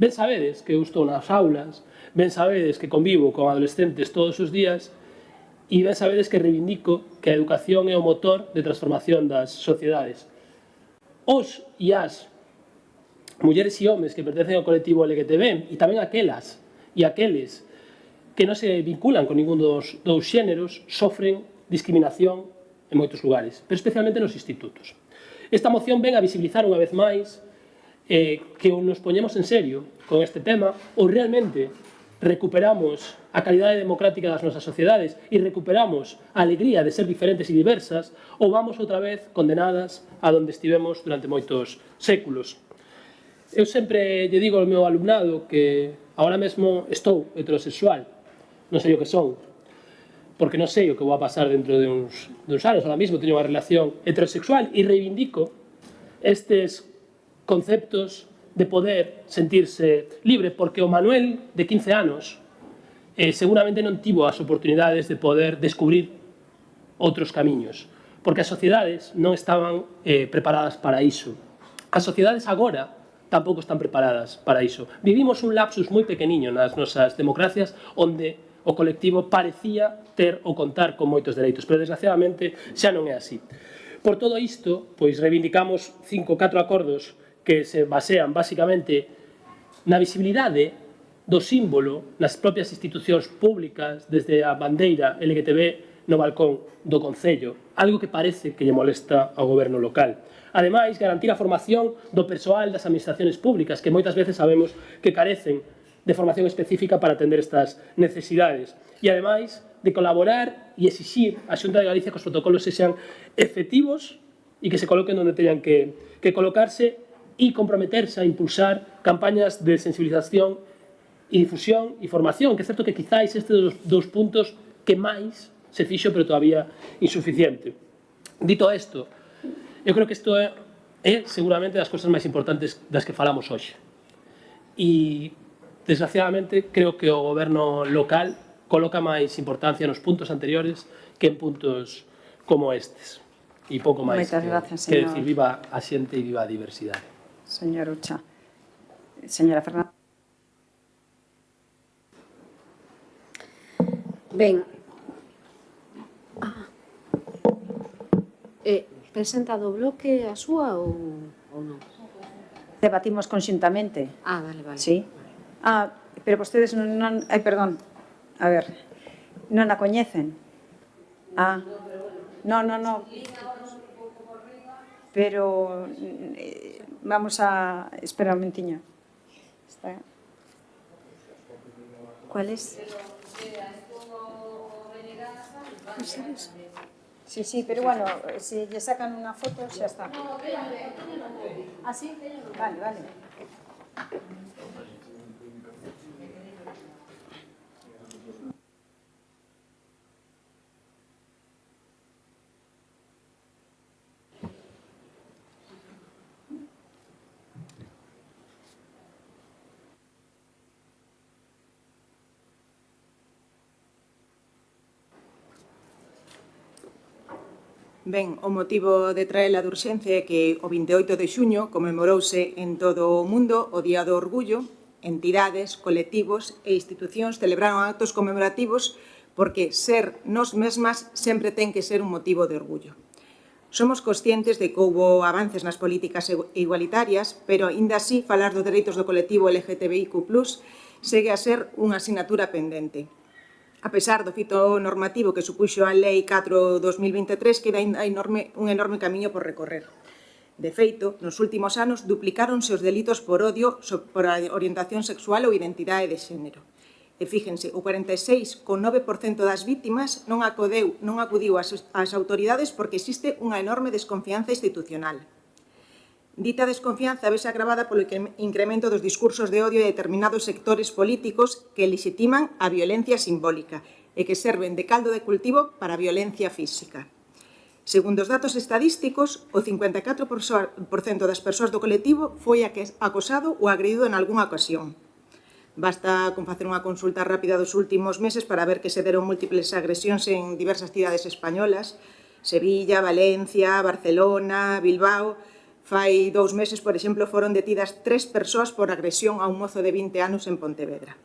Ben sabedes que eu estou nas aulas, ben sabedes que convivo con adolescentes todos os días, e ben sabedes que reivindico que a educación é o motor de transformación das sociedades. Os e as mulleres e homes que pertencen ao colectivo LGTB e tamén aquelas e aqueles que non se vinculan con ningún dos dous xéneros sofren discriminación en moitos lugares, pero especialmente nos institutos. Esta moción ven a visibilizar unha vez máis que ou nos poñemos en serio con este tema ou realmente recuperamos a calidade democrática das nosas sociedades e recuperamos a alegría de ser diferentes e diversas, ou vamos outra vez condenadas a donde estivemos durante moitos séculos. Eu sempre lle digo ao meu alumnado que agora mesmo estou heterosexual, non sei o que son, porque non sei o que vou a pasar dentro de uns anos. Ahora mesmo teño unha relación heterosexual e reivindico estes conceptos de poder sentirse libre, porque o Manuel, de 15 anos, seguramente non tivo as oportunidades de poder descubrir outros camiños, porque as sociedades non estaban preparadas para iso. As sociedades agora tampouco están preparadas para iso. Vivimos un lapsus moi pequeniño nas nosas democracias onde o colectivo parecía ter ou contar con moitos dereitos, pero desgraciadamente xa non é así. Por todo isto, pois reivindicamos 4 acordos que se basean basicamente na visibilidade do símbolo nas propias institucións públicas, desde a bandeira LGTB no balcón do Concello, algo que parece que lle molesta ao goberno local. Ademais, garantir a formación do persoal das administracións públicas, que moitas veces sabemos que carecen de formación específica para atender estas necesidades. E, ademais, de colaborar e exixir a Xunta de Galicia que os protocolos sexan efectivos e que se coloquen onde teñan que colocarse e comprometerse a impulsar campañas de sensibilización e difusión e formación, que é certo que quizáis este dos puntos que máis se fixo, pero todavía insuficiente. Dito isto, eu creo que isto é seguramente das cousas máis importantes das que falamos hoxe. E, desgraciadamente, creo que o goberno local coloca máis importancia nos puntos anteriores que en puntos como estes. E pouco máis que decir, viva a xente e viva a diversidade. Señor Ucha. Señora Fernández. Ben, presenta do bloque a súa ou non? Debatimos conxuntamente. Vale. Sí. Pero vostedes non... Ai, perdón. A ver. Non a coñecen? No. Pero... vamos a... Espera un momentiño. ¿Cuál es? Sí, pero bueno, si le sacan una foto, ya está. ¿Ah, sí? Vale. Ben, o motivo de traela de urxencia é que o 28 de xuño conmemorouse en todo o mundo o Día do Orgullo. Entidades, colectivos e institucións celebraron actos conmemorativos porque ser nós mesmas sempre ten que ser un motivo de orgullo. Somos conscientes de que houbo avances nas políticas igualitarias, pero, aínda así, falar dos dereitos do colectivo LGTBIQ+, segue a ser unha asignatura pendente. A pesar do fito normativo que supuxo a Lei 4/2023, queda un enorme camiño por recorrer. De feito, nos últimos anos duplicáronse os delitos por odio por a orientación sexual ou identidade de xénero. E fíjense, o 46,9% das vítimas non acudiu ás autoridades porque existe unha enorme desconfianza institucional. Dita desconfianza vese agravada polo incremento dos discursos de odio de determinados sectores políticos que lexitiman a violencia simbólica e que serven de caldo de cultivo para a violencia física. Segundo os datos estadísticos, o 54% das persoas do colectivo foi acosado ou agredido en algunha ocasión. Basta con facer unha consulta rápida dos últimos meses para ver que se deron múltiples agresións en diversas cidades españolas, Sevilla, Valencia, Barcelona, Bilbao. Fai 2 meses, por exemplo, foron detidas 3 persoas por agresión a un mozo de 20 anos en Pontevedra.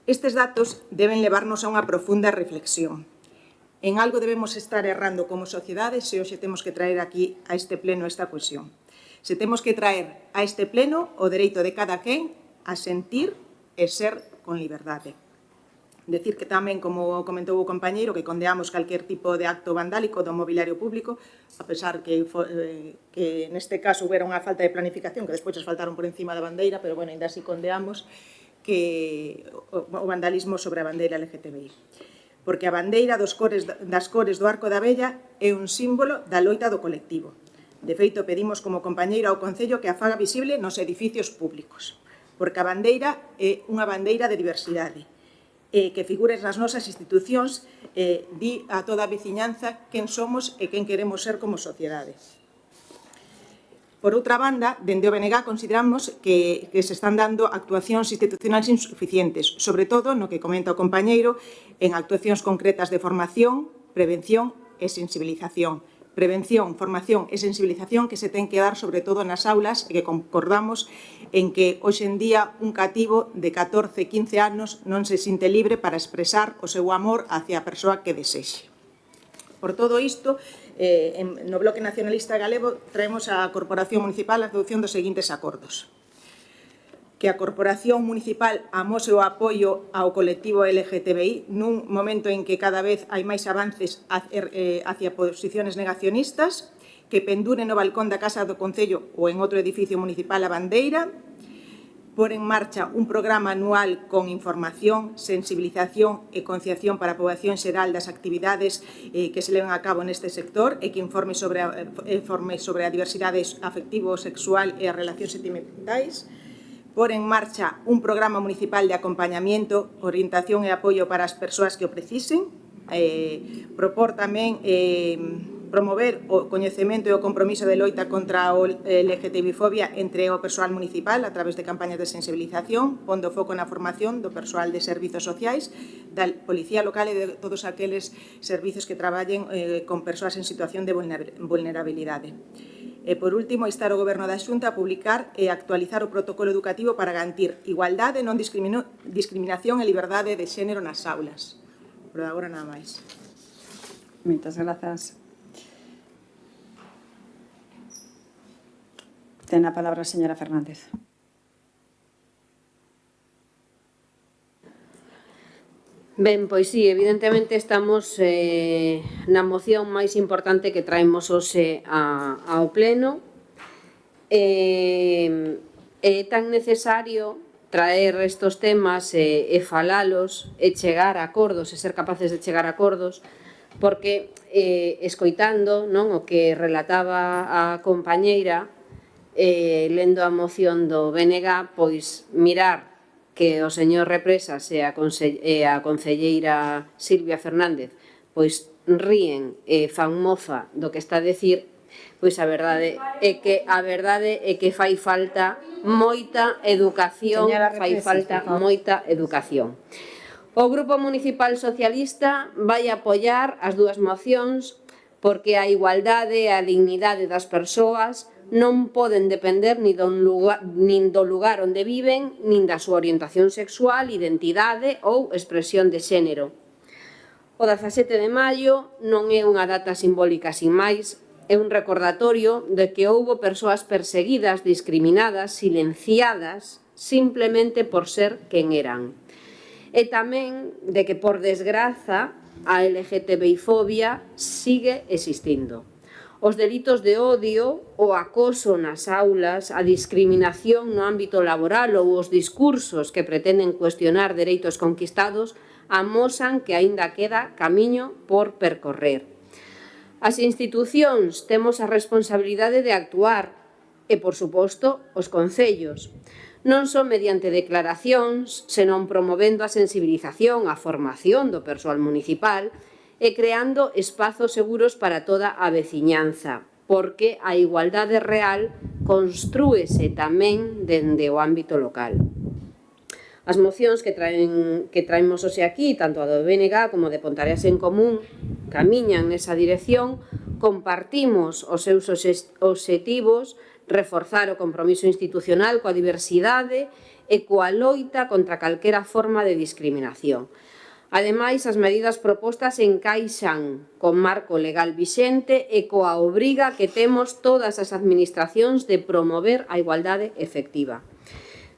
Estes datos deben levarnos a unha profunda reflexión. En algo debemos estar errando como sociedade se hoxe temos que traer aquí a este pleno esta cuestión. Se temos que traer a este pleno o dereito de cada quen a sentir e ser con liberdade. Decir que tamén, como comentou o compañeiro, que condeamos calquer tipo de acto vandálico do mobiliario público, a pesar que neste caso houbera unha falta de planificación, que despois asfaltaron por encima da bandeira, pero, bueno, ainda así condeamos que o vandalismo sobre a bandeira LGTBI. Porque a bandeira das cores do Arco da Vella é un símbolo da loita do colectivo. De feito, pedimos como compañeiro ao Concello que a faga visible nos edificios públicos, porque a bandeira é unha bandeira de diversidade, que figures nas nosas institucións, di a toda a veciñanza quen somos e quen queremos ser como sociedade. Por outra banda, dende o BNG consideramos que se están dando actuacións institucionais insuficientes, sobre todo no que comenta o compañeiro, en actuacións concretas de formación, prevención e sensibilización. Prevención, formación e sensibilización que se ten que dar sobre todo nas aulas e que concordamos en que hoxe en día un cativo de 14, 15 anos non se sinte libre para expresar o seu amor hacia a persoa que desexe. Por todo isto, no Bloque Nacionalista Galego traemos á Corporación Municipal a adopción dos seguintes acordos. Que a Corporación Municipal amose o apoio ao colectivo LGTBI nun momento en que cada vez hai máis avances hacia posiciones negacionistas, que pendure no balcón da Casa do Concello ou en outro edificio municipal a bandeira, pôr en marcha un programa anual con información, sensibilización e concienciación para a poboación xeral das actividades que se leven a cabo neste sector e que informe sobre a diversidade afectivo-sexual e as relacións sentimentais, pôr en marcha un programa municipal de acompañamiento, orientación e apoio para as persoas que o precisen, propor tamén promover o coñecemento e o compromiso de loita contra a LGTBI-fobia entre o persoal municipal a través de campañas de sensibilización, pondo foco na formación do persoal de servizos sociais, da policía local e de todos aqueles servizos que traballen con persoas en situación de vulnerabilidade. E, por último, instar o Goberno da Xunta a publicar e actualizar o protocolo educativo para garantir igualdade, non discriminación e liberdade de xénero nas aulas. Por agora, nada máis. Moitas grazas. Ten a palabra a señora Fernández. Ben, pois sí, evidentemente estamos na moción máis importante que traemos hoxe ao Pleno. É tan necesario traer estes temas e falalos e chegar a acordos e ser capaces de chegar a acordos porque escoitando o que relataba a compañeira lendo a moción do BNG, pois mirar que o señor Represas e a concelleira Silvia Fernández pois ríen e fan mofa do que está a decir, pois a verdade é que fai falta moita educación, fai falta moita educación. O Grupo Municipal Socialista vai apoiar as dúas mocións porque a igualdade e a dignidade das persoas non poden depender nin do lugar onde viven, nin da súa orientación sexual, identidade ou expresión de xénero. O 17 de maio non é unha data simbólica sin máis, é un recordatorio de que houbo persoas perseguidas, discriminadas, silenciadas, simplemente por ser quen eran. E tamén de que, por desgraza, a LGTBI-fobia sigue existindo. Os delitos de odio, o acoso nas aulas, a discriminación no ámbito laboral ou os discursos que pretenden cuestionar dereitos conquistados amosan que aínda queda camiño por percorrer. As institucións temos a responsabilidade de actuar e, por suposto, os concellos. Non son mediante declaracións, senón promovendo a sensibilización, a formación do persoal municipal e creando espazos seguros para toda a veciñanza, porque a igualdade real constrúese tamén dende o ámbito local. As mocións que traemos hoxe aquí, tanto a do BNG como de Pontareas en Común, camiñan nesa dirección, compartimos os seus obxectivos, reforzar o compromiso institucional coa diversidade e coa loita contra calquera forma de discriminación. Ademais, as medidas propostas encaixan co marco legal vixente e coa obriga que temos todas as administracións de promover a igualdade efectiva.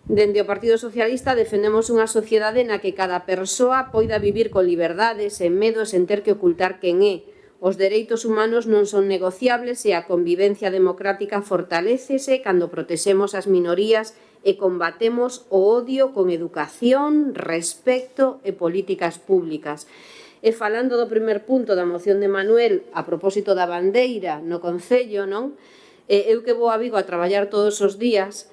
Dende o Partido Socialista defendemos unha sociedade na que cada persoa poida vivir con liberdade, sen medo e sen ter que ocultar quen é. Os dereitos humanos non son negociables e a convivencia democrática fortalécese cando protexemos as minorías e combatemos o odio con educación, respecto e políticas públicas. E falando do primer punto da moción de Manuel a propósito da bandeira no Concello, eu que vou a Vigo a traballar todos os días,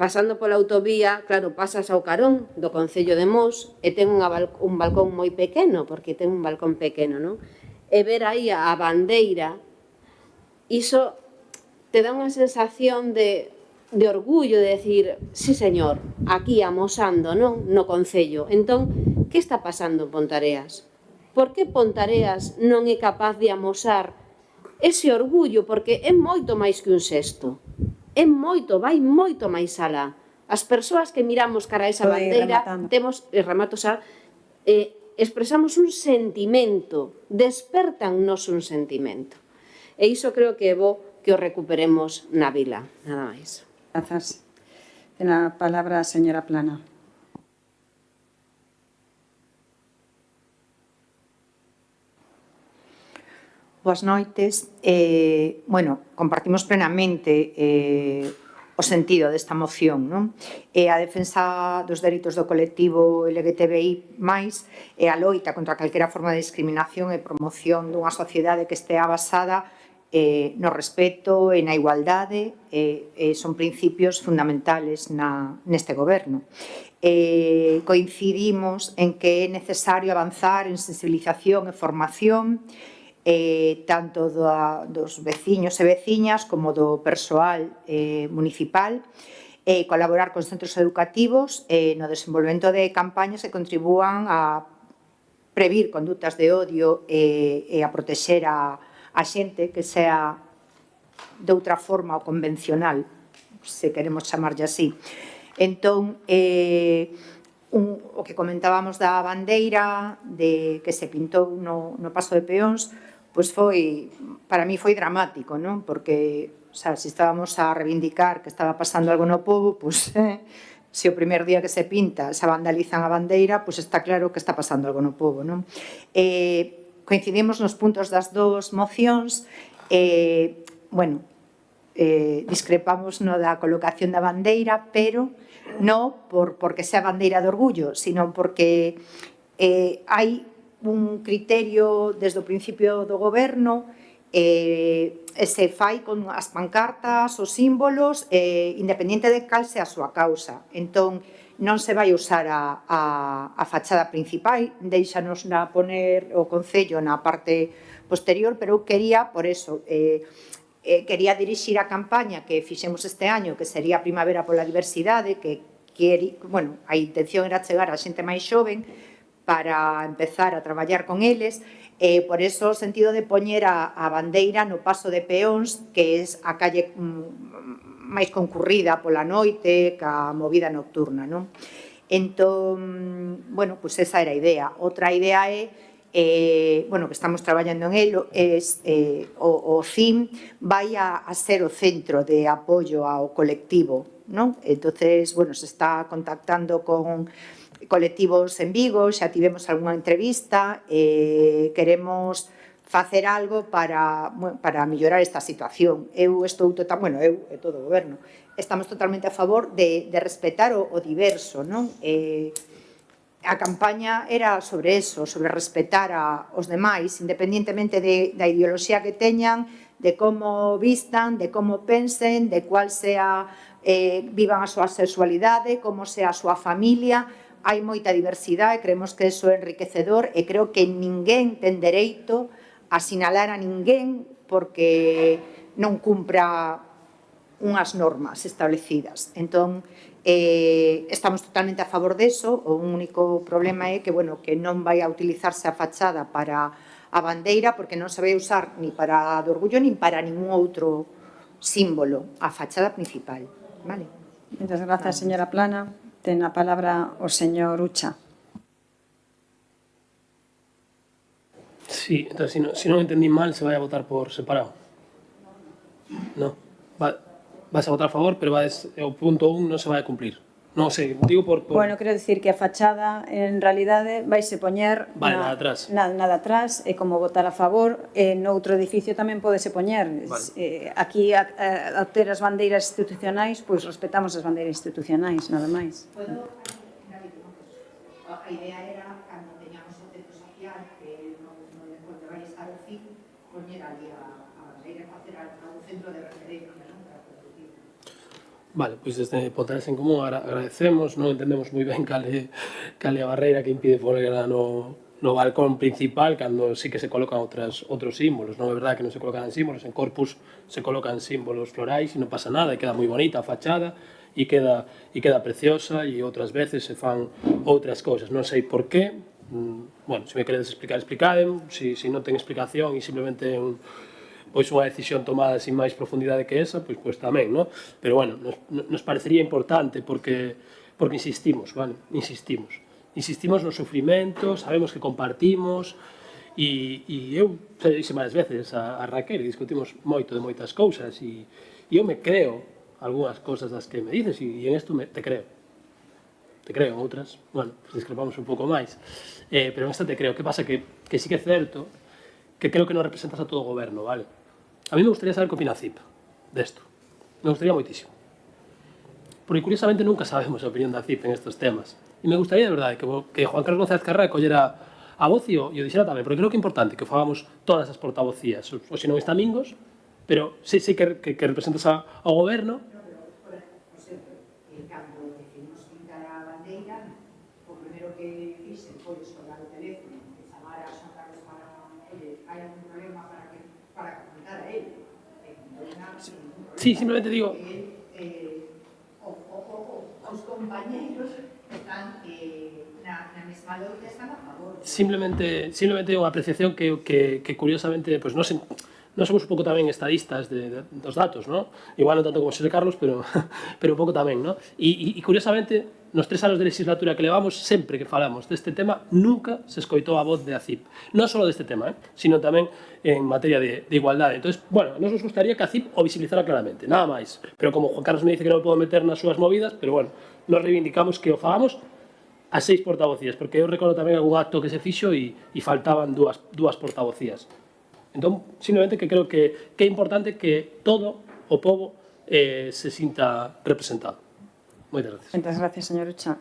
pasando pola autovía, claro, pasas ao carón do Concello de Mos e ten un balcón moi pequeno, porque ten un balcón pequeno, e ver aí a bandeira, iso te dá unha sensación de orgullo, de decir, sí señor, aquí amosando no Concello. Entón, que está pasando en Pontareas? Por que Pontareas non é capaz de amosar ese orgullo? Porque é moito máis que un xesto. É moito, vai moito máis alá. As persoas que miramos cara a esa bandeira temos, expresamos un sentimento, despertannos un sentimento. E iso creo que é bo que o recuperemos na vila, nada máis. Grazas. Ten a palabra a señora Plana. Boas noites. Compartimos plenamente o sentido desta moción, non? E a defensa dos dereitos do colectivo LGTBI+, e a loita contra calquera forma de discriminación e promoción dunha sociedade que estea basada no respeto e na igualdade son principios fundamentales neste goberno. Coincidimos en que é necesario avanzar en sensibilización e formación tanto dos veciños e veciñas como do persoal municipal, colaborar con centros educativos no desenvolvemento de campañas que contribúan a previr condutas de odio e a protexer a xente que sea de outra forma o convencional, se queremos chamarlle así. Entón, o que comentábamos da bandeira que se pintou no paso de peóns, pois para mí foi dramático, non? Porque, se estábamos a reivindicar que estaba pasando algo no pobo, pois se o primer día que se pinta se vandalizan a bandeira, pois está claro que está pasando algo no pobo, non? Coincidimos nos puntos das dúas mocións, discrepamos no da colocación da bandeira, pero non porque sea bandeira de orgullo, sino porque hai un criterio desde o principio do goberno e se fai con as pancartas, os símbolos, independente de cal sea a súa causa. Entón, non se vai usar a fachada principal, deixanos poner o Concello na parte posterior, pero eu quería, por eso, quería dirixir a campaña que fixemos este año, que sería Primavera pola Diversidade, a intención era chegar a xente máis xoven para empezar a traballar con eles, por eso o sentido de poñer a bandeira no paso de peóns, que é a calle máis concurrida pola noite, ca movida nocturna, non? Entón, pois esa era a idea. Outra idea é que estamos traballando en elo, o CIM vai a ser o centro de apoio ao colectivo, non? Entonces, se está contactando con colectivos en Vigo, xa tivemos algunha entrevista, queremos facer algo para mellorar esta situación. Eu e todo o goberno, estamos totalmente a favor de respetar o diverso, non? A campaña era sobre eso, sobre respetar aos demais, independentemente da ideoloxía que teñan, de como vistan, de como pensen, de cual sea, vivan a súa sexualidade, como sea a súa familia. Hai moita diversidade, creemos que iso é enriquecedor e creo que ninguén ten dereito a sinalar a ninguén porque non cumpra unhas normas establecidas. Entón, estamos totalmente a favor deso. O único problema é que non vai a utilizarse a fachada para a bandeira porque non se vai usar ni para do orgullo ni para ningún outro símbolo, a fachada principal. Vale. Moitas grazas, señora Plana. Ten a palabra o señor Ucha. Sí, entonces, si non entendí mal, se vai a votar por separado. No. Vas a votar a favor, pero o punto 1 non se vai a cumplir. Non sei, digo por... Bueno, quero dicir que a fachada, en realidade, vaise poñer nada atrás. Nada atrás, e como votar a favor, noutro edificio tamén podese poñer. Aquí, a ter as bandeiras institucionais, pois respetamos as bandeiras institucionais, nada máis. A idea era, cando teñamos o centro social, que onde vai estar o fin, poñer ali a bandeira e facer un centro de referencia, non? Vale, pois desde Ponteres en Común agradecemos, non entendemos moi ben cal é a barreira que impide ponerla no balcón principal cando sí que se colocan outros símbolos. Non é verdade que non se colocan símbolos, en Corpus se colocan símbolos florais e non pasa nada, e queda moi bonita a fachada e queda preciosa, e outras veces se fan outras cousas. Non sei por qué, se me queredes explicar, explicadem, se non ten explicación e simplemente unha decisión tomada sin máis profundidade que esa, pois tamén, non? Pero, nos parecería importante porque insistimos, vale? Insistimos no sufrimento, sabemos que compartimos, e eu xa dixen varias veces a Raquel, discutimos moito de moitas cousas, e eu me creo algunhas cousas das que me dices, e en isto te creo. Te creo, en outras, discrepamos un pouco máis. Pero en esta te creo. Que pasa? Que sí que é certo que creo que non representas a todo o goberno, vale? A mí me gustaría saber que opina CIP desto. Me gustaría moitísimo. porque curiosamente nunca sabemos a opinión da CIP en estos temas. E me gustaría, de verdade, que Juan Carlos González Carrera collera a voz e o dixera tamén, porque creo que é importante que fagamos todas as portavocías. Oxe non está Mingos, pero sí que representas ao goberno. Cando decidimos pintar a bandeira, o primeiro que fixe foi escolar o teléfono e chamar a Juan Carlos para, oye, hai algún problema para comentar a él. Sí, simplemente digo... Os compañeiros están na mesma loita, están a favor. Simplemente unha apreciación que curiosamente, pues non somos un pouco tamén estadistas dos datos, ¿no? Igual non tanto como Xosé Carlos, pero un pouco tamén, ¿no? E curiosamente, nos 3 anos de legislatura que levamos, sempre que falamos deste tema, nunca se escoitou a voz de ACIP. Non só deste tema, sino tamén en materia de igualdade. Entón, bueno, nos gustaría que ACIP o visibilizara claramente, nada máis. Pero como Juan Carlos me dice que non podo meter nas súas movidas, pero bueno, nos reivindicamos que o fagamos a 6 portavocías, porque eu recordo tamén algún acto que se fixo e faltaban dúas portavocías. Entón, simplemente que creo que é importante que todo o pobo se sinta representado. Moitas gracias. Moitas gracias, señor Ucha.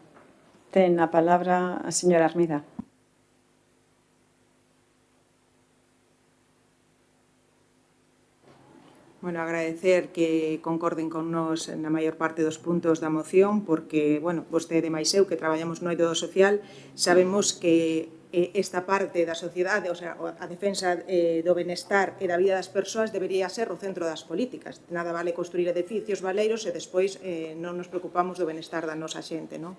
Ten a palabra a señora Armida. Bueno, agradecer que concorden con nós na maior parte dos puntos da moción, porque, bueno, vostede máis eu, que traballamos no eido social, sabemos que esta parte da sociedade, o sea, a defensa do benestar e da vida das persoas debería ser o centro das políticas. Nada vale construir edificios valeiros e despois non nos preocupamos do benestar da nosa xente, non?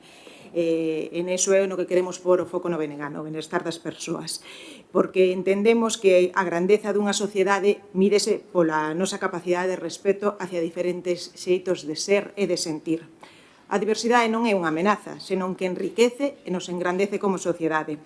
En eso é no que queremos pôr o foco no BNG, no benestar das persoas. Porque entendemos que a grandeza dunha sociedade mídese pola nosa capacidade de respeto hacia diferentes xeitos de ser e de sentir. A diversidade non é unha amenaza, senón que enriquece e nos engrandece como sociedade.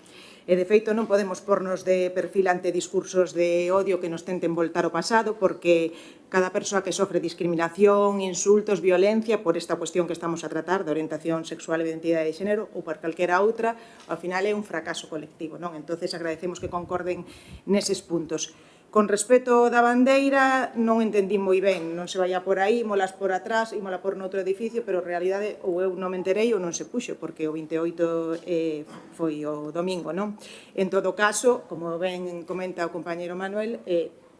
E, de feito, non podemos pornos de perfil ante discursos de odio que nos tenten voltar ao pasado, porque cada persoa que sofre discriminación, insultos, violencia, por esta cuestión que estamos a tratar, de orientación sexual e identidade de xénero, ou por calquera outra, ao final é un fracaso colectivo, non? Entonces, agradecemos que concorden neses puntos. Con respecto da bandeira, non entendí moi ben, non se vaya por aí, molas por atrás, ímola por noutro edificio, pero en realidade ou eu non me enterei ou non se puxo, porque o 28 foi o domingo, non? En todo caso, como ben comenta o compañeiro Manuel,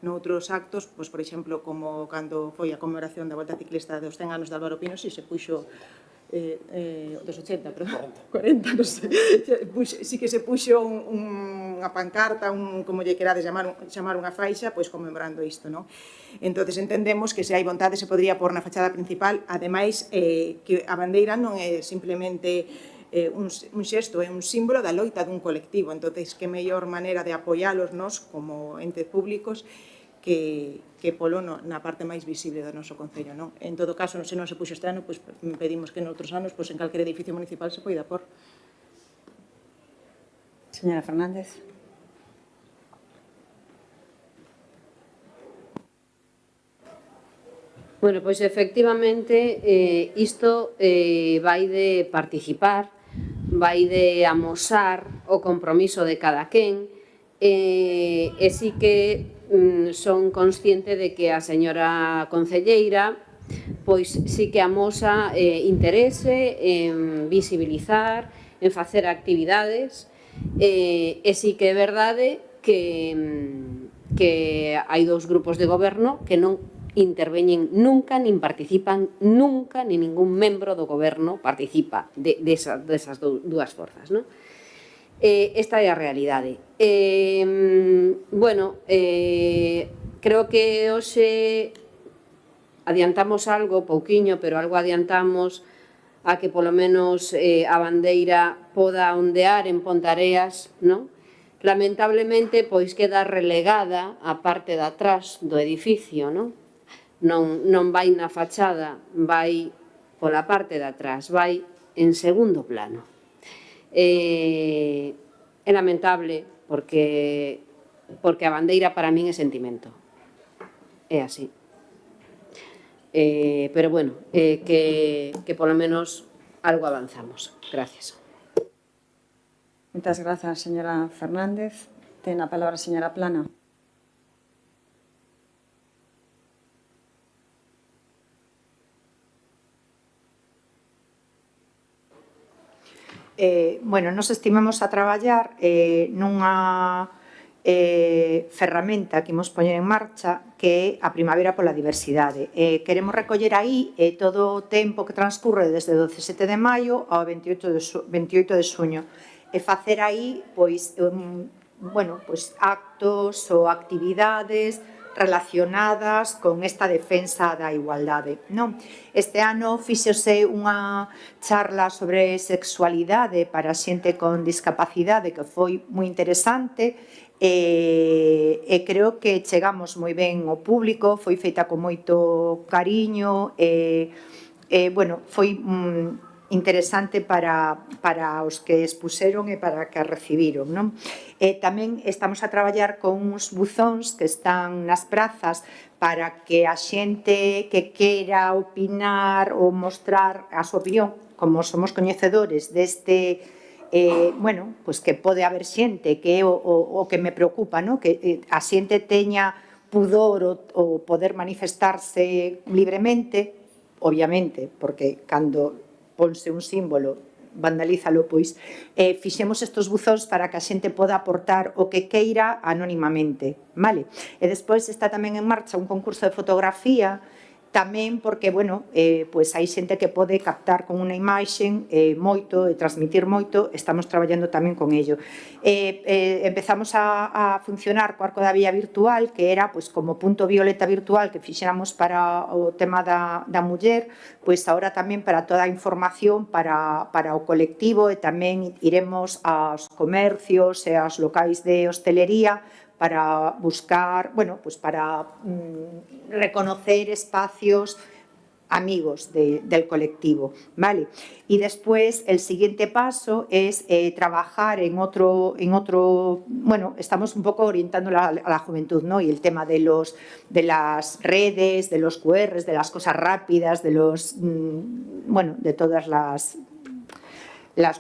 noutros actos, pois, por exemplo, como cando foi a conmemoración da Volta Ciclista dos 100 anos de Álvaro Pino, si se puxo dos 80, perdón, 40, non sei, sí que se puxo unha pancarta, como lle querades chamar unha faixa, pois conmemorando isto, non? Entonces entendemos que se hai vontade se podría pôr na fachada principal, ademais que a bandeira non é simplemente un xesto, é un símbolo da loita dun colectivo, entonces que mellor maneira de apoialos nós como entes públicos que polo na parte máis visible do noso concello, non? En todo caso, se non se puxo este ano, pois pedimos que noutros anos, pois en calquer edificio municipal se poida pôr. Señora Fernández. Bueno, pois efectivamente isto vai de participar, vai de amosar o compromiso de cada quen e sí que son consciente de que a señora concelleira pois sí que amosa interese en visibilizar, en facer actividades e sí que é verdade que hai dous grupos de goberno que non interveñen nunca, nin participan nunca, nin ningún membro do goberno participa desas dúas forzas, non? Esta é a realidade. Bueno, creo que hoxe adiantamos algo, pouquiño, pero algo adiantamos a que polo menos a bandeira poda ondear en Pontareas, non? Lamentablemente, pois queda relegada a parte de atrás do edificio, non? Non vai na fachada, vai pola parte de atrás, vai en segundo plano. É lamentable porque a bandeira para min é sentimento. É así. Pero bueno, que polo menos algo avanzamos. Gracias. Moitas grazas, señora Fernández. Ten a palabra a señora Plana. Bueno, nos estimamos a traballar nunha ferramenta que imos poñer en marcha que é a Primavera pola Diversidade. Queremos recoller aí todo o tempo que transcurre desde o 17 de maio ao 28 de xuño e facer aí pois, bueno, pois actos ou actividades relacionadas con esta defensa da igualdade. Non? Este ano fíxose unha charla sobre sexualidade para xente con discapacidade que foi moi interesante e creo que chegamos moi ben ao público, foi feita con moito cariño e bueno, foi interesante para os que expuseron e para que a recibiron, non? Tamén estamos a traballar con uns buzóns que están nas prazas para que a xente que queira opinar ou mostrar a súa opinión, como somos coñecedores deste bueno, pois que pode haber xente que é o que me preocupa, no? Que a xente teña pudor ou poder manifestarse libremente, obviamente, porque cando ponse un símbolo, vandalízalo, pois, fixemos estes buzóns para que a xente poda aportar o que queira anónimamente, vale? E despois está tamén en marcha un concurso de fotografía, tamén porque, bueno, pois hai xente que pode captar con unha imaxen moito e transmitir moito, estamos traballando tamén con ello. Empezamos a funcionar co Arco da Vía Virtual, que era pois como punto violeta virtual que fixéramos para o tema da muller, pois agora tamén para toda a información para o colectivo e tamén iremos aos comercios e aos locais de hostelería para buscar, bueno, pues para reconocer espacios amigos del colectivo, ¿vale? Y después el siguiente paso es trabajar en otro, bueno, estamos un poco orientando a la juventud, ¿no? Y el tema de las redes, de los QRs, de las cosas rápidas, de los, bueno, de todas las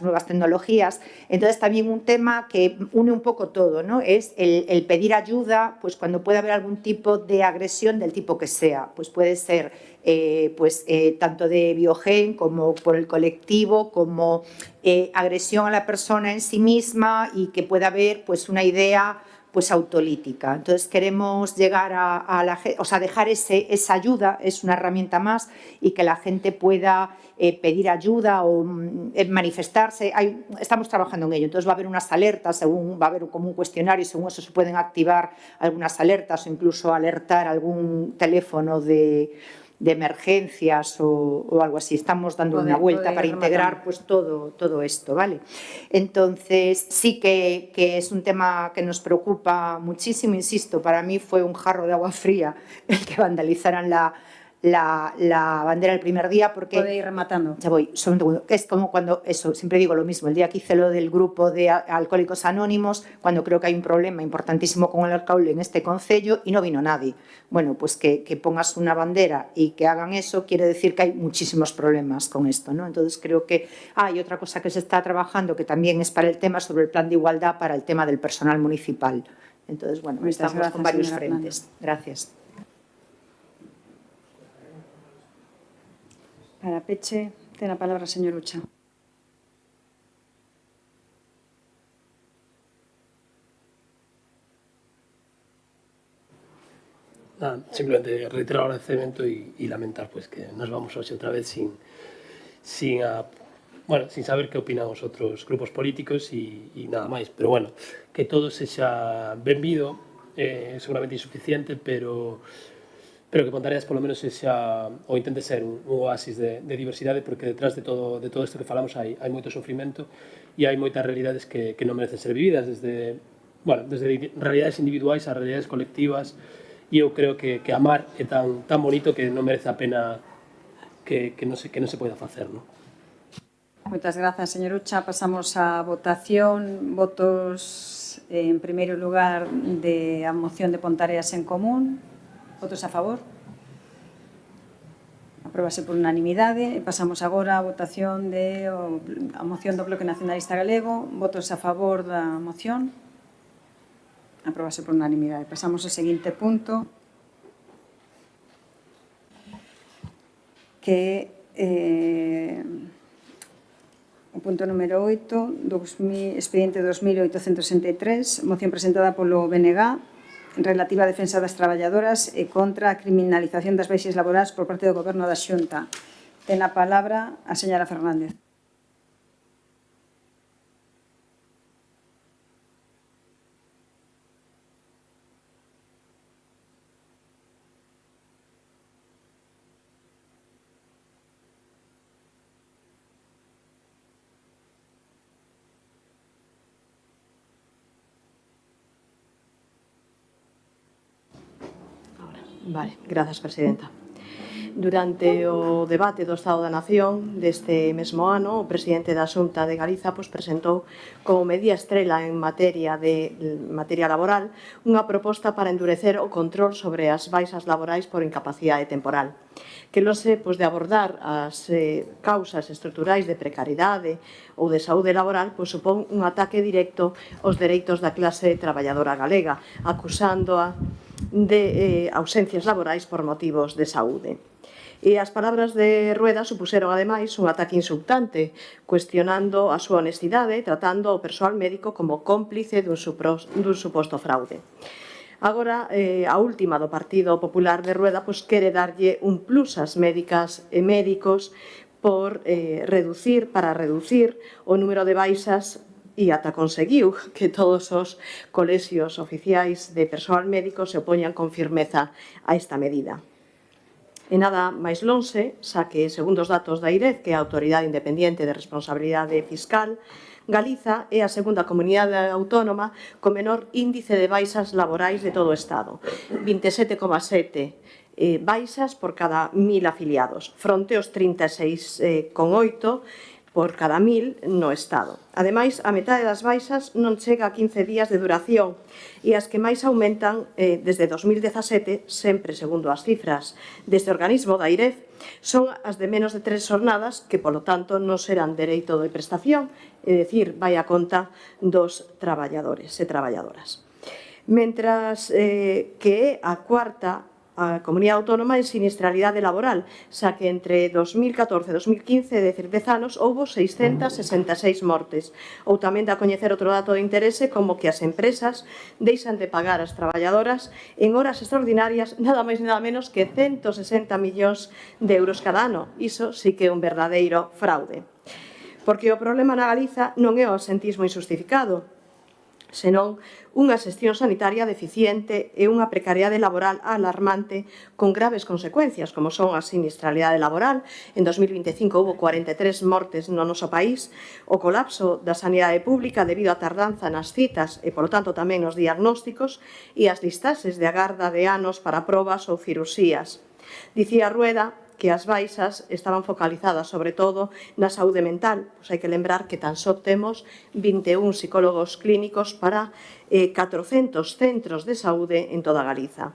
nuevas tecnologías. Entonces también un tema que une un poco todo, ¿no? Es el pedir ayuda, pues cuando puede haber algún tipo de agresión del tipo que sea, pues puede ser tanto de Biogen como por el colectivo, como agresión a la persona en sí misma y que pueda haber pues una idea pues autolítica. Entonces queremos llegar a la gente, o sea, dejar esa ayuda, es una herramienta más, y que la gente pueda pedir ayuda o manifestarse. Estamos trabajando en ello, entonces va a haber unas alertas, va a haber como un cuestionario, según eso se pueden activar algunas alertas o incluso alertar algún teléfono de emergencias o algo así. Estamos dando una vuelta para integrar pues todo esto, ¿vale? Entonces sí que es un tema que nos preocupa muchísimo, insisto, para mí fue un jarro de agua fría el que vandalizaran la bandera el primer día, porque... Puede ir rematando. Ya voy, solo un segundo. Es como cuando, eso, siempre digo lo mismo, el día que hice lo del grupo de Alcohólicos Anónimos, cuando creo que hay un problema importantísimo con el alcohol en este concello y no vino nadie. Bueno, pues que pongas una bandera y que hagan eso quiere decir que hay muchísimos problemas con esto, ¿no? Entonces creo que hay otra cosa que se está trabajando que también es para el tema sobre el plan de igualdad para el tema del personal municipal. Entonces, bueno, estamos con varios frentes. Gracias. Para Peche, ten a palabra, señor Ucha. Nada, simplemente reiterar el agradecimiento y lamentar pues que nos vamos hoy otra vez sin saber qué opinan os outros grupos políticos y nada máis. Pero bueno, que todo sexa benvido, seguramente insuficiente, pero que Ponteareas polo menos sexa ou intente ser un oasis de diversidade, porque detrás de todo isto que falamos hai moito sofrimento e hai moitas realidades que non merecen ser vividas, desde realidades individuais a realidades colectivas, e eu creo que amar é tan bonito que non merece a pena que non se poida facer, non? Moitas grazas, señor Ucha. Pasamos á votación. Votos, en primeiro lugar, de a moción de Ponteareas en común. Votos a favor? Apróbase por unanimidade. Pasamos agora á votación a moción do Bloque Nacionalista Galego. Votos a favor da moción? Apróbase por unanimidade. Pasamos ao seguinte punto, que o punto número 8, expediente 2863, moción presentada polo BNG, relativa á defensa das traballadoras e contra a criminalización das baixes laborais por parte do Goberno da Xunta. Ten a palabra a señora Fernández. Vale, grazas, presidenta. Durante o debate do Estado da Nación deste mesmo ano, o presidente da Xunta de Galiza presentou como medida estrela en materia laboral unha proposta para endurecer o control sobre as baixas laborais por incapacidade temporal, que lose de abordar as causas estruturais de precariedade ou de saúde laboral, supón un ataque directo aos dereitos da clase traballadora galega, acusándoa de ausencias laborais por motivos de saúde. E as palabras de Rueda supuseron, ademais, un ataque insultante, cuestionando a súa honestidade, tratando ao persoal médico como cómplice dun suposto fraude. Agora, a última do Partido Popular de Rueda quere darlle un plus ás médicas e médicos para reducir o número de baixas e ata conseguiu que todos os colexios oficiais de persoal médico se opoñan con firmeza a esta medida. E nada máis lonxe, xa que, segundo os datos da IREF, que é a Autoridade Independiente de Responsabilidade Fiscal, Galiza é a segunda comunidade autónoma con menor índice de baixas laborais de todo o Estado, 27,7 baixas por cada 1.000 afiliados, fronte aos 36,8 por cada 1.000 no Estado. Ademais, a metade das baixas non chega a 15 días de duración e as que máis aumentan desde 2017, sempre segundo as cifras deste organismo da IREF, son as de menos de 3 xornadas que, polo tanto, non serán dereito de prestación, é dicir, vai a conta dos traballadores e traballadoras. Mentras que é a cuarta a comunidade autónoma en sinistralidade laboral, xa que entre 2014 e 2015, é dicir, 10 anos, houbo 666 mortes. Ou tamén dá a coñecer outro dato de interese, como que as empresas deixan de pagar as traballadoras en horas extraordinarias nada máis nada menos que 160 millóns de euros cada ano. Iso sí que é un verdadeiro fraude. Porque o problema na Galiza non é o absentismo injustificado, senón unha xestión sanitaria deficiente e unha precariedade laboral alarmante con graves consecuencias, como son a sinistralidade laboral. En 2025 houve 43 mortes no noso país, o colapso da sanidade pública debido á tardanza nas citas e, polo tanto, tamén nos diagnósticos e as listaxes de agarda de anos para probas ou cirurxías. Dicía Rueda que as baixas estaban focalizadas sobre todo na saúde mental. Hai que lembrar que tan só temos 21 psicólogos clínicos para 400 centros de saúde en toda Galiza.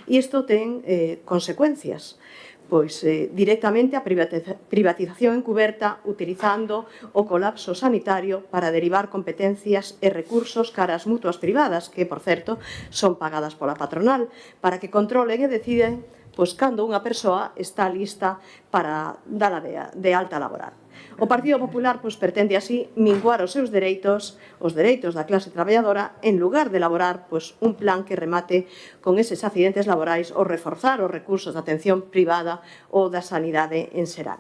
E isto ten consecuencias, directamente a privatización encuberta utilizando o colapso sanitario para derivar competencias e recursos cara ás mutuas privadas, que, por certo, son pagadas pola patronal, para que controlen e deciden cando unha persoa está lista para dala de alta laboral. O Partido Popular pretende así minguar os seus dereitos, os dereitos da clase traballadora, en lugar de elaborar un plan que remate con eses accidentes laborais ou reforzar os recursos de atención privada ou da sanidade en xeral.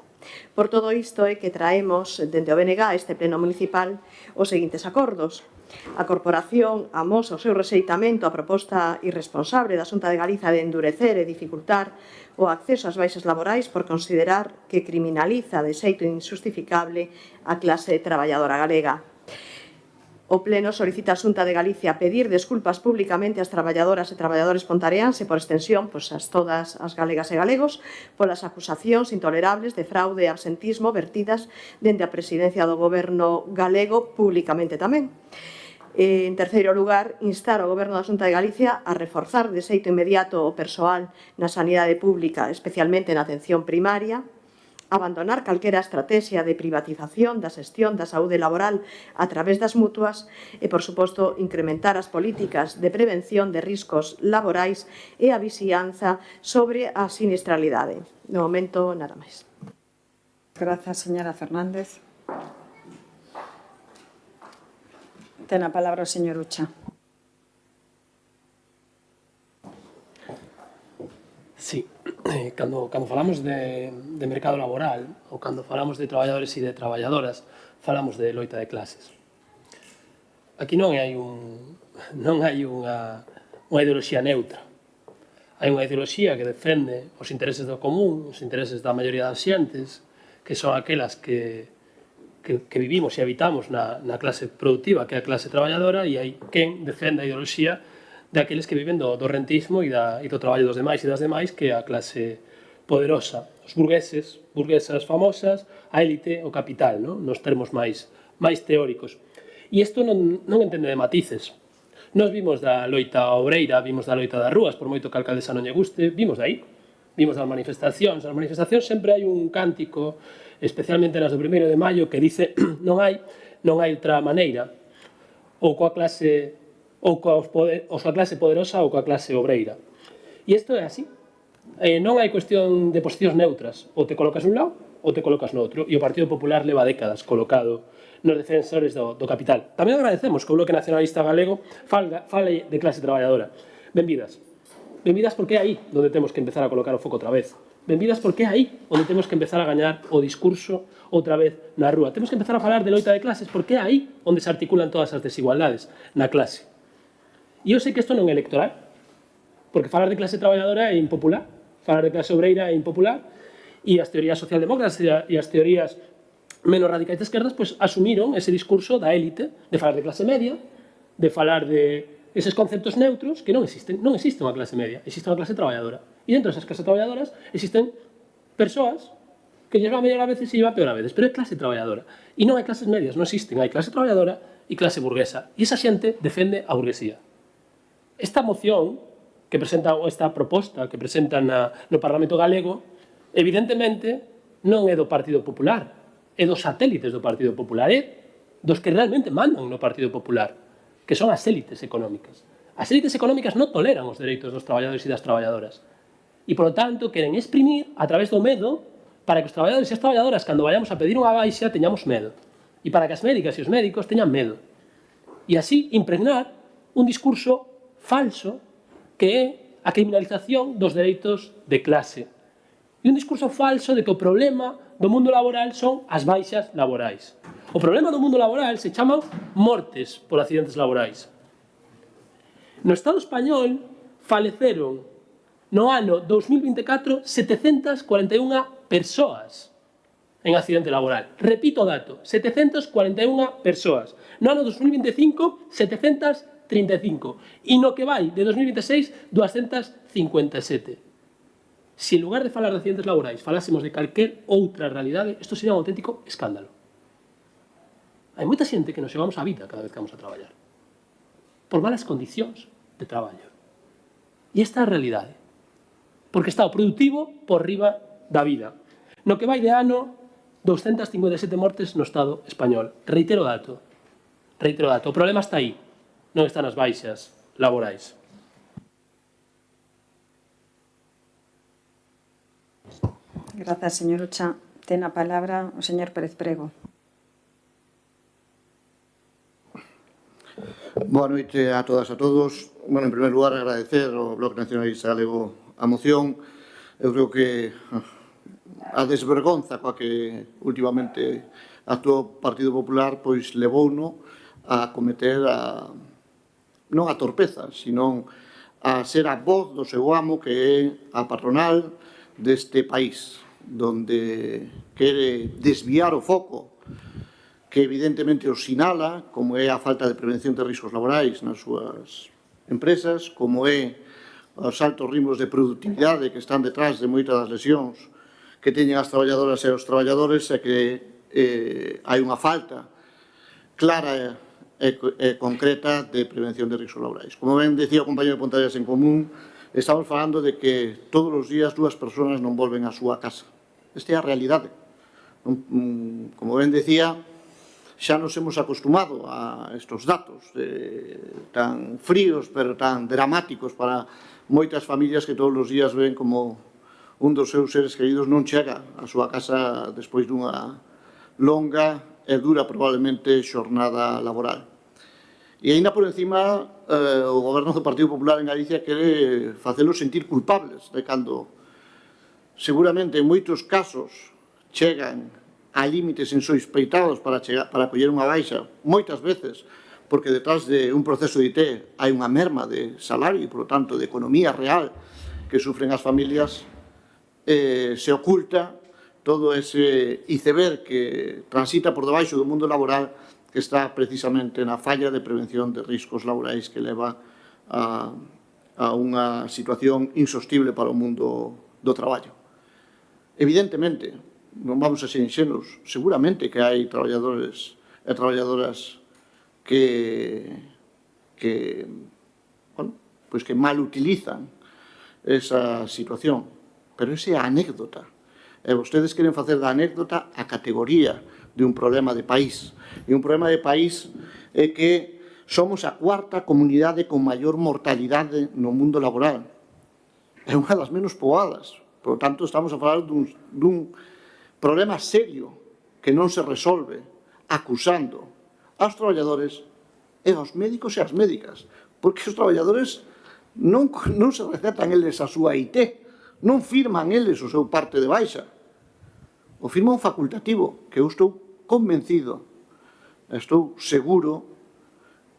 Por todo isto é que traemos dende o BNG a este pleno municipal os seguintes acordos. A Corporación amosa o seu rexeitamento á proposta irresponsable da Xunta de Galiza de endurecer e dificultar o acceso ás baixas laborais por considerar que criminaliza de xeito injustificable a clase traballadora galega. O Pleno solicita á Xunta de Galicia pedir desculpas públicamente ás traballadoras e traballadores pontareáns e, por extensión, a todas as galegas e galegos polas acusacións intolerables de fraude e absentismo vertidas dende a presidencia do Goberno galego públicamente tamén. En terceiro lugar, instar ao Goberno da Xunta de Galicia a reforzar de xeito inmediato o persoal na sanidade pública, especialmente na atención primaria, abandonar calquera estrategia de privatización da xestión da saúde laboral a través das mutuas e, por suposto, incrementar as políticas de prevención de riscos laborais e a vixianza sobre a sinistralidade. De momento, nada máis. Grazas, señora Fernández. Ten a palabra o señor Ucha. Sí, cando falamos de mercado laboral ou cando falamos de traballadores e de traballadoras, falamos de loita de clases. Aquí non hai unha ideoloxía neutra. Hai unha ideoloxía que defende os intereses do común, os intereses da maioría das xentes, que son aquelas que vivimos e habitamos na clase productiva, que é a clase traballadora, e hai quen defende a ideoloxía daqueles que viven do rentismo e do traballo dos demais e das demais, que é a clase poderosa, os burgueses, burguesas famosas, a élite, o capital, nos termos máis teóricos. E isto non entende de matices. Nos vimos da loita obreira, vimos da loita das rúas, por moito que a alcaldesa non lle guste, vimos de aí. Vimos das manifestacións. Nas manifestacións sempre hai un cántico, especialmente nas do 1 de maio, que dice non hai outra maneira, ou coa clase poderosa ou coa clase obreira. E isto é así. Non hai cuestión de posicións neutras. Ou te colocas un lado ou te colocas no outro. E o Partido Popular leva décadas colocado nos defensores do capital. Tamén agradecemos que o Bloque Nacionalista Galego fale de clase traballadora. Benvidas. Benvidas porque é aí onde temos que empezar a colocar o foco outra vez. Benvidas porque é aí onde temos que empezar a gañar o discurso outra vez na rúa. Temos que empezar a falar de loita de clases porque é aí onde se articulan todas as desigualdades na clase. E eu sei que isto non é electoral, porque falar de clase traballadora é impopular, falar de clase obreira é impopular, e as teorías socialdemócratas e as teorías menos radicais de esquerdas asumiron ese discurso da élite de falar de clase media, de falar de eses conceptos neutros que non existen. Non existe unha clase media, existe unha clase traballadora. E dentro desas clases traballadoras existen persoas que llevan mellor a veces e llevan peor a veces, pero é clase traballadora. E non hai clases medias, non existen. Hai clase traballadora e clase burguesa. E esa xente defende a burguesía. Esta moción que presenta, esta proposta que presentan no Parlamento Galego, evidentemente non é do Partido Popular, é dos satélites do Partido Popular, é dos que realmente mandan no Partido Popular, que son as élites económicas. As élites económicas non toleran os dereitos dos traballadores e das traballadoras. E, por lo tanto, queren exprimir a través do medo para que os traballadores e as traballadoras, cando vayamos a pedir unha baixa, teñamos medo. E para que as médicas e os médicos teñan medo. E así impregnar un discurso falso que é a criminalización dos dereitos de clase. E un discurso falso de que o problema do mundo laboral son as baixas laborais. O problema do mundo laboral se chaman mortes por accidentes laborais. No Estado español faleceron no ano 2024 741 persoas en accidente laboral. Repito o dato, 741 persoas. No ano 2025, 735. E no que vai de 2026, 257. Se en lugar de falar de accidentes laborais falásemos de calquer outra realidade, isto sería un auténtico escándalo. Hai moita xente que nos llevamos a vida cada vez que vamos a traballar. Por malas condicións de traballo. E esta é a realidade. Porque está o productivo por riba da vida. No que vai de ano, 257 mortes no Estado español. Reitero o dato. O problema está aí. Non está nas baixas laborais. Grazas, señor Ucha. Ten a palabra o señor Pérez Prego. Boa noite a todas e a todos. En primer lugar, agradecer ao Bloque Nacionalista Galego a moción. Eu creo que a desvergonza coa que últimamente actuou o Partido Popular pois levouno a cometer non a torpeza, sino a ser a voz do seu amo, que é a patronal deste país, donde quere desviar o foco que evidentemente os sinala, como é a falta de prevención de riscos laborais nas súas empresas, como é os altos ritmos de productividade que están detrás de moitas das lesións que teñen as traballadoras e os traballadores, e que hai unha falta clara e concreta de prevención de riscos laborais. Como ben decía o compañero de Pontallas en Común, estamos falando de que todos os días 2 persoas non volven á súa casa. Esta é a realidade. Como ben decía, xa nos hemos acostumado a estes datos tan fríos, pero tan dramáticos para moitas familias que todos os días ven como un dos seus seres queridos non chega á súa casa despois dunha longa e dura, probablemente, xornada laboral. E aínda por encima, o goberno do Partido Popular en Galicia quere facelos sentir culpables de cando seguramente en moitos casos chegan a límites insospeitados para coller unha baixa, moitas veces, porque detrás de un proceso de IT hai unha merma de salario e, por lo tanto, de economía real que sufren as familias, se oculta todo ese iceberg que transita por debaixo do mundo laboral que está precisamente na falla de prevención de riscos laborais que leva a unha situación insostible para o mundo do traballo. Evidentemente, non vamos a ser inxenuos, seguramente que hai traballadores e traballadoras que mal utilizan esa situación, pero esa é a anécdota. E vostedes queren facer da anécdota a categoría de un problema de país. E un problema de país é que somos a cuarta comunidade con maior mortalidade no mundo laboral. É unha das menos poboadas. Por lo tanto, estamos a falar dun problema serio que non se resolve acusando aos traballadores e aos médicos e ás médicas. Porque os traballadores non se recetan eles a súa IT, non firman eles o seu parte de baixa. O firma un facultativo, que eu estou convencido, estou seguro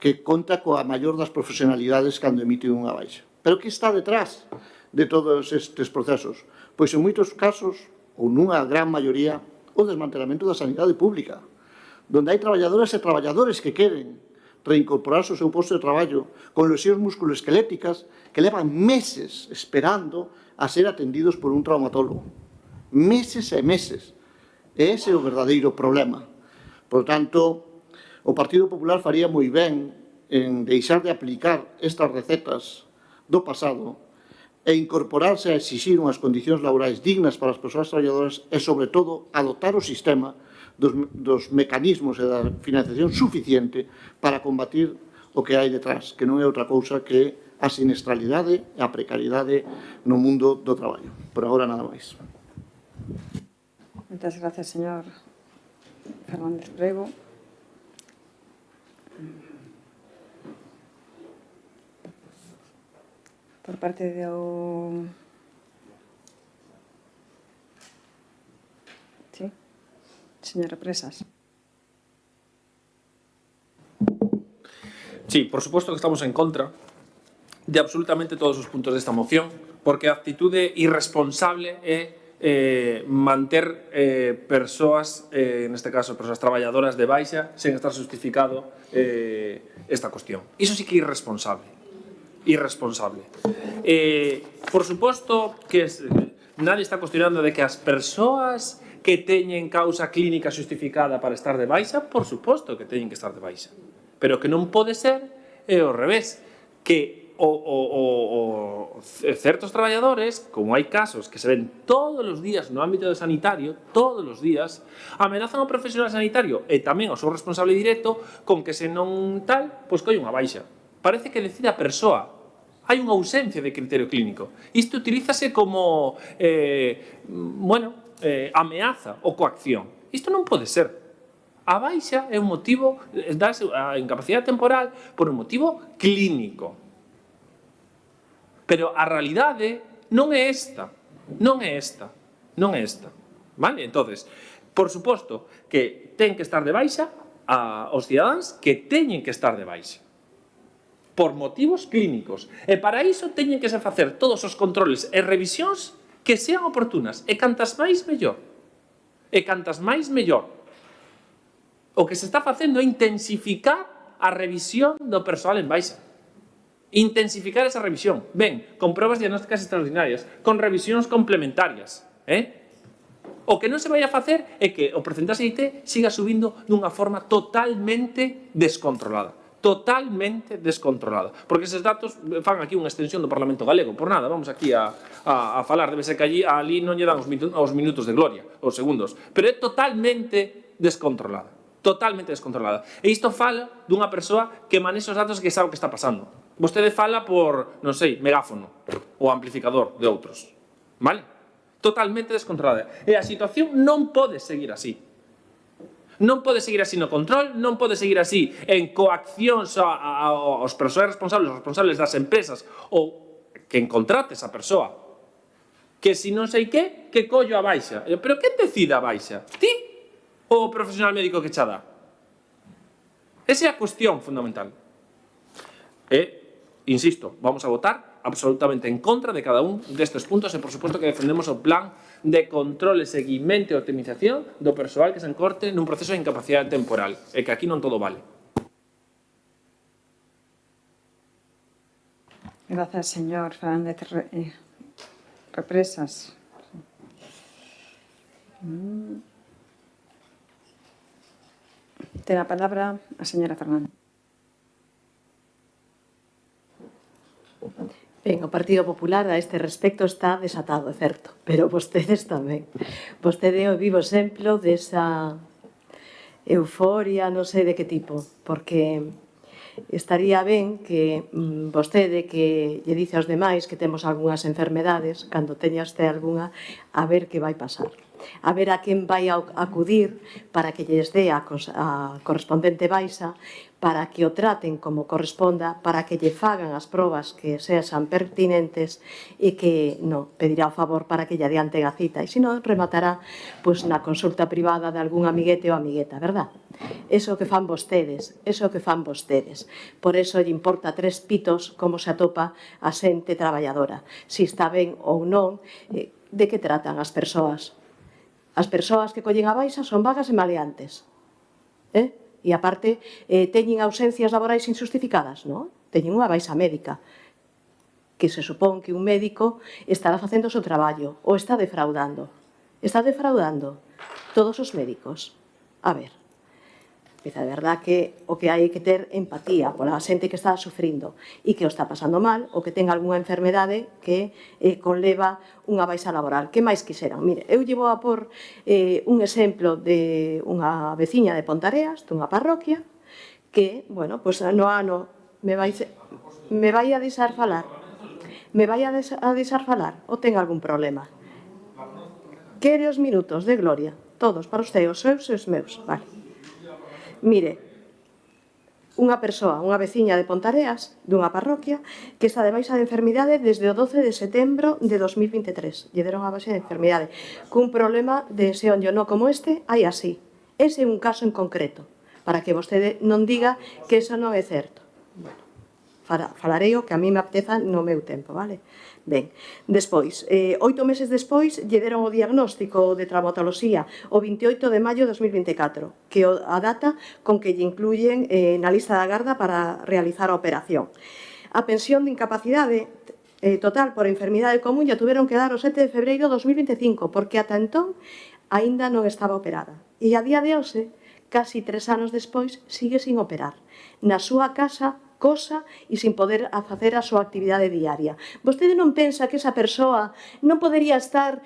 que conta coa maior das profesionalidades cando emite unha baixa. Pero que está detrás de todos estes procesos? Pois en moitos casos, ou nunha gran maioría, o desmantelamento da sanidade pública, donde hai traballadoras e traballadores que queren reincorporarse ao seu posto de traballo con lesións musculoesqueléticas que levan meses esperando a ser atendidos por un traumatólogo. Meses e meses. E ese é o verdadeiro problema. Por tanto, o Partido Popular faría moi ben en deixar de aplicar estas recetas do pasado e incorporarse a exixir unhas condicións laborais dignas para as persoas traballadoras e, sobre todo, adoptar o sistema dos mecanismos e da financiación suficiente para combatir o que hai detrás, que non é outra cousa que a siniestralidade e a precariedade no mundo do traballo. Por agora, nada máis. Moitas gracias, señor Fernández Prego. Por parte do... Sí, señora Presas. Sí, por suposto que estamos en contra de absolutamente todos os puntos desta moción, porque a actitude irresponsable é manter persoas, neste caso persoas traballadoras de baixa, sen estar justificado esta cuestión. Iso sí que é irresponsable. Irresponsable. Por suposto que nadie está cuestionando de que as persoas que teñen causa clínica justificada para estar de baixa, por suposto que teñen que estar de baixa. Pero que non pode ser é ao revés, que certos traballadores, como hai casos que se ven todos os días no ámbito sanitario, todos os días, amenazan ao profesional sanitario e tamén ao seu responsable directo con que se non tal, pois colle unha baixa. Parece que decide a persoa. Hai unha ausencia de criterio clínico. Isto utilízase como ameaza ou coacción. Isto non pode ser. A baixa é un motivo, darse a incapacidade temporal por un motivo clínico. Pero a realidade non é esta. Non é esta. Non é esta. Vale? Entonces, por suposto que ten que estar de baixa aos cidadáns que teñen que estar de baixa. Por motivos clínicos. E para iso teñen que se facer todos os controles e revisións que sean oportunas. E cantas máis, mellor. E cantas máis, mellor. O que se está facendo é intensificar a revisión do persoal en baixa. Intensificar esa revisión. Ben, con probas diagnósticas extraordinarias, con revisións complementarias. O que non se vai a facer é que o porcentaxe de IT siga subindo dunha forma totalmente descontrolada. Totalmente descontrolada. Porque eses datos fan aquí unha extensión do Parlamento Galego. Por nada, vamos aquí a falar. Debe ser que ali non lle dan os minutos de gloria, os segundos. Pero é totalmente descontrolada. Totalmente descontrolada. E isto fala dunha persoa que manexa os datos e que sabe o que está pasando. Vostede fala por, non sei, megáfono ou amplificador de outros. Vale? Totalmente descontrolada. E a situación non pode seguir así. Non pode seguir así no control, non pode seguir así en coaccións aos persoas responsables das empresas ou quen contrate esa persoa. Que si non sei que collo a baixa. Pero quen decide a baixa? Ti ou o profesional médico que xa dá? Esa é a cuestión fundamental. E, insisto, vamos a votar absolutamente en contra de cada un destes puntos e, por suposto, que defendemos o plan de control e seguimento e optimización do persoal que se encorte nun proceso de incapacidade temporal e que aquí non todo vale. Gracias, señor Fernández Represas. Ten a palabra a señora Fernández. Ben, o Partido Popular a este respecto está desatado, é certo, pero vostedes tamén. Vostede é o vivo exemplo desa euforia, non sei de que tipo, porque estaría ben que vostede que lle dice aos demais que temos algunhas enfermedades, cando teña este algunha, a ver que vai pasar. A ver a quen vai a acudir para que lles dé a correspondente baixa, para que o traten como corresponda, para que lle fagan as probas que sean pertinentes e que non pedirá o favor para que lle adianten a cita. E se non, rematará na consulta privada de algún amiguete ou amigueta, verdad? Eso que fan vostedes, eso que fan vostedes. Por eso lle importa tres pitos como se atopa a xente traballadora. Si está ben ou non, de que tratan as persoas? As persoas que collen a baixa son vagas e maleantes. E aparte, teñen ausencias laborais injustificadas, non? Teñen unha baixa médica, que se supón que un médico estará facendo o seu traballo, ou está defraudando. Está defraudando todos os médicos. A ver, de verdad que o que hai que ter empatía pola xente que está sufrindo e que o está pasando mal ou que ten algunha enfermedade que conleva unha baixa laboral. Que máis quixeran? Mire, eu llevo a por un exemplo de unha veciña de Pontareas, dunha parroquia, que, bueno, pois no ano me vai a deixar falar. Me vai a deixar falar ou ten algún problema? Quere os minutos de gloria? Todos, para os seus e os meus. Vale. Mire, unha persoa, unha veciña de Pontareas, dunha parroquia, que está de baixa de enfermidade desde o 12 de setembro de 2023. Lle deron a baixa de enfermidade. Cun problema de xeonllo no como este, hai así. Ese é un caso en concreto, para que vostede non diga que eso non é certo. Falarei o que a mí me apeteza no meu tempo, vale? Ben, despois, 8 meses despois, lle deron o diagnóstico de traumatoloxía o 28 de maio de 2024, que é a data con que lle incluyen na lista da garda para realizar a operación. A pensión de incapacidade total por enfermidade común lle tuveron que dar o 7 de febreiro de 2025, porque ata entón aínda non estaba operada. E a día de hoxe, casi 3 anos despois, sigue sin operar. Na súa casa, cosa e sin poder facer a súa actividade diaria. Vostede non pensa que esa persoa non podería estar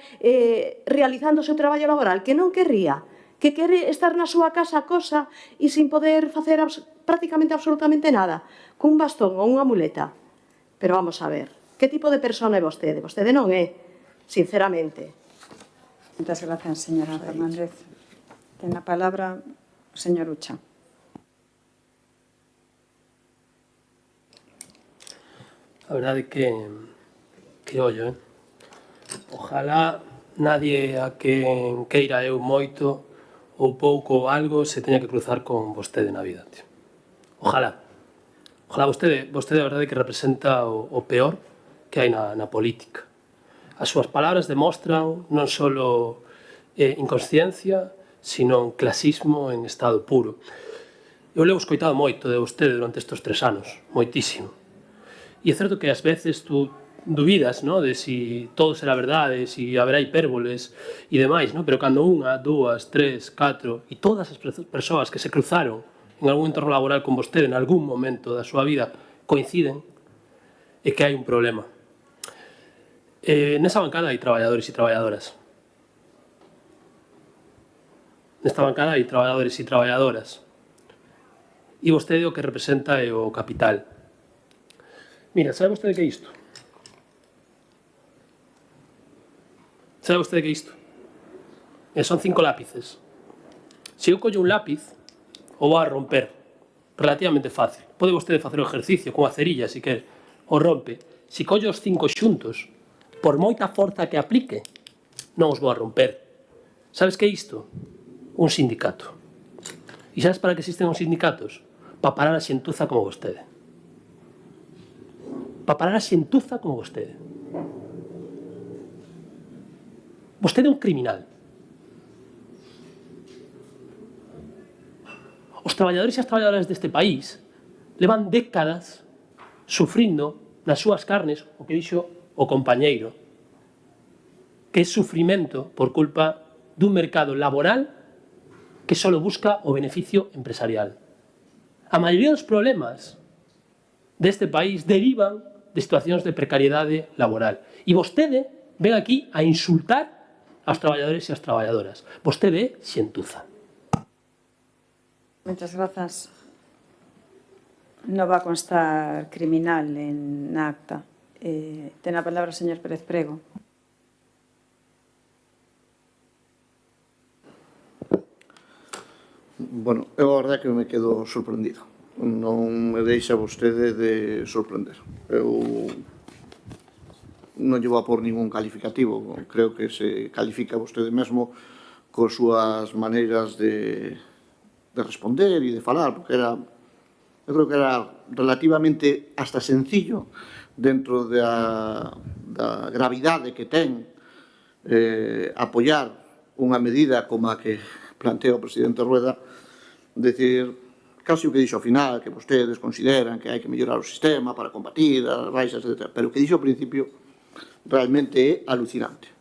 realizando o seu traballo laboral, que non querría, que quere estar na súa casa cosa e sin poder facer prácticamente absolutamente nada, cun bastón ou unha muleta? Pero vamos a ver, que tipo de persona é vostede? Vostede non é, sinceramente. Moitas gracias, señora Fernández. Ten a palabra o señor Ucha. A verdade que ollo, ojalá nadie a quen queira eu moito ou pouco ou algo se teña que cruzar con vostede na vida, tío. Ojalá. Ojalá vostede a verdade que representa o peor que hai na política. As súas palabras demostran non só inconsciencia, sino clasismo en estado puro. Eu levo escoitado moito de vostede durante estes 3 anos, moitísimo. E é certo que ás veces tú dubidas, ¿no?, de si todo será verdade, si haberá hipérboles e demais, ¿no? Pero cando unha, dúas, tres, catro e todas as persoas que se cruzaron en algún entorno laboral con vostede en algún momento da súa vida coinciden, é que hai un problema. Nesa bancada hai traballadores e traballadoras. Nesta bancada hai traballadores e traballadoras. E vostede o que representa é o capital. Mira, sabe vostede que é isto? Sabe vostede que é isto? Son 5 lápices. Se eu collo un lápiz, o vou a romper. Relativamente fácil. Pode vostede facer o exercicio con a cerilla, se quer. O rompe. Se collo os 5 xuntos, por moita forza que aplique, non os vou a romper. Sabes que é isto? Un sindicato. E sabes para que existen os sindicatos? Para parar a xentuza como vostede. Para parar a xentuza como vostede. Vostede é un criminal. Os traballadores e as traballadoras deste país levan décadas sufrindo nas súas carnes o que dixo o compañeiro, que é sufrimento por culpa dun mercado laboral que só busca o beneficio empresarial. A maioría dos problemas deste país derivan de situacións de precariedade laboral. E vostede ven aquí a insultar aos traballadores e as traballadoras. Vostede é xentuza. Muchas grazas. No va a constar criminal en acta. Ten a palabra o señor Pérez Prego. Bueno, eu a verdade que me quedo sorprendido. Non me deixa vostede de sorprender. Eu non lle vou a por ningún calificativo. Creo que se califica vostede mesmo coas súas maneiras de responder e de falar, porque eu creo que era relativamente hasta sencillo dentro da gravidade que ten apoiar unha medida como a que plantea o presidente Rueda, decir, casi o que dixo ao final, que vostedes consideran que hai que mellorar o sistema para combatir as baixas, etc. Pero o que dixo ao principio realmente é alucinante.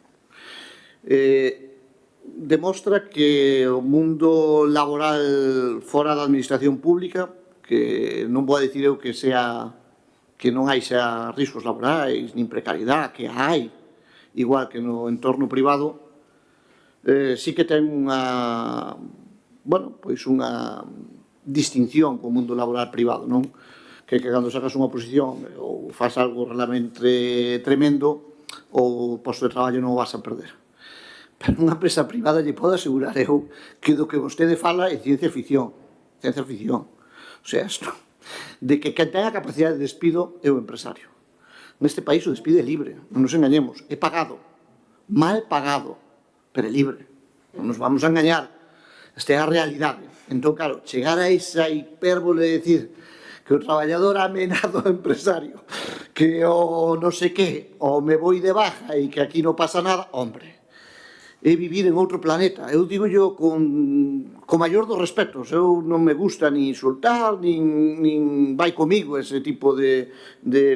Demostra que o mundo laboral fora da administración pública, que non vou a dicir eu que non hai xa riscos laborais, nin precariedade, que hai, igual que no entorno privado, sí que ten unha distinción co mundo laboral privado, non? Que cando sacas unha posición ou faz algo realmente tremendo, o posto de traballo non o vas a perder. Pero nunha empresa privada lle podo asegurar eu que do que vostede fala é ciencia ficción. Ciencia ficción. O sea, isto, de que quen ten a capacidade de despido é o empresario. Neste país o despido é libre, non nos engañemos, é pagado, mal pagado, pero é libre. Non nos vamos a engañar. Esta é a realidade. Entón, claro, chegar a esa hipérbole de decir que o traballador amenaza ao empresario, que o non sei que, o me voi de baja e que aquí non pasa nada, hombre, é vivir en outro planeta. Eu digo yo con maior dos respetos. Eu non me gusta ni insultar, nin vai comigo ese tipo de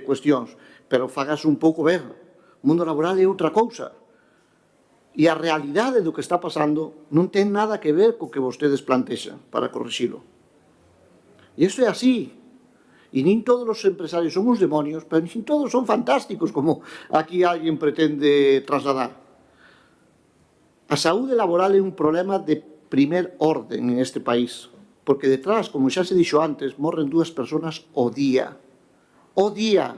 cuestións. Pero fagas un pouco ver. O mundo laboral é outra cousa. E a realidade do que está pasando non ten nada que ver co que vostedes plantexan para corrixilo. E isto é así. E nin todos os empresarios son uns demonios, pero nin todos son fantásticos, como aquí alguén pretende trasladar. A saúde laboral é un problema de primer orden en este país, porque detrás, como xa se dixo antes, morren 2 personas ao día. Ao día.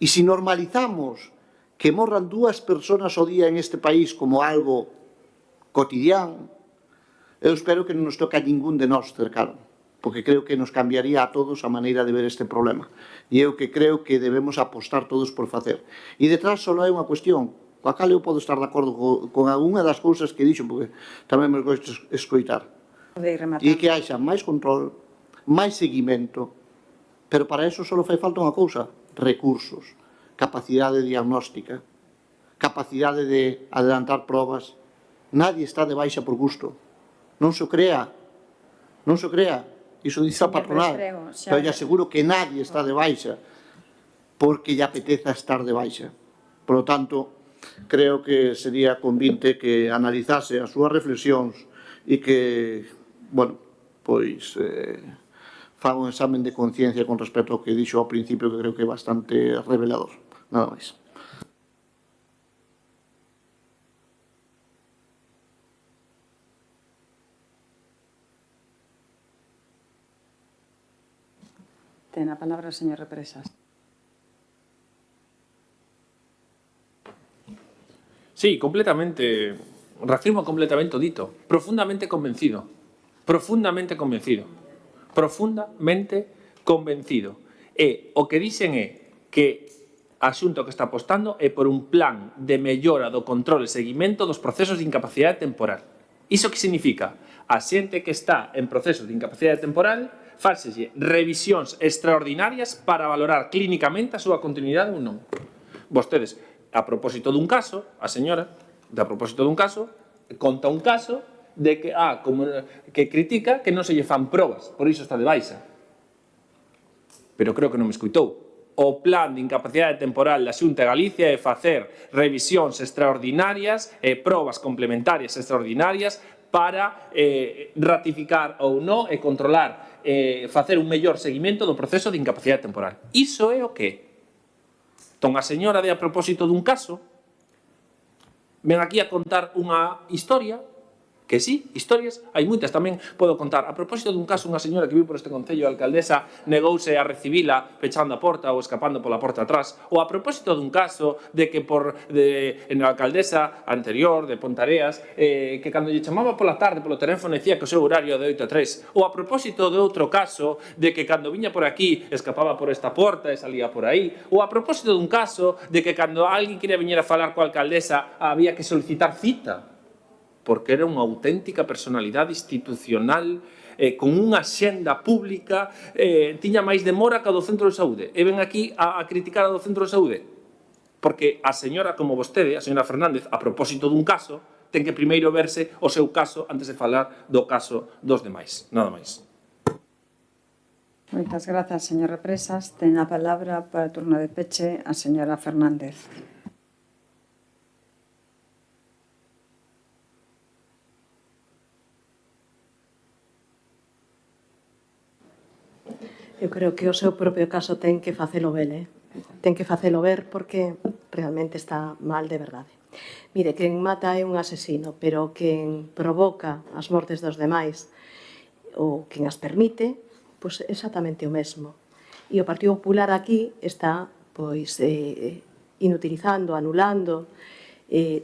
E se normalizamos que morran 2 personas ao día en este país como algo cotidiano, eu espero que non nos toque a ningún de nós cercano, porque creo que nos cambiaría a todos a maneira de ver este problema. E eu que creo que debemos apostar todos por facer. E detrás só hai unha cuestión, coa cal eu podo estar de acordo con algunha das cousas que dixo, porque tamén me gosto escoitar. E que haxa máis control, máis seguimento, pero para eso só fai falta unha cousa, recursos, capacidade diagnóstica, capacidade de adelantar probas. Nadie está de baixa por gusto. Non se crea. Non se crea. Iso dice a patronal. Pero lle aseguro que nadie está de baixa porque lle apeteza estar de baixa. Por lo tanto, creo que sería convinte que analizase as súas reflexións e que, bueno, pois faga un examen de conciencia con respecto ao que dixo ao principio, que creo que é bastante revelador. Nada máis. Ten a palabra o señor Represas. Sí, completamente reafirmo completamente o dito, profundamente convencido. Profundamente convencido. Profundamente convencido. E o que dixen é que a Xunta que está apostando é por un plan de mellora do control e seguimento dos procesos de incapacidade temporal. Iso que significa? A xente que está en procesos de incapacidade temporal fálselle revisións extraordinarias para valorar clínicamente a súa continuidade ou non. Vostedes, a propósito dun caso, a señora, a propósito dun caso, conta un caso de que, que critica que non se lle fan probas, por iso está de baixa. Pero creo que non me escuitou. O plan de incapacidade temporal da Xunta de Galicia é facer revisións extraordinarias e probas complementarias extraordinarias para ratificar ou non e controlar, facer un mellor seguimento do proceso de incapacidade temporal. Iso é o que? Entón, a señora de a propósito dun caso ven aquí a contar unha historia que sí, historias, hai moitas tamén podo contar. A propósito dun caso, unha señora que vive por este concello, a alcaldesa negouse a recibila pechando a porta ou escapando pola porta atrás. Ou a propósito dun caso de que en a alcaldesa anterior de Pontareas, que cando lle chamaba pola tarde polo teléfono decía que o seu horario de 8 a 3. Ou a propósito de outro caso de que cando viña por aquí escapaba por esta porta e salía por aí. Ou a propósito dun caso de que cando alguén quería viñer a falar coa alcaldesa había que solicitar cita, porque era unha auténtica personalidade institucional con unha xenda pública, tiña máis demora que a do centro de saúde. E ven aquí a criticar a do centro de saúde. Porque a señora, como vostede, a señora Fernández, a propósito dun caso, ten que primeiro verse o seu caso antes de falar do caso dos demais. Nada máis. Moitas grazas, señor Represas. Ten a palabra para o turno de peche a señora Fernández. Eu creo que o seu propio caso ten que facelo ver, ten que facelo ver porque realmente está mal de verdade. Mire, quen mata é un asesino, pero quen provoca as mortes dos demais ou quen as permite, pois exactamente o mesmo. E o Partido Popular aquí está pois inutilizando, anulando,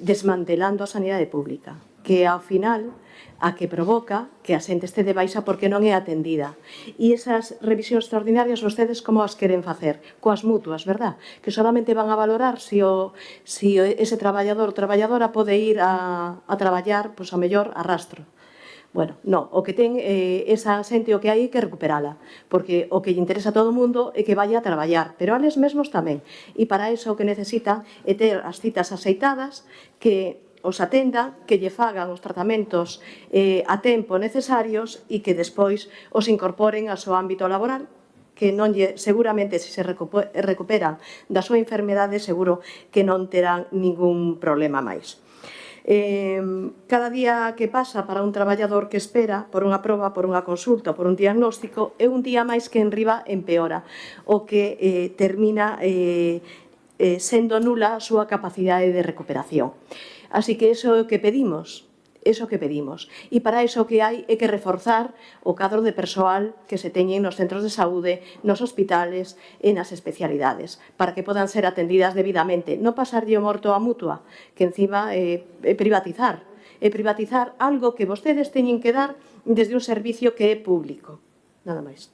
desmantelando a sanidade pública, que ao final a que provoca que a xente este de baixa porque non é atendida. E esas revisións extraordinarias vostedes como as queren facer? Coas mutuas, verdad? Que solamente van a valorar se ese traballador ou traballadora pode ir a traballar, pois ao mellor a rastro. Bueno, non, o que ten esa xente o que hai que recuperala, porque o que lle interesa a todo o mundo é que vaya a traballar, pero a eles mesmos tamén. E para iso o que necesita é ter as citas aceitadas, que os atenda, que lle fagan os tratamentos a tempo necesarios e que despois os incorporen ao seu ámbito laboral, que non seguramente se recuperan da súa enfermedade seguro que non terán ningún problema máis. Cada día que pasa para un traballador que espera por unha proba, por unha consulta, por un diagnóstico, é un día máis que enriba empeora, o que termina sendo nula a súa capacidade de recuperación. Así que iso é o que pedimos, E para iso o que hai é que reforzar o cadro de persoal que se teñen nos centros de saúde, nos hospitales e nas especialidades, para que podan ser atendidas debidamente. Non pasarlle o morto á mutua, que encima é privatizar. É privatizar algo que vostedes teñen que dar desde un servicio que é público. Nada máis.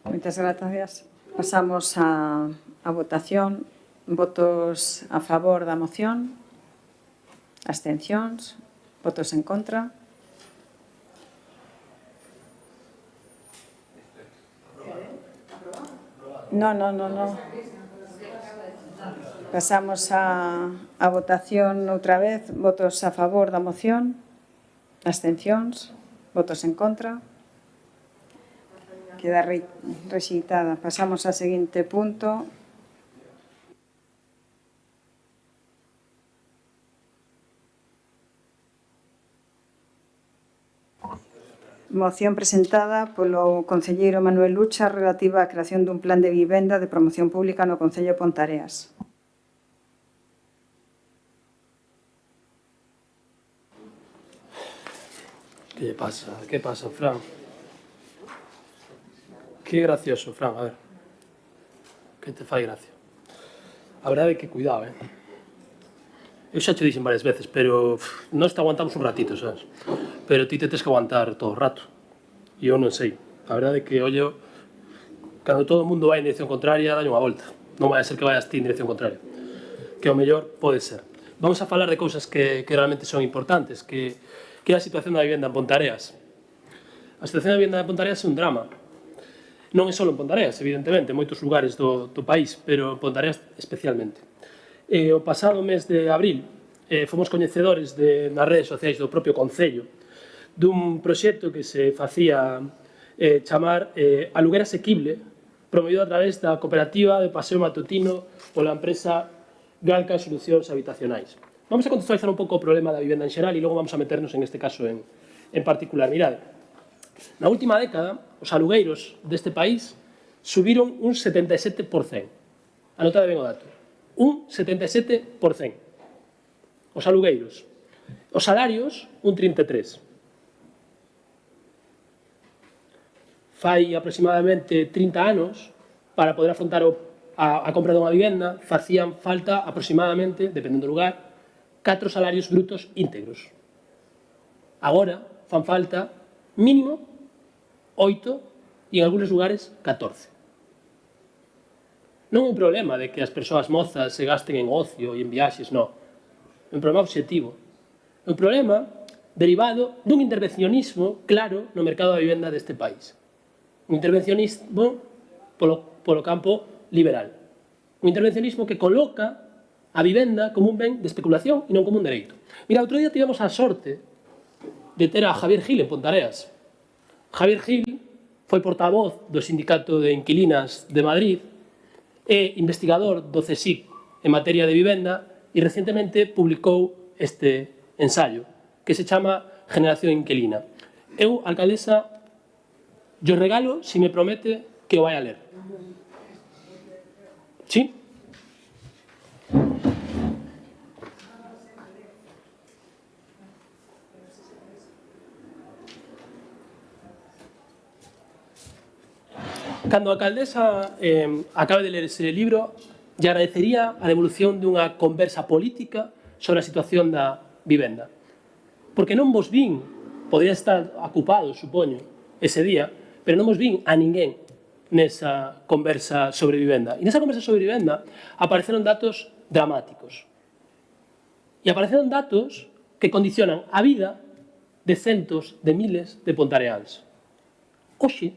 Moitas grazas. Pasamos a votación. Votos a favor da moción. Abstencións. Votos en contra. Non. Pasamos a votación outra vez. Votos a favor da moción. Abstencións. Votos en contra. Queda rexeitada. Pasamos ao seguinte punto. Moción presentada polo concelleiro Manuel Lucha relativa á creación dun plan de vivenda de promoción pública no Concello de Pontareas. Que pasa? Que pasa, Fran? Que gracioso, Fran, a ver. Que te fai gracia? A verdade é que cuidado, eu xa te dixen varias veces, pero nós te aguantamos un ratito, sabes? Pero ti te tens que aguantar todo o rato. E eu non sei. A verdade é que, ollo, cando todo o mundo vai en dirección contraria, dalle unha volta. Non vai a ser que vayas ti en dirección contraria. Que o mellor pode ser. Vamos a falar de cousas que realmente son importantes, que é a situación da vivenda en Pontareas. A situación da vivenda en Pontareas é un drama. Non é só en Pontareas, evidentemente, en moitos lugares do país, pero en Pontareas especialmente. O pasado mes de abril fomos coñecedores nas redes sociais do propio Concello dun proxecto que se facía chamar Aluguer Asequible, promovido a través da cooperativa de paseo matutino pola empresa Galca Solucións Habitacionais. Vamos a contextualizar un pouco o problema da vivenda en xeral e logo vamos a meternos en este caso en particular. Mirade, na última década, os alugueiros deste país subiron un 77%. Anotade ben o dato. Un 77%. Os alugueiros. Os salarios, un 33%. Fai aproximadamente 30 anos, para poder afrontar a compra dunha vivenda, facían falta aproximadamente, dependendo do lugar, 4 salarios brutos íntegros. Agora fan falta mínimo 8 e en algúns lugares 14. Non é un problema de que as persoas mozas se gasten en ocio e en viaxes, non. É un problema obxectivo. É un problema derivado dun intervencionismo claro no mercado da vivenda deste país. Un intervencionismo polo campo liberal. Un intervencionismo que coloca a vivenda como un ben de especulación e non como un dereito. Mira, outro día tivemos a sorte de ter a Javier Gil en Pontareas. Javier Gil foi portavoz do Sindicato de Inquilinas de Madrid e investigador do CSIC en materia de vivenda e recentemente publicou este ensaio que se chama Generación Inquilina. Eu, alcaldesa, yo regalo si me promete que o vai a ler. ¿Sí? Cando a alcaldesa acabe de ler ese libro, lle agradecería a devolución dunha conversa política sobre a situación da vivenda. Porque non vos vin, podría estar ocupado, supoño, ese día, pero non vos vin a ninguén nesa conversa sobre vivenda. E nesa conversa sobre vivenda apareceron datos dramáticos. E apareceron datos que condicionan a vida de centos de miles de pontareáns. Hoxe,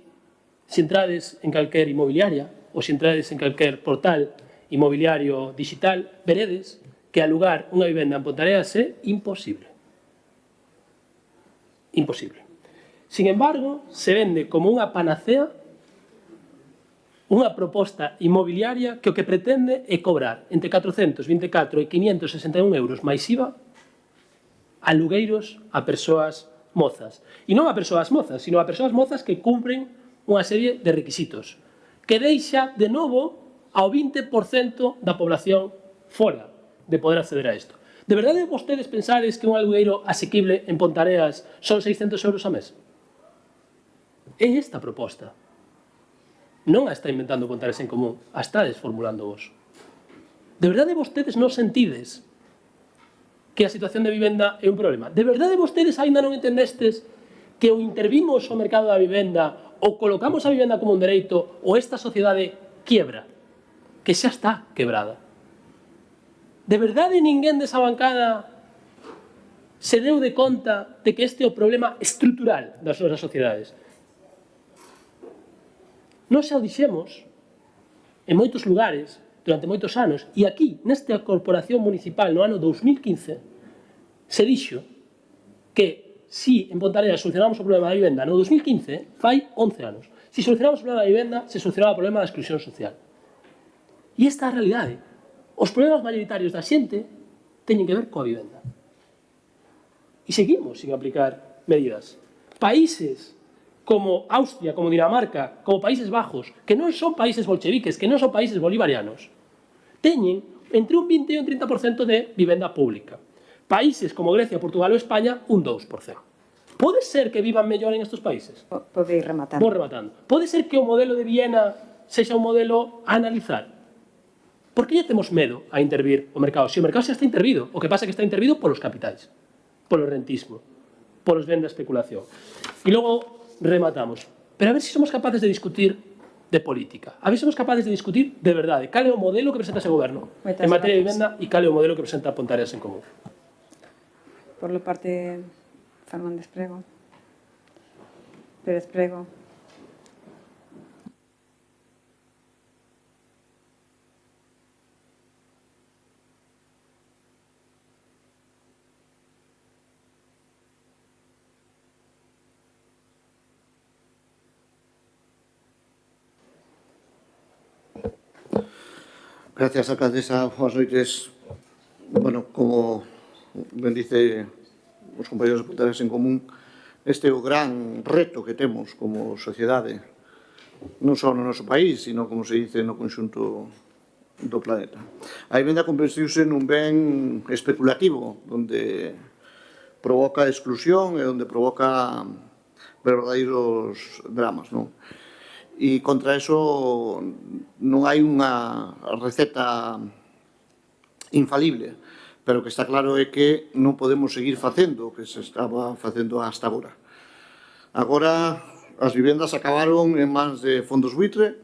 se entrades en calquer inmobiliaria ou se entrades en calquer portal inmobiliario digital, veredes que alugar unha vivenda en Pontareas é imposible. Imposible. Sin embargo, se vende como unha panacea unha proposta inmobiliaria que o que pretende é cobrar entre 424 e 561 euros máis IVA alugueiros a persoas mozas. E non a persoas mozas, sino a persoas mozas que cumpren unha serie de requisitos, que deixa de novo ao 20% da población fora de poder acceder a isto. De verdade vostedes pensades que un alugueiro asequible en Pontareas son 600 euros a mes? É esta a proposta. Non a está inventando Pontareas en Común, a estades formulando vos. De verdade vostedes non sentides que a situación de vivenda é un problema? De verdade vostedes aínda non entendestes que o intervimos ao mercado da vivenda ou colocamos a vivenda como un dereito ou esta sociedade quiebra, que xa está quebrada? De verdade ninguén desa bancada se deu de conta de que este é o problema estrutural das nosas sociedades? Nós xa o dixemos en moitos lugares durante moitos anos e aquí, nesta corporación municipal no ano 2015, se dixo que si en Pontareas solucionamos o problema da vivenda no 2015, fai 11 anos. Si solucionamos o problema da vivenda, se solucionaba o problema da exclusión social. E esta é a realidade. Os problemas mayoritarios da xente teñen que ver coa vivenda. E seguimos sin aplicar medidas. Países como Austria, como Dinamarca, como Países Bajos, que non son países bolcheviques, que non son países bolivarianos, teñen entre un 20 e un 30% de vivenda pública. Países como Grecia, Portugal ou España, un 2%. Pode ser que vivan mellor en estes países? Pode ir rematando. Vou rematando. Pode ser que o modelo de Viena sexa un modelo a analizar? Por que lle temos medo a intervir o mercado? Se o mercado xa está intervido, o que pasa é que está intervido polos capitais, polo rentismo, polos bens da especulación. E logo rematamos. Pero a ver se somos capaces de discutir de política. A ver se somos capaces de discutir de verdade cal é o modelo que presenta ese goberno en materia de vivenda e cal é o modelo que presenta Pontareas en Común. Por la parte, Fernández Prego. Pérez Prego. Gracias, alcaldesa. Buenas noites. Bueno, como ben dice os compañeros de Pontareas en Común, este é o gran reto que temos como sociedade, non só no noso país, sino, como se dice, no conxunto do planeta. A vivenda convertiuse nun ben especulativo, onde provoca exclusión e onde provoca verdadeiros dramas, non? E contra eso non hai unha receta infalible, pero o que está claro é que non podemos seguir facendo o que se estaba facendo hasta agora. Agora, as vivendas acabaron en mans de fondos buitre,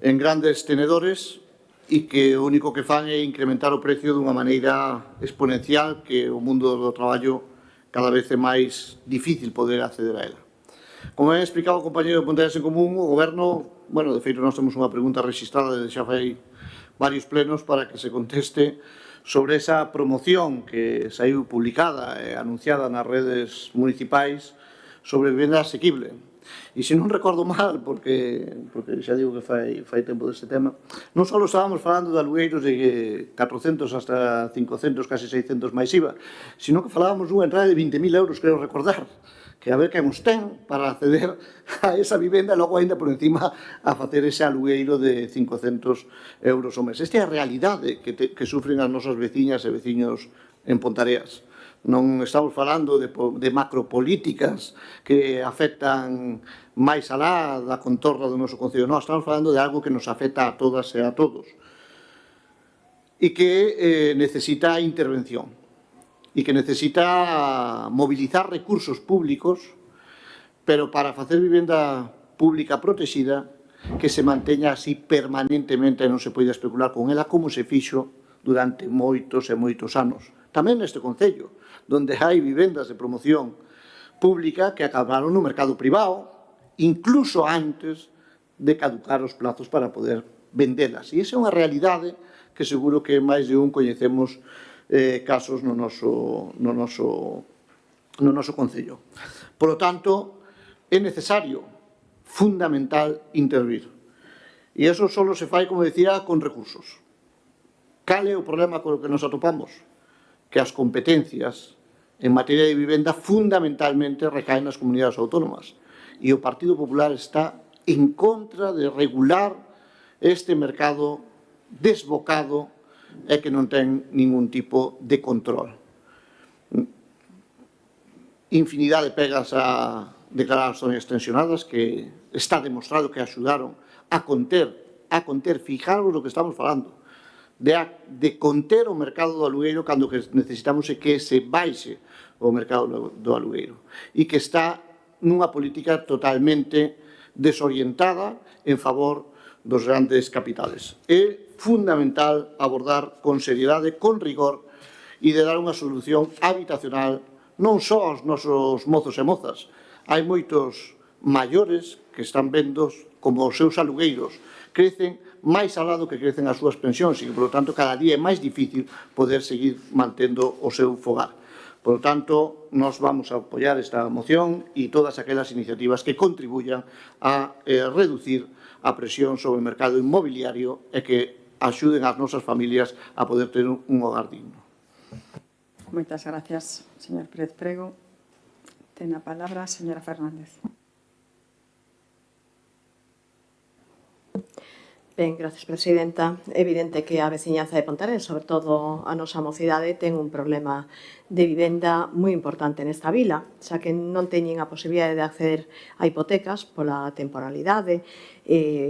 en grandes tenedores, e que o único que fan é incrementar o precio dunha maneira exponencial que o mundo do traballo cada vez é máis difícil poder acceder a ela. Como he explicado o compañeiro de Pontareas en Común, o Goberno, bueno, de feito, nós temos unha pregunta registrada desde xa fai varios plenos para que se conteste sobre esa promoción que saiu publicada e anunciada nas redes municipais sobre vivenda asequible. E se non recordo mal, porque xa digo que fai tempo deste tema, non só estábamos falando de alugueiros de 400 hasta 500, casi 600 máis IVA, sino que falábamos dunha entrada de 20.000 euros, creo recordar, que a ver quen os ten para acceder a esa vivenda e logo ainda por encima a facer ese alugueiro de 500 euros ao mes. Esta é a realidade que sufren as nosas veciñas e veciños en Pontareas. Non estamos falando de macropolíticas que afectan máis alá da contorna do noso concello. Non, estamos falando de algo que nos afecta a todas e a todos e que necesita intervención e que necesita mobilizar recursos públicos, pero para facer vivenda pública protexida que se manteña así permanentemente e non se poida especular con ela como se fixo durante moitos e moitos anos. Tamén neste concello, donde hai vivendas de promoción pública que acabaron no mercado privado, incluso antes de caducar os plazos para poder vendelas. E esa é unha realidade que seguro que máis de un coñecemos casos no noso concello. Por lo tanto, é necesario, fundamental, intervir. E eso só se fai, como decía, con recursos. Cal é o problema con o que nos atopamos? Que as competencias en materia de vivenda fundamentalmente recaen nas comunidades autónomas. E o Partido Popular está en contra de regular este mercado desbocado e que non ten ningún tipo de control. Infinidade de pegas a declaracións extensionadas que está demostrado que axudaron a conter, fijaros lo que estamos falando, de conter o mercado do alugueiro cando que necesitamos é que se baixe o mercado do alugueiro e que está nunha política totalmente desorientada en favor dos grandes capitales. É fundamental abordar con seriedade, con rigor e de dar unha solución habitacional non só aos nosos mozos e mozas. Hai moitos maiores que están vendo como os seus alugueiros crecen máis alá do que crecen as súas pensións e que, por lo tanto, cada día é máis difícil poder seguir mantendo o seu fogar. Por lo tanto, nós vamos a apoiar esta moción e todas aquelas iniciativas que contribuyan a reducir a presión sobre o mercado inmobiliario e que axuden ás nosas familias a poder ter un hogar digno. Moitas gracias, señor Pérez Prego. Ten a palabra a señora Fernández. Ben, gracias, presidenta. É evidente que a veciñanza de Pontarés, sobre todo a nosa mocidade, ten un problema de vivenda moi importante nesta vila, xa que non teñen a posibilidade de acceder a hipotecas pola temporalidade,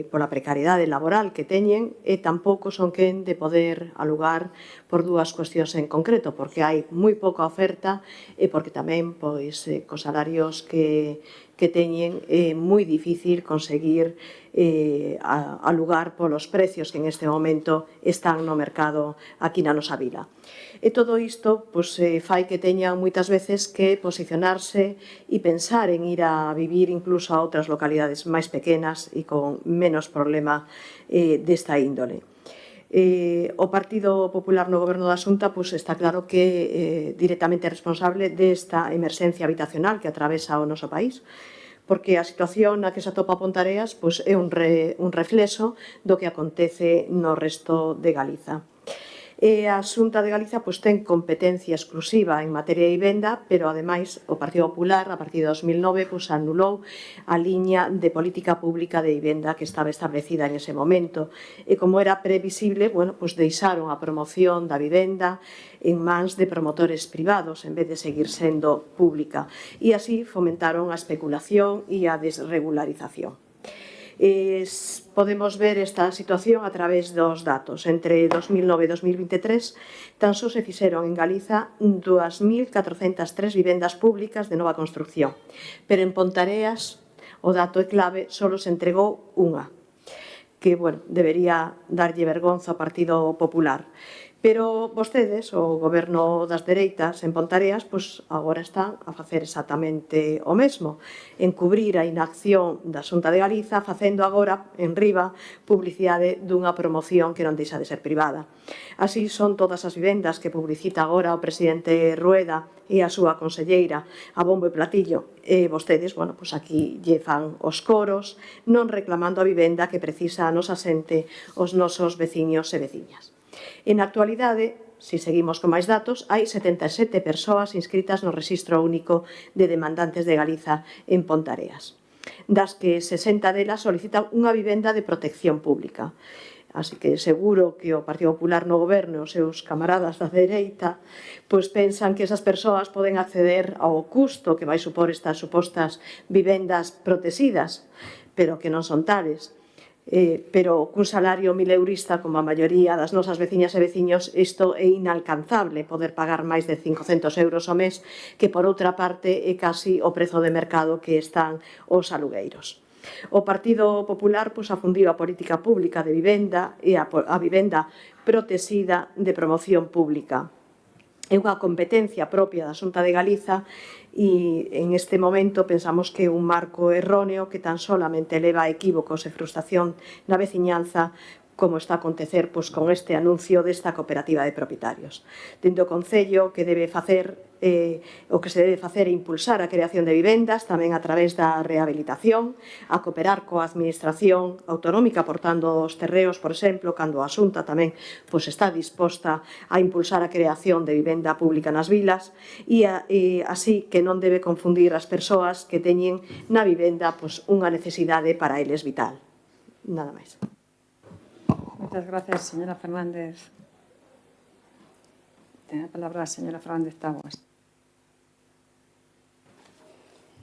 pola precariedade laboral que teñen, e tampouco son quen de poder alugar por dúas cuestións en concreto, porque hai moi pouca oferta e porque tamén, pois, cos salarios que teñen é moi difícil conseguir alugar polos precios que en este momento están no mercado aquí na nosa vila. E todo isto fai que teñan moitas veces que posicionarse e pensar en ir a vivir incluso a outras localidades máis pequenas e con menos problema desta índole. O Partido Popular no Goberno da Xunta está claro que é directamente responsable desta emerxencia habitacional que atravesa o noso país, porque a situación na que se atopa Pontareas é un reflexo do que acontece no resto de Galiza. A Xunta de Galiza ten competencia exclusiva en materia de vivenda, pero ademais o Partido Popular a partir de 2009 anulou a liña de política pública de vivenda que estaba establecida en ese momento, e como era previsible, deixaron a promoción da vivenda en mans de promotores privados en vez de seguir sendo pública, e así fomentaron a especulación e a desregularización. Podemos ver esta situación a través dos datos. Entre 2009 e 2023 tan só se fixeron en Galiza 2.403 vivendas públicas de nova construcción, pero en Pontareas o dato é clave, só se entregou unha, que debería darlle vergonza ao Partido Popular. Pero vostedes, o goberno das dereitas en Pontareas, agora están a facer exactamente o mesmo, encubrir a inacción da Xunta de Galiza, facendo agora, en riba, publicidade dunha promoción que non deixa de ser privada. Así son todas as vivendas que publicita agora o presidente Rueda e a súa conselleira a bombo e platillo. E vostedes, aquí lle fan os coros, non reclamando a vivenda que precisa a nosa xente, os nosos veciños e veciñas. En actualidade, se seguimos con máis datos, hai 77 persoas inscritas no Rexistro Único de Demandantes de Galiza en Pontareas, das que 60 delas solicitan unha vivenda de protección pública. Así que seguro que o Partido Popular no goberno e os seus camaradas da dereita pensan que esas persoas poden acceder ao custo que vai supor estas supostas vivendas protegidas, pero que non son tales. Pero cun salario mileurista como a maioría das nosas veciñas e veciños, isto é inalcanzable, poder pagar máis de 500 euros ao mes, que por outra parte é casi o prezo de mercado que están os alugueiros. O Partido Popular afundiu a política pública de vivenda e a vivenda protexida de promoción pública. É unha competencia propia da Xunta de Galiza e en este momento pensamos que é un marco erróneo que tan solamente leva a equívocos e frustración na veciñanza, como está a acontecer con este anuncio desta cooperativa de propietarios. Dende o Concello que debe facer o que se debe facer é impulsar a creación de vivendas tamén a través da rehabilitación, a cooperar coa administración autonómica aportando os terreos, por exemplo, cando a Xunta tamén está disposta a impulsar a creación de vivenda pública nas vilas e así que non debe confundir as persoas que teñen na vivenda unha necesidade para eles vital. Nada máis. Muchas gracias, señora Fernández. Ten a palabra a señora Fernández Taboas.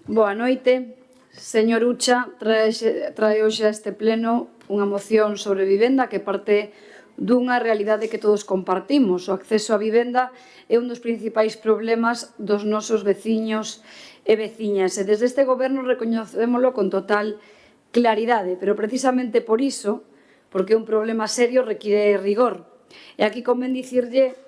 Boa noite. Señor Ucha, trae hoxe a este pleno unha moción sobre vivenda que parte dunha realidade que todos compartimos. O acceso á vivenda é un dos principais problemas dos nosos veciños e veciñas. E desde este goberno recoñecémolo con total claridade, pero precisamente por iso, porque é un problema serio, require rigor. E aquí convén dicirlle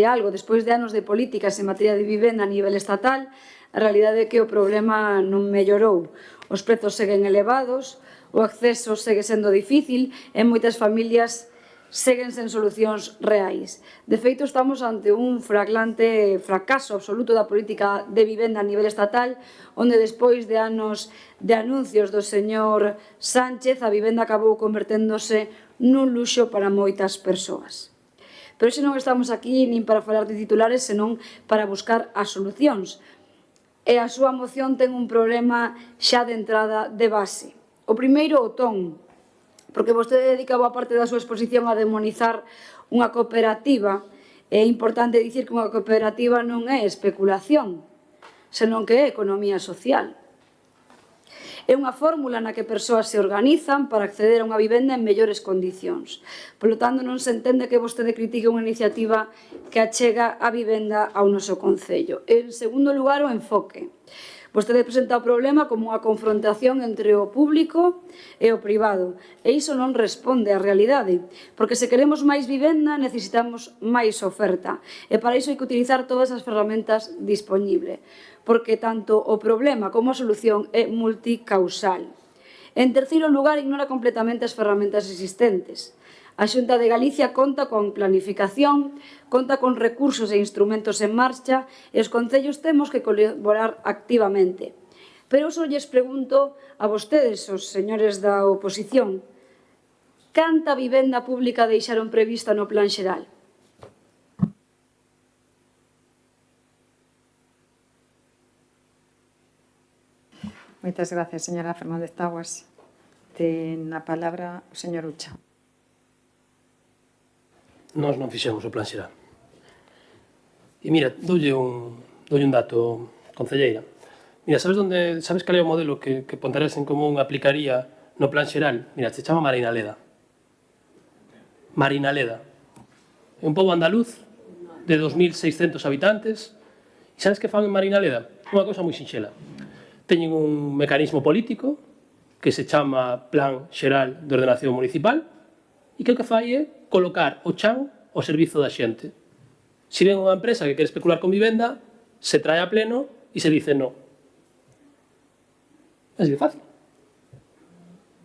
algo. Despois de anos de políticas en materia de vivenda a nivel estatal, a realidade é que o problema non mellorou. Os prezos seguen elevados, o acceso segue sendo difícil e moitas familias seguen sen solucións reais. De feito, estamos ante un flagrante fracaso absoluto da política de vivenda a nivel estatal, onde despois de anos de anuncios do señor Sánchez, a vivenda acabou converténdose nun luxo para moitas persoas. Pero xe non estamos aquí nin para falar de titulares, senón para buscar as solucións. E a súa moción ten un problema xa de entrada de base. O primeiro, o ton. Porque vostede dedica boa parte da súa exposición a demonizar unha cooperativa. É importante dicir que unha cooperativa non é especulación, senón que é economía social. É unha fórmula na que persoas se organizan para acceder a unha vivenda en mellores condicións. Polo tanto, non se entende que vostede critique unha iniciativa que achega a vivenda ao noso concello. En segundo lugar, o enfoque. Vostede presenta o problema como unha confrontación entre o público e o privado. E iso non responde á realidade, porque se queremos máis vivenda necesitamos máis oferta. E para iso hai que utilizar todas as ferramentas dispoñibles, porque tanto o problema como a solución é multicausal. En terceiro lugar, ignora completamente as ferramentas existentes. A Xunta de Galicia conta con planificación, conta con recursos e instrumentos en marcha e os concellos temos que colaborar activamente. Pero eu lles pregunto a vostedes, os señores da oposición, canta vivenda pública deixaron prevista no Plan Xeral? Moitas gracias, señora Fernández Taguas. Ten a palabra o señor Ucha. Nós non fixemos o Plan Xeral. E mira, doulle un dato, concelleira. Mira, sabes cal é o modelo que Pontevedra en Común aplicaría no Plan Xeral? Mira, se chama Marinaleda. Marinaleda. É un pobo andaluz de 2.600 habitantes. E sabes que fan en Marinaleda? Unha cousa moi sinxela. Teñen un mecanismo político que se chama Plan Xeral de Ordenación Municipal e que o que fai é colocar o chan ao servizo da xente. Se ven unha empresa que quere especular con vivenda, se trae a pleno e se dice no. É así de fácil.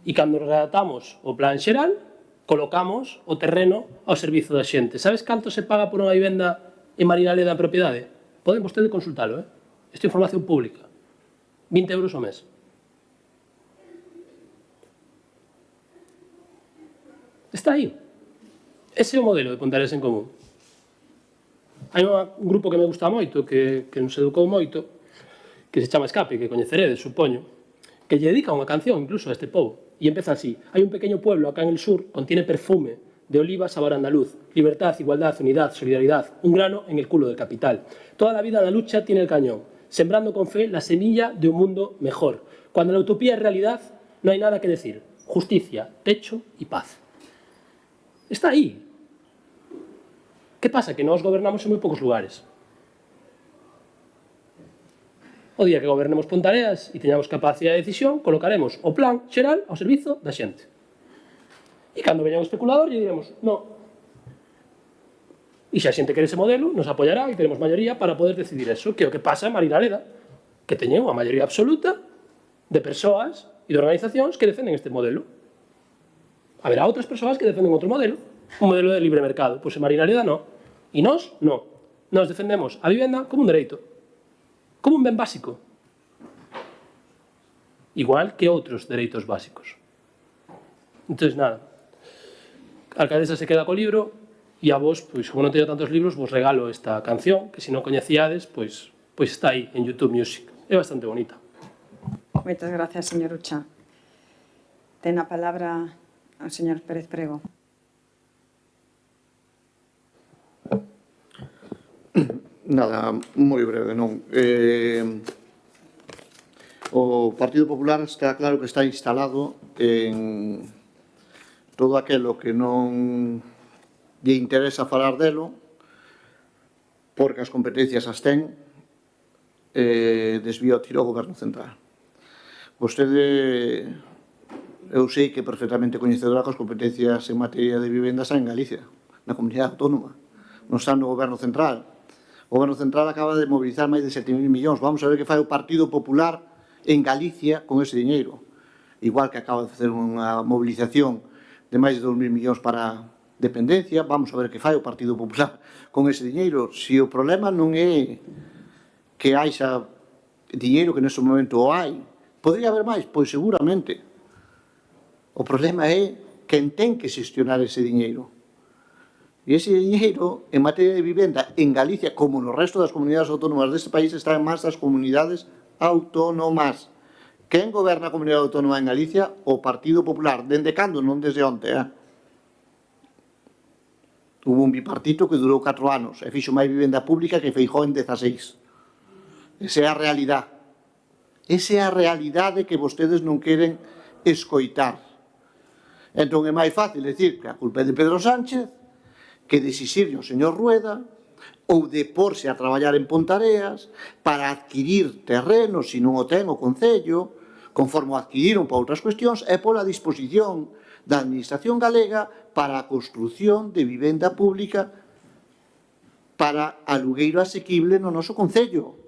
E cando redactamos o Plan Xeral, colocamos o terreno ao servizo da xente. Sabes canto se paga por unha vivenda en Marinaleda en propiedade? Poden vostede consultalo, Isto é información pública. 20 euros ao mes. Está aí. Ese é o modelo de Pontevedra en Común. Hai un grupo que me gusta moito, que nos educou moito, que se chama Escape, que coñeceredes, supoño, que lle dedica unha canción incluso a este pobo. E empeza así. Hai un pequeño pueblo acá en el sur, contiene perfume de oliva sabor andaluz, libertad, igualdad, unidad, solidaridad, un grano en el culo del capital. Toda la vida la lucha tiene el cañón, sembrando con fe la semilla de un mundo mejor. Cuando la utopía es realidad, no hay nada que decir. Justicia, techo y paz. Está aí. Que pasa? Que nós gobernamos en moi poucos lugares. O día que gobernemos Pontareas e teñamos capacidade de decisión, colocaremos o Plan Xeral ao servizo da xente. E cando veña un especulador, lle diremos, no. E se a xente quere ese modelo, nos apoiará e teremos maioría para poder decidir eso, que é o que pasa en Marinaleda, que teñen unha maioría absoluta de persoas e de organizacións que defenden este modelo. Haberá outras persoas que defenden outro modelo, un modelo de libre mercado. Pois en Marinaleda non. E nós, non. Nós defendemos a vivenda como un dereito, como un ben básico. Igual que outros dereitos básicos. Entón, nada. A alcaldesa se queda co libro e a vos, pois, como non teño tantos libros, vos regalo esta canción, que se non coñecíades, pois está aí en YouTube Music. É bastante bonita. Moitas gracias, señor Ucha. Ten a palabra o señor Pérez Prego. Nada, moi breve, non. O Partido Popular está claro que está instalado en todo aquilo que non lle interesa falar delo, porque as competencias as ten, desvío a tiro ao Goberno Central. Vostede, eu sei que perfectamente coñecedora que as competencias en materia de vivenda están en Galicia, na comunidade autónoma, non están no Goberno Central. O Goberno Central acaba de mobilizar máis de 7.000 millóns. Vamos a ver que fai o Partido Popular en Galicia con ese diñeiro. Igual que acaba de facer unha movilización de máis de 2.000 millóns para dependencia, vamos a ver que fai o Partido Popular con ese diñeiro. Se o problema non é que haixa diñeiro, que neste momento o hai, podría haber máis? Pois seguramente. O problema é quen ten que xestionar ese diñeiro. E ese diñeiro, en materia de vivenda, en Galicia, como no resto das comunidades autónomas deste país, está en máis das comunidades autónomas. Quen goberna a Comunidade Autónoma en Galicia? O Partido Popular. Dende cando? Non desde onte, Hubo un bipartito que durou 4 anos e fixo máis vivenda pública que Feijóo en 16. Esa é a realidade. Esa é a realidade que vostedes non queren escoitar. Entón é máis fácil decir que a culpa é de Pedro Sánchez que de exixirle ao señor Rueda ou de porse a traballar en Pontareas para adquirir terreno, se non o ten o Concello, conforme o adquiriron para outras cuestións, e pola disposición da Administración galega para a construción de vivenda pública para alugueiro asequible no noso Concello.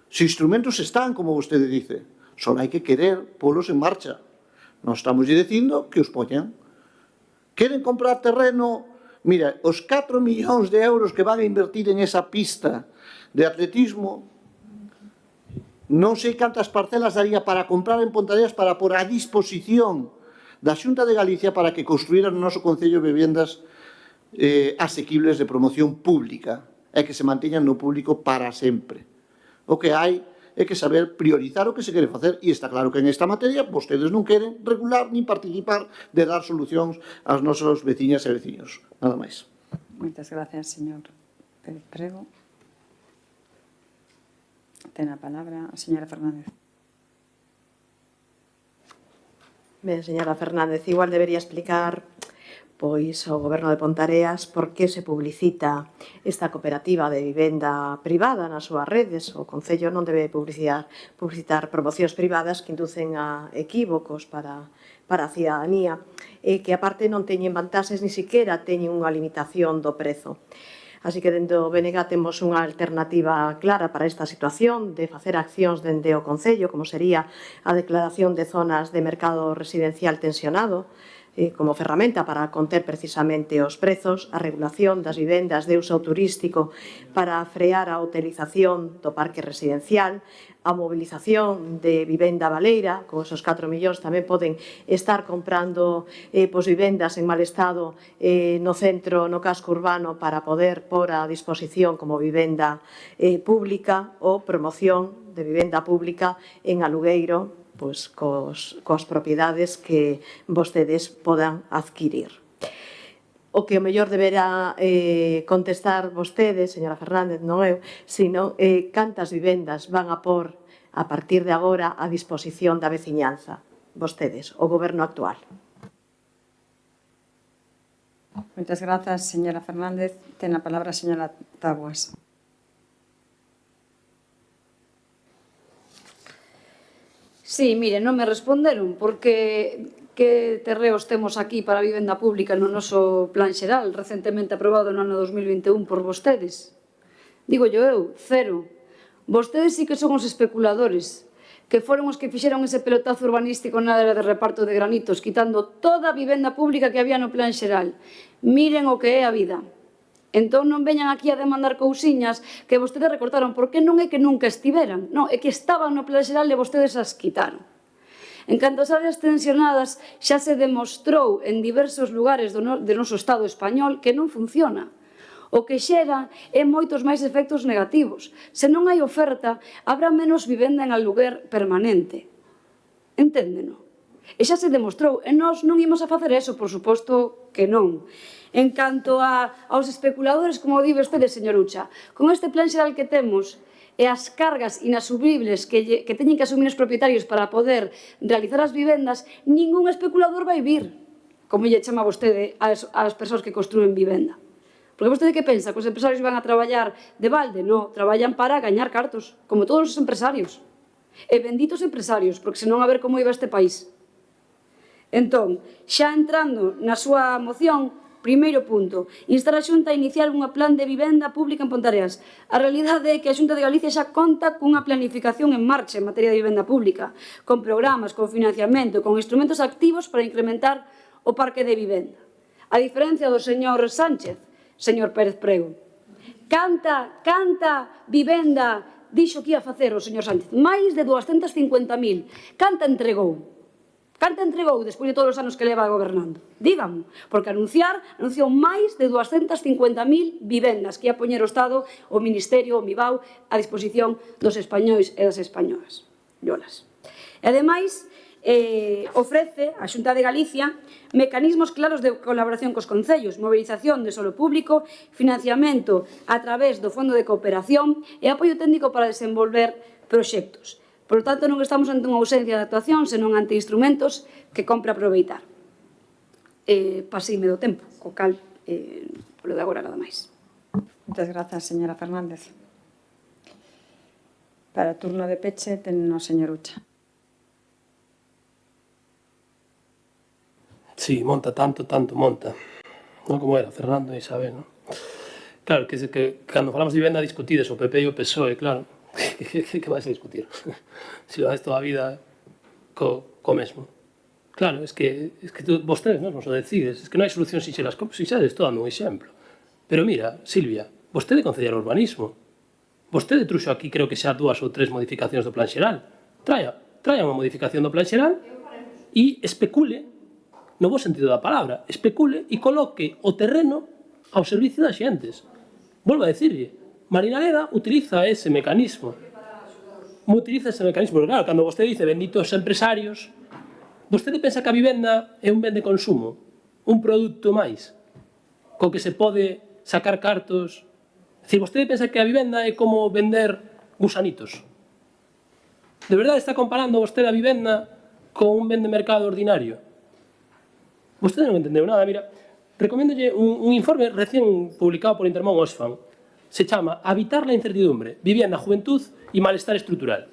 Se instrumentos están, como vostede dice, só hai que querer polos en marcha. Non estamos dicindo que os poñan. Queren comprar terreno. Mira, os 4 millóns de euros que van a invertir en esa pista de atletismo, non sei cantas parcelas daría para comprar en Pontareas para por a disposición da Xunta de Galicia para que construíran no noso Concello vivendas asequibles de promoción pública e que se manteñan no público para sempre. O que hai é que saber priorizar o que se quere facer e está claro que en esta materia vostedes non queren regular nin participar de dar solucións aos nosos veciñas e veciños. Nada máis. Moitas gracias, señor Pérez Prego. Ten a palabra a señora Fernández. Ben, señora Fernández, igual debería explicar pois ao Goberno de Pontareas por que se publicita esta cooperativa de vivenda privada nas súas redes. O Concello non debe publicitar promocións privadas que inducen a equívocos para a cidadanía e que aparte non teñen vantaxes, ni siquiera teñen unha limitación do prezo. Así que dende o BNG temos unha alternativa clara para esta situación de facer accións dende o Concello, como sería a declaración de zonas de mercado residencial tensionado, como ferramenta para conter precisamente os prezos, a regulación das vivendas de uso turístico para frear a utilización do parque residencial, a mobilización de vivenda baleira, con esos 4 millóns tamén poden estar comprando vivendas en mal estado no centro, no casco urbano, para poder pôr a disposición como vivenda pública ou promoción de vivenda pública en alugueiro, pois cos propiedades que vostedes podan adquirir. O que o mellor deberá contestar vostedes, señora Fernández, non eu, sino cantas vivendas van a pôr a partir de agora a disposición da veciñanza, vostedes, o goberno actual. Moitas grazas, señora Fernández. Ten a palabra a señora Taboas. Sí, mire, non me responderon porque que terreos temos aquí para a vivenda pública no noso plan xeral recentemente aprobado no ano 2021 por vostedes. Digo eu, cero. Vostedes sí que son os especuladores, que foron os que fixeron ese pelotazo urbanístico na área de reparto de granitos, quitando toda a vivenda pública que había no plan xeral. Miren o que é a vida. Entón non veñan aquí a demandar cousiñas que vostedes recortaron, porque non é que nunca estiveran, non, é que estaban no plan xeral e vostedes as quitaron. En canto ás áreas tensionadas, xa se demostrou en diversos lugares do noso Estado español que non funciona. O que xera é moitos máis efectos negativos. Se non hai oferta, habrá menos vivenda en aluguer permanente. Enténdeno? E xa se demostrou, e nós non imos a facer eso, por suposto que non. En canto aos especuladores, como di vostede, señor Ucha, con este plan xeral que temos e as cargas inasumibles que teñen que asumir os propietarios para poder realizar as vivendas, ningún especulador vai vir, como lle chama vostede ás persoas que construen vivenda. Porque vostede que pensa? Que os empresarios van a traballar de balde? Non, traballan para gañar cartos, como todos os empresarios. E benditos empresarios, porque senón a ver como iba este país. Entón, xa entrando na súa moción, primeiro punto, instar a Xunta a iniciar unha plan de vivenda pública en Pontareas. A realidade é que a Xunta de Galicia xa conta cunha planificación en marcha en materia de vivenda pública, con programas, con financiamento, con instrumentos activos para incrementar o parque de vivenda. A diferencia do señor Sánchez, señor Pérez Prego. Canta vivenda dixo que ia facer o señor Sánchez? Máis de 250.000. Canta entregou? Canta entregou despois de todos os anos que leva gobernando? Díganme, porque anunciou máis de 250.000 vivendas que ia poñer o Estado, o Ministerio, o MIBAU, a disposición dos españois e das españolas. E, ademais, ofrece a Xunta de Galicia mecanismos claros de colaboración cos concellos, mobilización de solo público, financiamento a través do Fondo de Cooperación e apoio técnico para desenvolver proxectos. Por lo tanto, non estamos ante unha ausencia de actuación, senón ante instrumentos que compre aproveitar. Paseime do tempo, co cal, polo de agora, nada máis. Muchas grazas, señora Fernández. Para o turno de peche, ten o señor Ucha. Sí, monta tanto, monta. Non como era Fernando e Isabel, non? Claro, que cando falamos de vivenda discutides o PP e o PSOE, claro, que vais a discutir? Se lo dais toda a vida co mesmo. Claro, es que vostedes mesmos o decides, es que non hai solución sinxelas, sinxelas, estou dando un exemplo. Pero mira, Silvia, vostede concedía o urbanismo. Vostede truxo aquí, creo que xa 2 ou 3 modificacións do plan xeral. Traia unha modificación do plan xeral e especule, no bo sentido da palabra, especule e coloque o terreno ao servicio das xentes. Volvo a dicirlle, Marinaleda utiliza ese mecanismo. Claro, cando vostede dice benditos empresarios, vostede pensa que a vivenda é un ben de consumo, un produto máis, co que se pode sacar cartos. É dicir, vostede pensa que a vivenda é como vender gusanitos. De verdade está comparando vostede a vivenda con un ben de mercado ordinario? Vostede non entendeu nada. Mira, recomendolle un informe recién publicado por Intermón Oxfam. Se chama Habitar la incertidumbre, vivienda, juventud e malestar estrutural.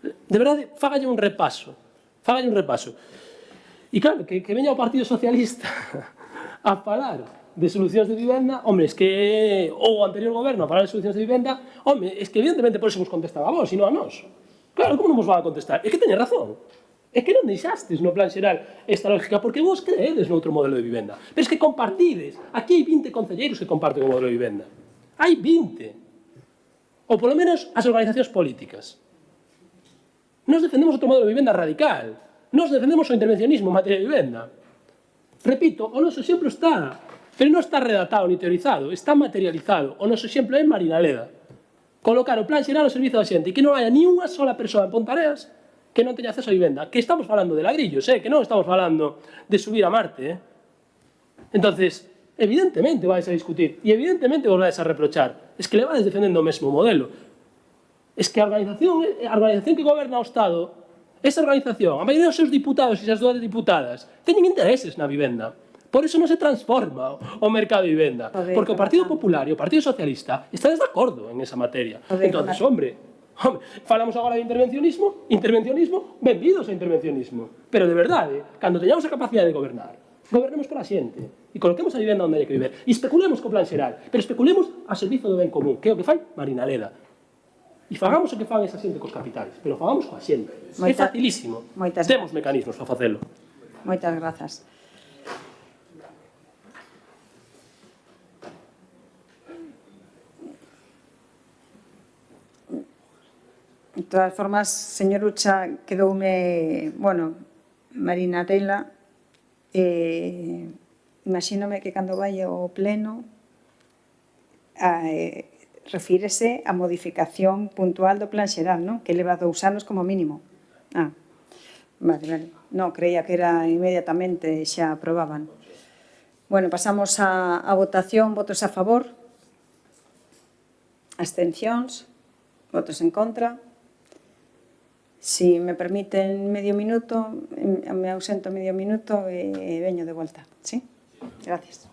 De verdade, fágalle un repaso. E claro, que veña o Partido Socialista a falar de solucións de vivenda, home, es que o anterior goberno a falar de solucións de vivenda, home, es que evidentemente por eso vos contestaba a vos e non a nós. Claro, como non vos van a contestar? É que teñen razón. É que non deixastes no plan xeral esta lógica, porque vos creedes noutro modelo de vivenda. Pero es que compartides. Aquí hai 20 concelleiros que comparten o modelo de vivenda. Hai 20. Ou polo menos as organizacións políticas. Nos defendemos outro modelo de vivenda radical. Nos defendemos o intervencionismo en materia de vivenda. Repito, o noso exemplo está, pero non está redactado ni teorizado, está materializado. O noso exemplo é Marinaleda. Colocar o plan xeral ao servizo da xente e que non haya ni unha sola persoa en Pontareas que non teña acceso a vivenda, que estamos falando de ladrillos, que non estamos falando de subir a Marte. Entonces, evidentemente vais a discutir e evidentemente vos vais a reprochar. Es que levades defendendo o mesmo modelo. Es que a organización que goberna o Estado, esa organización, a maioría dos seus diputados e as súas diputadas, teñen intereses na vivenda. Por eso non se transforma o mercado de vivenda. Porque o Partido Popular e o Partido Socialista están de acordo en esa materia. Entonces, hombre, falamos agora de intervencionismo, benvidos ao intervencionismo. Pero de verdade, cando teñamos a capacidade de gobernar, gobernemos pola xente e coloquemos a vivenda onde hai que viver e especulemos co plan xeral, pero especulemos a servizo do ben común, que é o que fai Marinaleda. E fagamos o que fan esa xente cos capitais, pero fagamos coa xente. É facilísimo. Temos mecanismos para facelo. Moitas grazas. De todas formas, señor Ucha, quedoume, Marina Tela, imagínome que cando vai ao pleno refírese a modificación puntual do plan xeral, non? Que leva 2 anos como mínimo. Vale. Non, creía que era inmediatamente xa aprobaban. Bueno, pasamos a votación. Votos a favor? Abstencións? Votos en contra? Si me permiten medio minuto, me ausento medio minuto e veño de volta. ¿Sí? Gracias.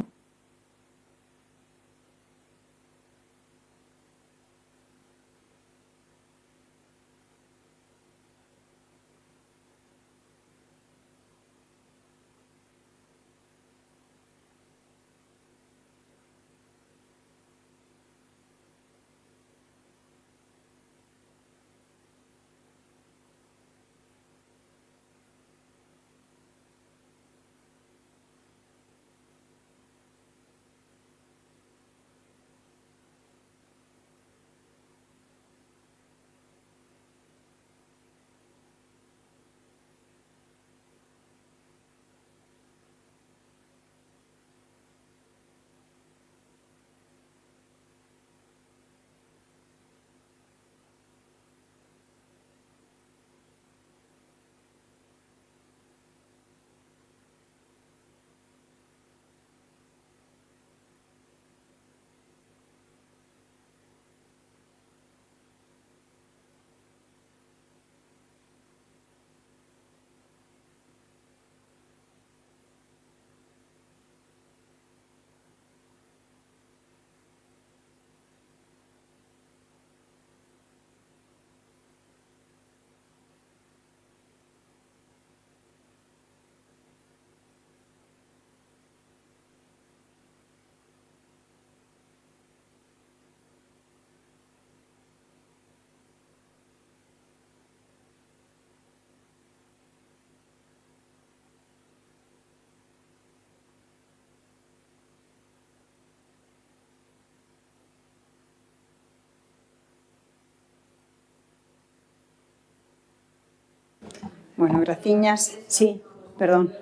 Bueno, graciñas. Sí, perdón.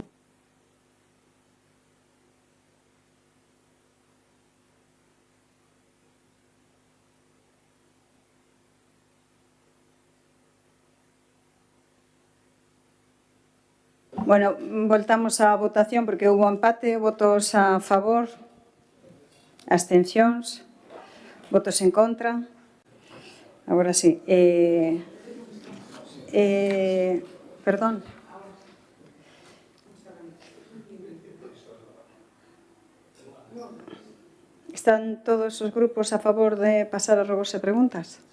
Bueno, voltamos á votación porque hubo empate, votos a favor, abstencións, votos en contra. Agora sí. Perdón. Están todos os grupos a favor de pasar a rogos e preguntas?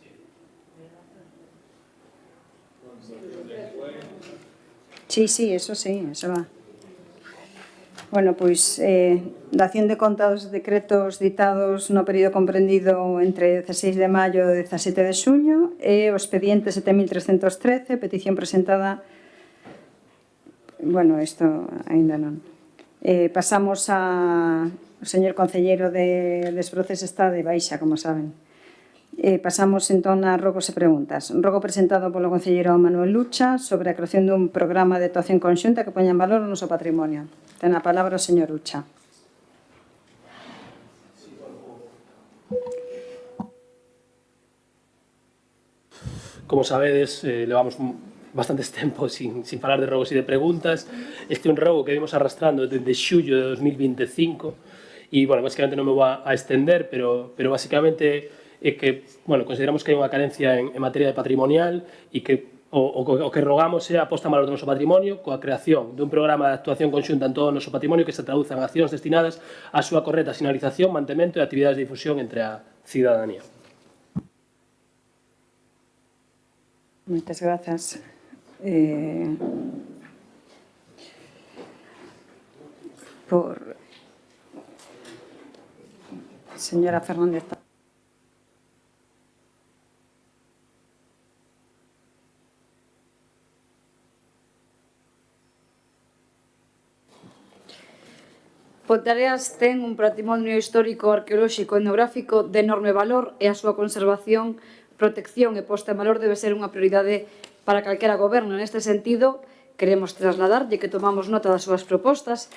Sí, eso va. Bueno, pois, dación de conta dos decretos ditados no período comprendido entre 16 de maio e 17 de xuño e o expediente 7.313, petición presentada... Bueno, isto ainda non. Pasamos a... O señor concelleiro de Desbroces está de baixa, como saben. Pasamos entón a rogos e preguntas. Rogo presentado polo concelleiro Manuel Lucha sobre a creación dun programa de actuación conxunta que poña en valor o noso patrimonio. Ten a palabra o señor Lucha. Como sabedes, levamos bastantes tempos sin falar de rogos e de preguntas. Este é un rogo que vimos arrastrando desde xullo de 2025 e, bueno, basicamente non me vou a estender, pero basicamente é que, bueno, consideramos que hai unha carencia en materia de patrimonial e que o que rogamos é a posta en valor do noso patrimonio coa creación dun programa de actuación conxunta en todo o noso patrimonio que se traduza en accións destinadas á súa correcta sinalización, mantemento e actividades de difusión entre a cidadanía. Moitas grazas. Por... Señora Fernández. Ponteareas ten un patrimonio histórico, arqueolóxico e etnográfico de enorme valor e a súa conservación, protección e posta en valor debe ser unha prioridade para calquera goberno. Neste sentido, queremos trasladarlle que tomamos nota das súas propostas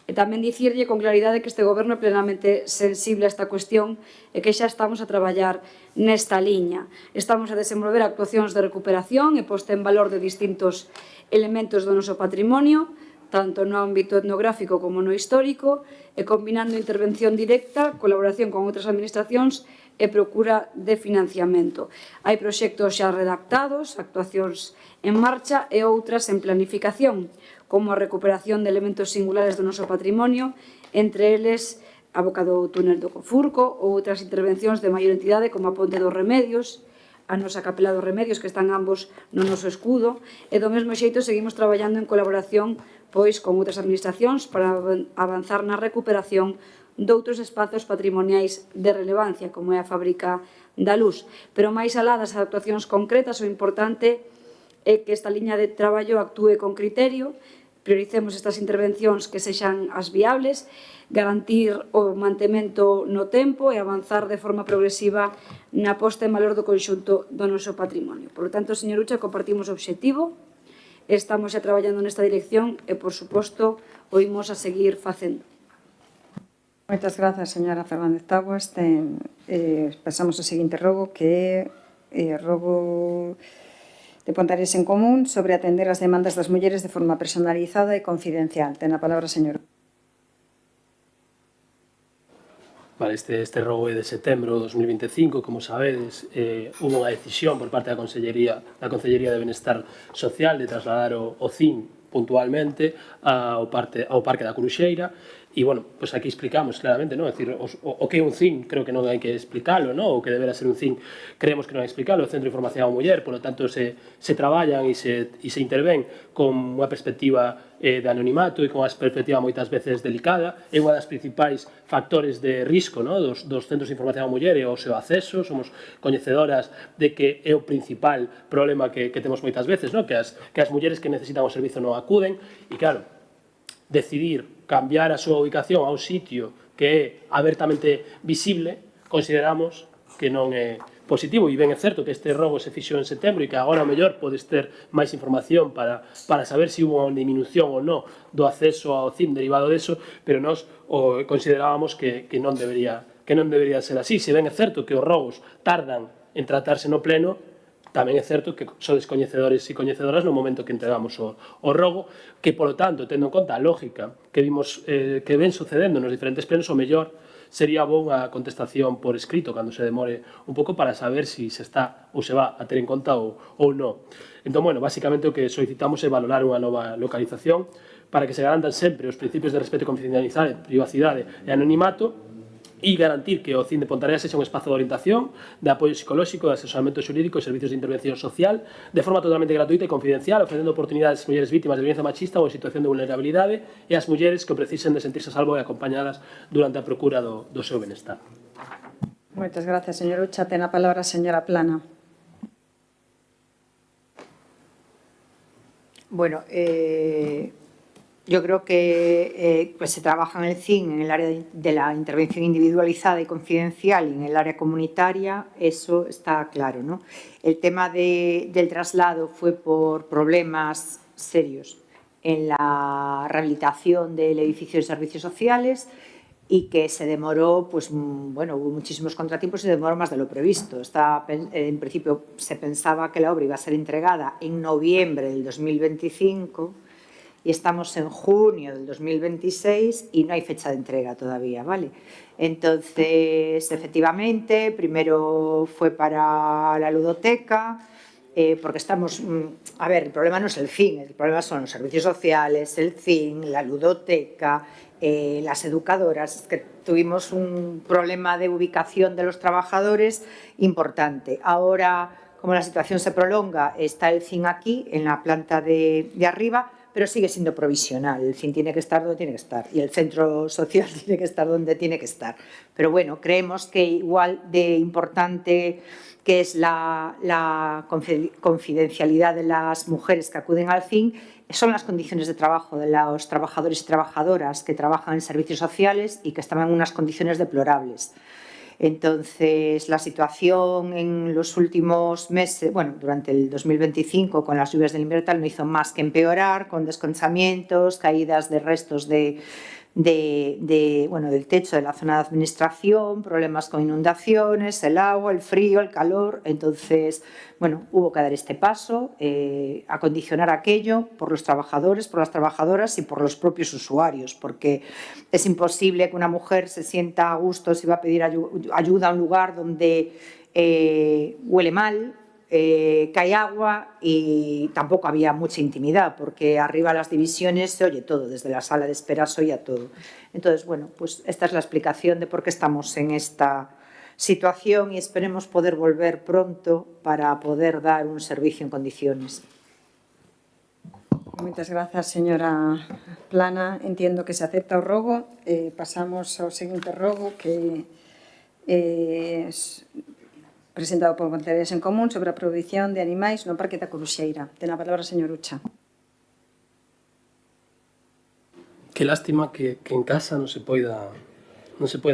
e tamén dicirlle con claridade que este goberno é plenamente sensible a esta cuestión e que xa estamos a traballar nesta liña. Estamos a desenvolver actuacións de recuperación e posta en valor de distintos elementos do noso patrimonio, tanto no ámbito etnográfico como no histórico, e combinando intervención directa, colaboración con outras administracións e procura de financiamento. Hai proxectos xa redactados, actuacións en marcha e outras en planificación, como a recuperación de elementos singulares do noso patrimonio, entre eles a boca do túnel do Cofurco ou outras intervencións de maior entidade como a Ponte dos Remedios, a nosa Capela dos Remedios, que están ambos no noso escudo, e do mesmo xeito seguimos traballando en colaboración pois con outras administracións para avanzar na recuperación doutros espazos patrimoniais de relevancia, como é a Fábrica da Luz. Pero máis alá das actuacións concretas, o importante é que esta liña de traballo actúe con criterio, prioricemos estas intervencións que sexan as viables, garantir o mantemento no tempo e avanzar de forma progresiva na posta en valor do conxunto do noso patrimonio. Por lo tanto, señor Ucha, compartimos o obxectivo, estamos xa traballando nesta dirección e, por suposto, o imos a seguir facendo. Moitas grazas, señora Fernández Taguas. Pasamos ao seguinte rogo, que é rogo de Ponteareas en Común sobre atender as demandas das mulleres de forma personalizada e confidencial. Ten a palabra, señor. Vale, este rogo é de setembro de 2025, como sabedes, hubo unha decisión por parte da Consellería de Benestar Social de trasladar o CIN puntualmente ao Parque da Coruxeira. E, bueno, pois aquí explicamos claramente, non? É dicir, o que é un CIN, creo que non hai que explicalo, non? O que deberá ser un CIN, creemos que non hai que explicalo, o Centro de Información á Muller, polo tanto, se traballan e se intervén con unha perspectiva de anonimato e con unha perspectiva moitas veces delicada. É unha das principais factores de risco, non? Dos Centros de Información á Muller e o seu acceso. Somos coñecedoras de que é o principal problema que temos moitas veces, non? Que as mulleres que necesitan o servizo non acuden e, claro, decidir cambiar a súa ubicación a un sitio que é abertamente visible, consideramos que non é positivo, e ben é certo que este rogo se fixo en setembro e que agora, ao mellor, podes ter máis información para saber se hubo unha diminución ou non do acceso ao CIM derivado deso, pero nós considerábamos que non debería ser así. Se ben é certo que os rogos tardan en tratarse no pleno, tamén é certo que sodes coñecedores e coñecedoras no momento que entregamos o rogo, que, polo tanto, tendo en conta a lógica que vimos que ven sucedendo nos diferentes plenos, o mellor sería boa unha contestación por escrito cando se demore un pouco para saber se está ou se va a ter en conta ou non. Entón, bueno, basicamente o que solicitamos é valorar unha nova localización para que se garantan sempre os principios de respeto e confidencialidade, privacidade e anonimato, e garantir que o CIM de Ponteareas sexa un espazo de orientación, de apoio psicolóxico, de asesoramento xurídico e servicios de intervención social de forma totalmente gratuita e confidencial, ofrecendo oportunidades ás mulleres vítimas de violencia machista ou en situación de vulnerabilidade e ás mulleres que o precisen de sentirse a salvo e acompañadas durante a procura do seu benestar. Moitas gracias, señor Ucha. Ten a palabra a señora Plana. Bueno, yo creo que pues se trabaja en el CIN en el área de la intervención individualizada y confidencial y en el área comunitaria, eso está claro, ¿no? El tema del traslado fue por problemas serios en la rehabilitación del edificio de servicios sociales y que se demoró, pues bueno, hubo muchísimos contratiempos y se demoró más de lo previsto. En principio se pensaba que la obra iba a ser entregada en noviembre del 2025 y estamos en junio del 2026 y no hay fecha de entrega todavía, ¿vale? Entonces, efectivamente, primero fue para la ludoteca, porque estamos... A ver, el problema no es el CIN, el problema son los servicios sociales, el CIN, la ludoteca, las educadoras. Es que tuvimos un problema de ubicación de los trabajadores importante. Ahora, como la situación se prolonga, está el CIN aquí, en la planta de arriba, pero sigue siendo provisional. El CIN tiene que estar donde tiene que estar y el centro social tiene que estar donde tiene que estar. Pero bueno, creemos que igual de importante que es la confidencialidad de las mujeres que acuden al CIN son las condiciones de trabajo de los trabajadores y trabajadoras que trabajan en servicios sociales y que están en unas condiciones deplorables. Entonces, la situación en los últimos meses, bueno, durante el 2025, con las lluvias del invierno, no hizo más que empeorar, con desconchamientos, caídas de restos del techo de la zona de administración, problemas con inundaciones, el agua, el frío, el calor. Entonces, bueno, hubo que dar este paso, acondicionar aquello por los trabajadores, por las trabajadoras y por los propios usuarios, porque es imposible que una mujer se sienta a gusto si va a pedir ayuda a un lugar donde huele mal, cae agua y tampoco había mucha intimidad, porque arriba de las divisiones se oye todo, desde la sala de espera se oía todo. Entonces, bueno, pues esta es la explicación de por qué estamos en esta situación y esperemos poder volver pronto para poder dar un servicio en condiciones. Moitas grazas, señora Plana. Entiendo que se acepta o rogo. Pasamos ao seguinte rogo, que presentado por Ponteareas en Común sobre a prohibición de animais no Parque da Coruxeira. Ten a palabra, señor Ucha. Que lástima que en casa non se poida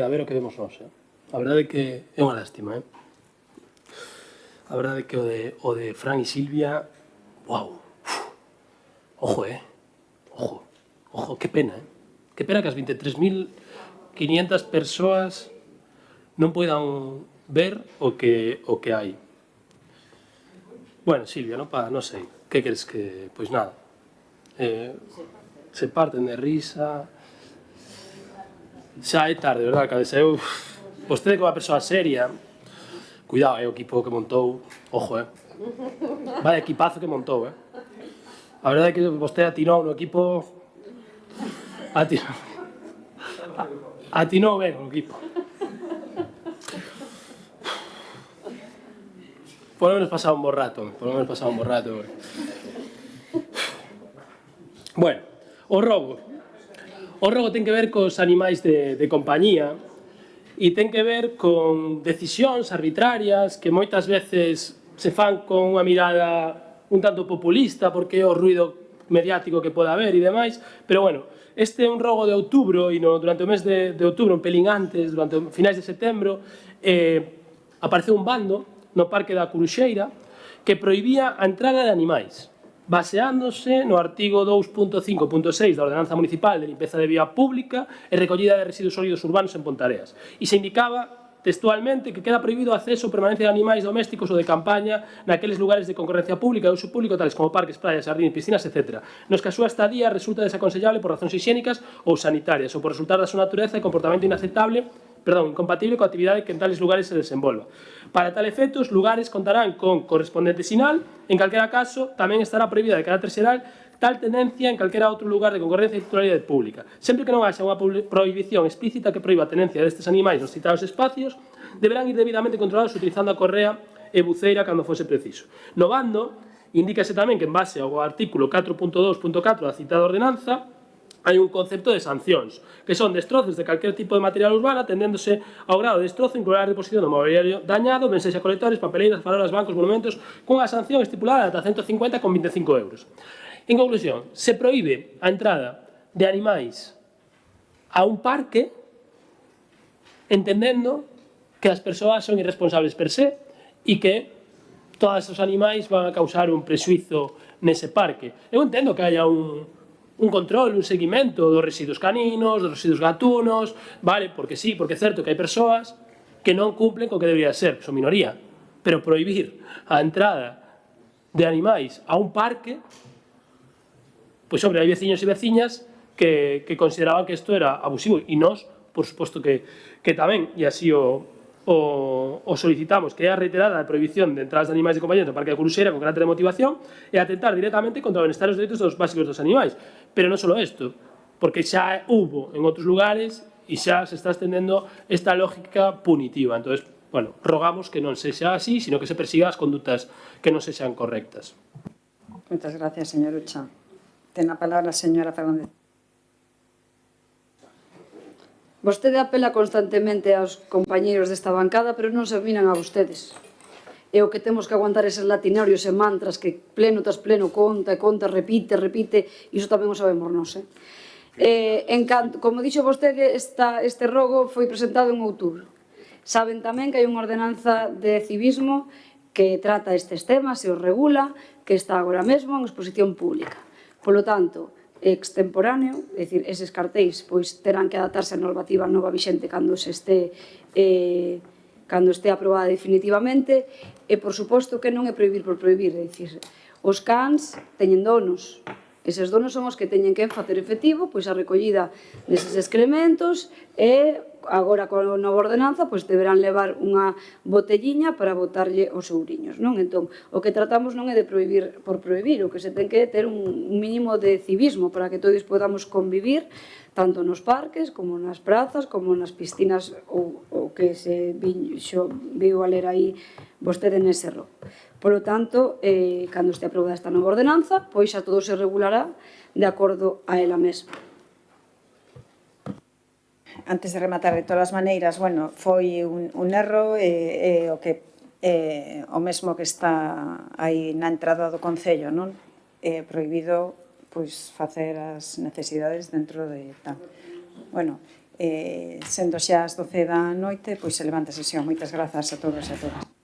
ver o que vemos nós. A verdade é que é unha lástima. A verdade é que o de Fran e Silvia, wow, ojo, ojo, que pena, que pena que as 23.500 persoas non poidan ver o que hai. Bueno, Silvia, non sei, que queres que... Pois nada, se parten de risa, xa é tarde, verdad, cade eu... Vostede como a persoa seria, cuidado, o equipo que montou, ojo, vai equipazo que montou, A verdade é que vostede atinou no equipo, atinou ben o equipo. Por lo menos pasaba un bo rato, Bueno, o rogo. O rogo ten que ver cos animais de compañía e ten que ver con decisións arbitrarias que moitas veces se fan con unha mirada un tanto populista porque é o ruido mediático que pode haber e demais, pero bueno, este é un rogo de outubro e durante o mes de outubro, un pelín antes, durante finais de setembro, apareceu un bando no Parque da Curuxeira que prohibía a entrada de animais, baseándose no artigo 2.5.6 da Ordenanza Municipal de Limpeza de Vía Pública e Recollida de Residuos Sólidos Urbanos en Pontareas. E se indicaba textualmente que queda prohibido o acceso ou permanencia de animais domésticos ou de campaña naqueles lugares de concorrencia pública e uso público tales como parques, praias, jardines, piscinas, etc. Nos que a súa estadía resulta desaconsellable por razóns higiénicas ou sanitarias ou por resultar da súa natureza e comportamento incompatible coa actividade que en tales lugares se desenvolva. Para tal efecto, os lugares contarán con correspondente sinal, en calquera caso tamén estará prohibida de carácter xeral tal tenencia en calquera outro lugar de concorrencia e titularidade pública. Sempre que non haxa unha prohibición explícita que proíba a tenencia destes animais nos citados espacios, deberán ir debidamente controlados utilizando a correa e buceira cando fose preciso. No bando, indícase tamén que en base ao artículo 4.2.4 da citada ordenanza, hai un concepto de sancións, que son destrozos de calquer tipo de material urbana, tendéndose ao grado de destrozo incluir a reposición do mobiliario dañado, ben sexa colectores, papeleiras, farolas, bancos, monumentos, cunha sanción estipulada de ata 150 con 25 euros. En conclusión, se proíbe a entrada de animais a un parque entendendo que as persoas son irresponsables per se e que todos os animais van a causar un prexuizo nese parque. Eu entendo que haya un control, un seguimento dos residuos caninos, dos residuos gatunos, vale, porque sí, porque é certo que hai persoas que non cumplen co que debería ser, que son minoría, pero prohibir a entrada de animais a un parque, pois, hombre, hai veciños e veciñas que consideraban que isto era abusivo, e nós, por suposto que tamén, e así o solicitamos, que é a reiterada a prohibición de entradas de animais de compañía no Parque da Curuxeira con carácter de motivación e atentar directamente contra o benestar e os dereitos dos básicos dos animais. Pero non só isto, porque xa hubo en outros lugares e xa se está estendendo esta lógica punitiva. Entón, bueno, rogamos que non sexa así, sino que se persiga as condutas que non sexan correctas. Moitas gracias, señor Ucha. Ten a palabra a señora Fernández. Vostede apela constantemente aos compañeiros desta bancada, pero non se miran a vostedes. E o que temos que aguantar eses latinarios e mantras que pleno tras pleno conta, repite, iso tamén o sabemos nós. Como dixo vostede, este rogo foi presentado en outubro. Saben tamén que hai unha ordenanza de civismo que trata estes temas e os regula, que está agora mesmo en exposición pública. Polo tanto, extemporáneo, é dicir, eses cartéis pois terán que adaptarse a normativa nova vixente cando este aprobada definitivamente e, por suposto, que non é prohibir por prohibir, é dicir, os cans teñen donos, eses donos son os que teñen que facer efectivo pois a recollida deses excrementos e agora con a nova ordenanza pois deberán levar unha botelliña para botarlle os ouriños, non? Entón, o que tratamos non é de prohibir por prohibir, o que se ten que ter un mínimo de civismo para que todos podamos convivir tanto nos parques, como nas prazas, como nas piscinas ou que se viu a ler aí vostede nese rogo. Por lo tanto, cando este aprobada esta nova ordenanza, pois a todo se regulará de acordo a ela mesma. Antes de rematar, de todas as maneiras, bueno, foi un erro o mesmo que está aí na entrada do Concello, non? É prohibido pois facer as necesidades dentro de tal. Bueno, sendo xa as 12 da noite, pois se levanta a sesión. Moitas grazas a todos e a todas.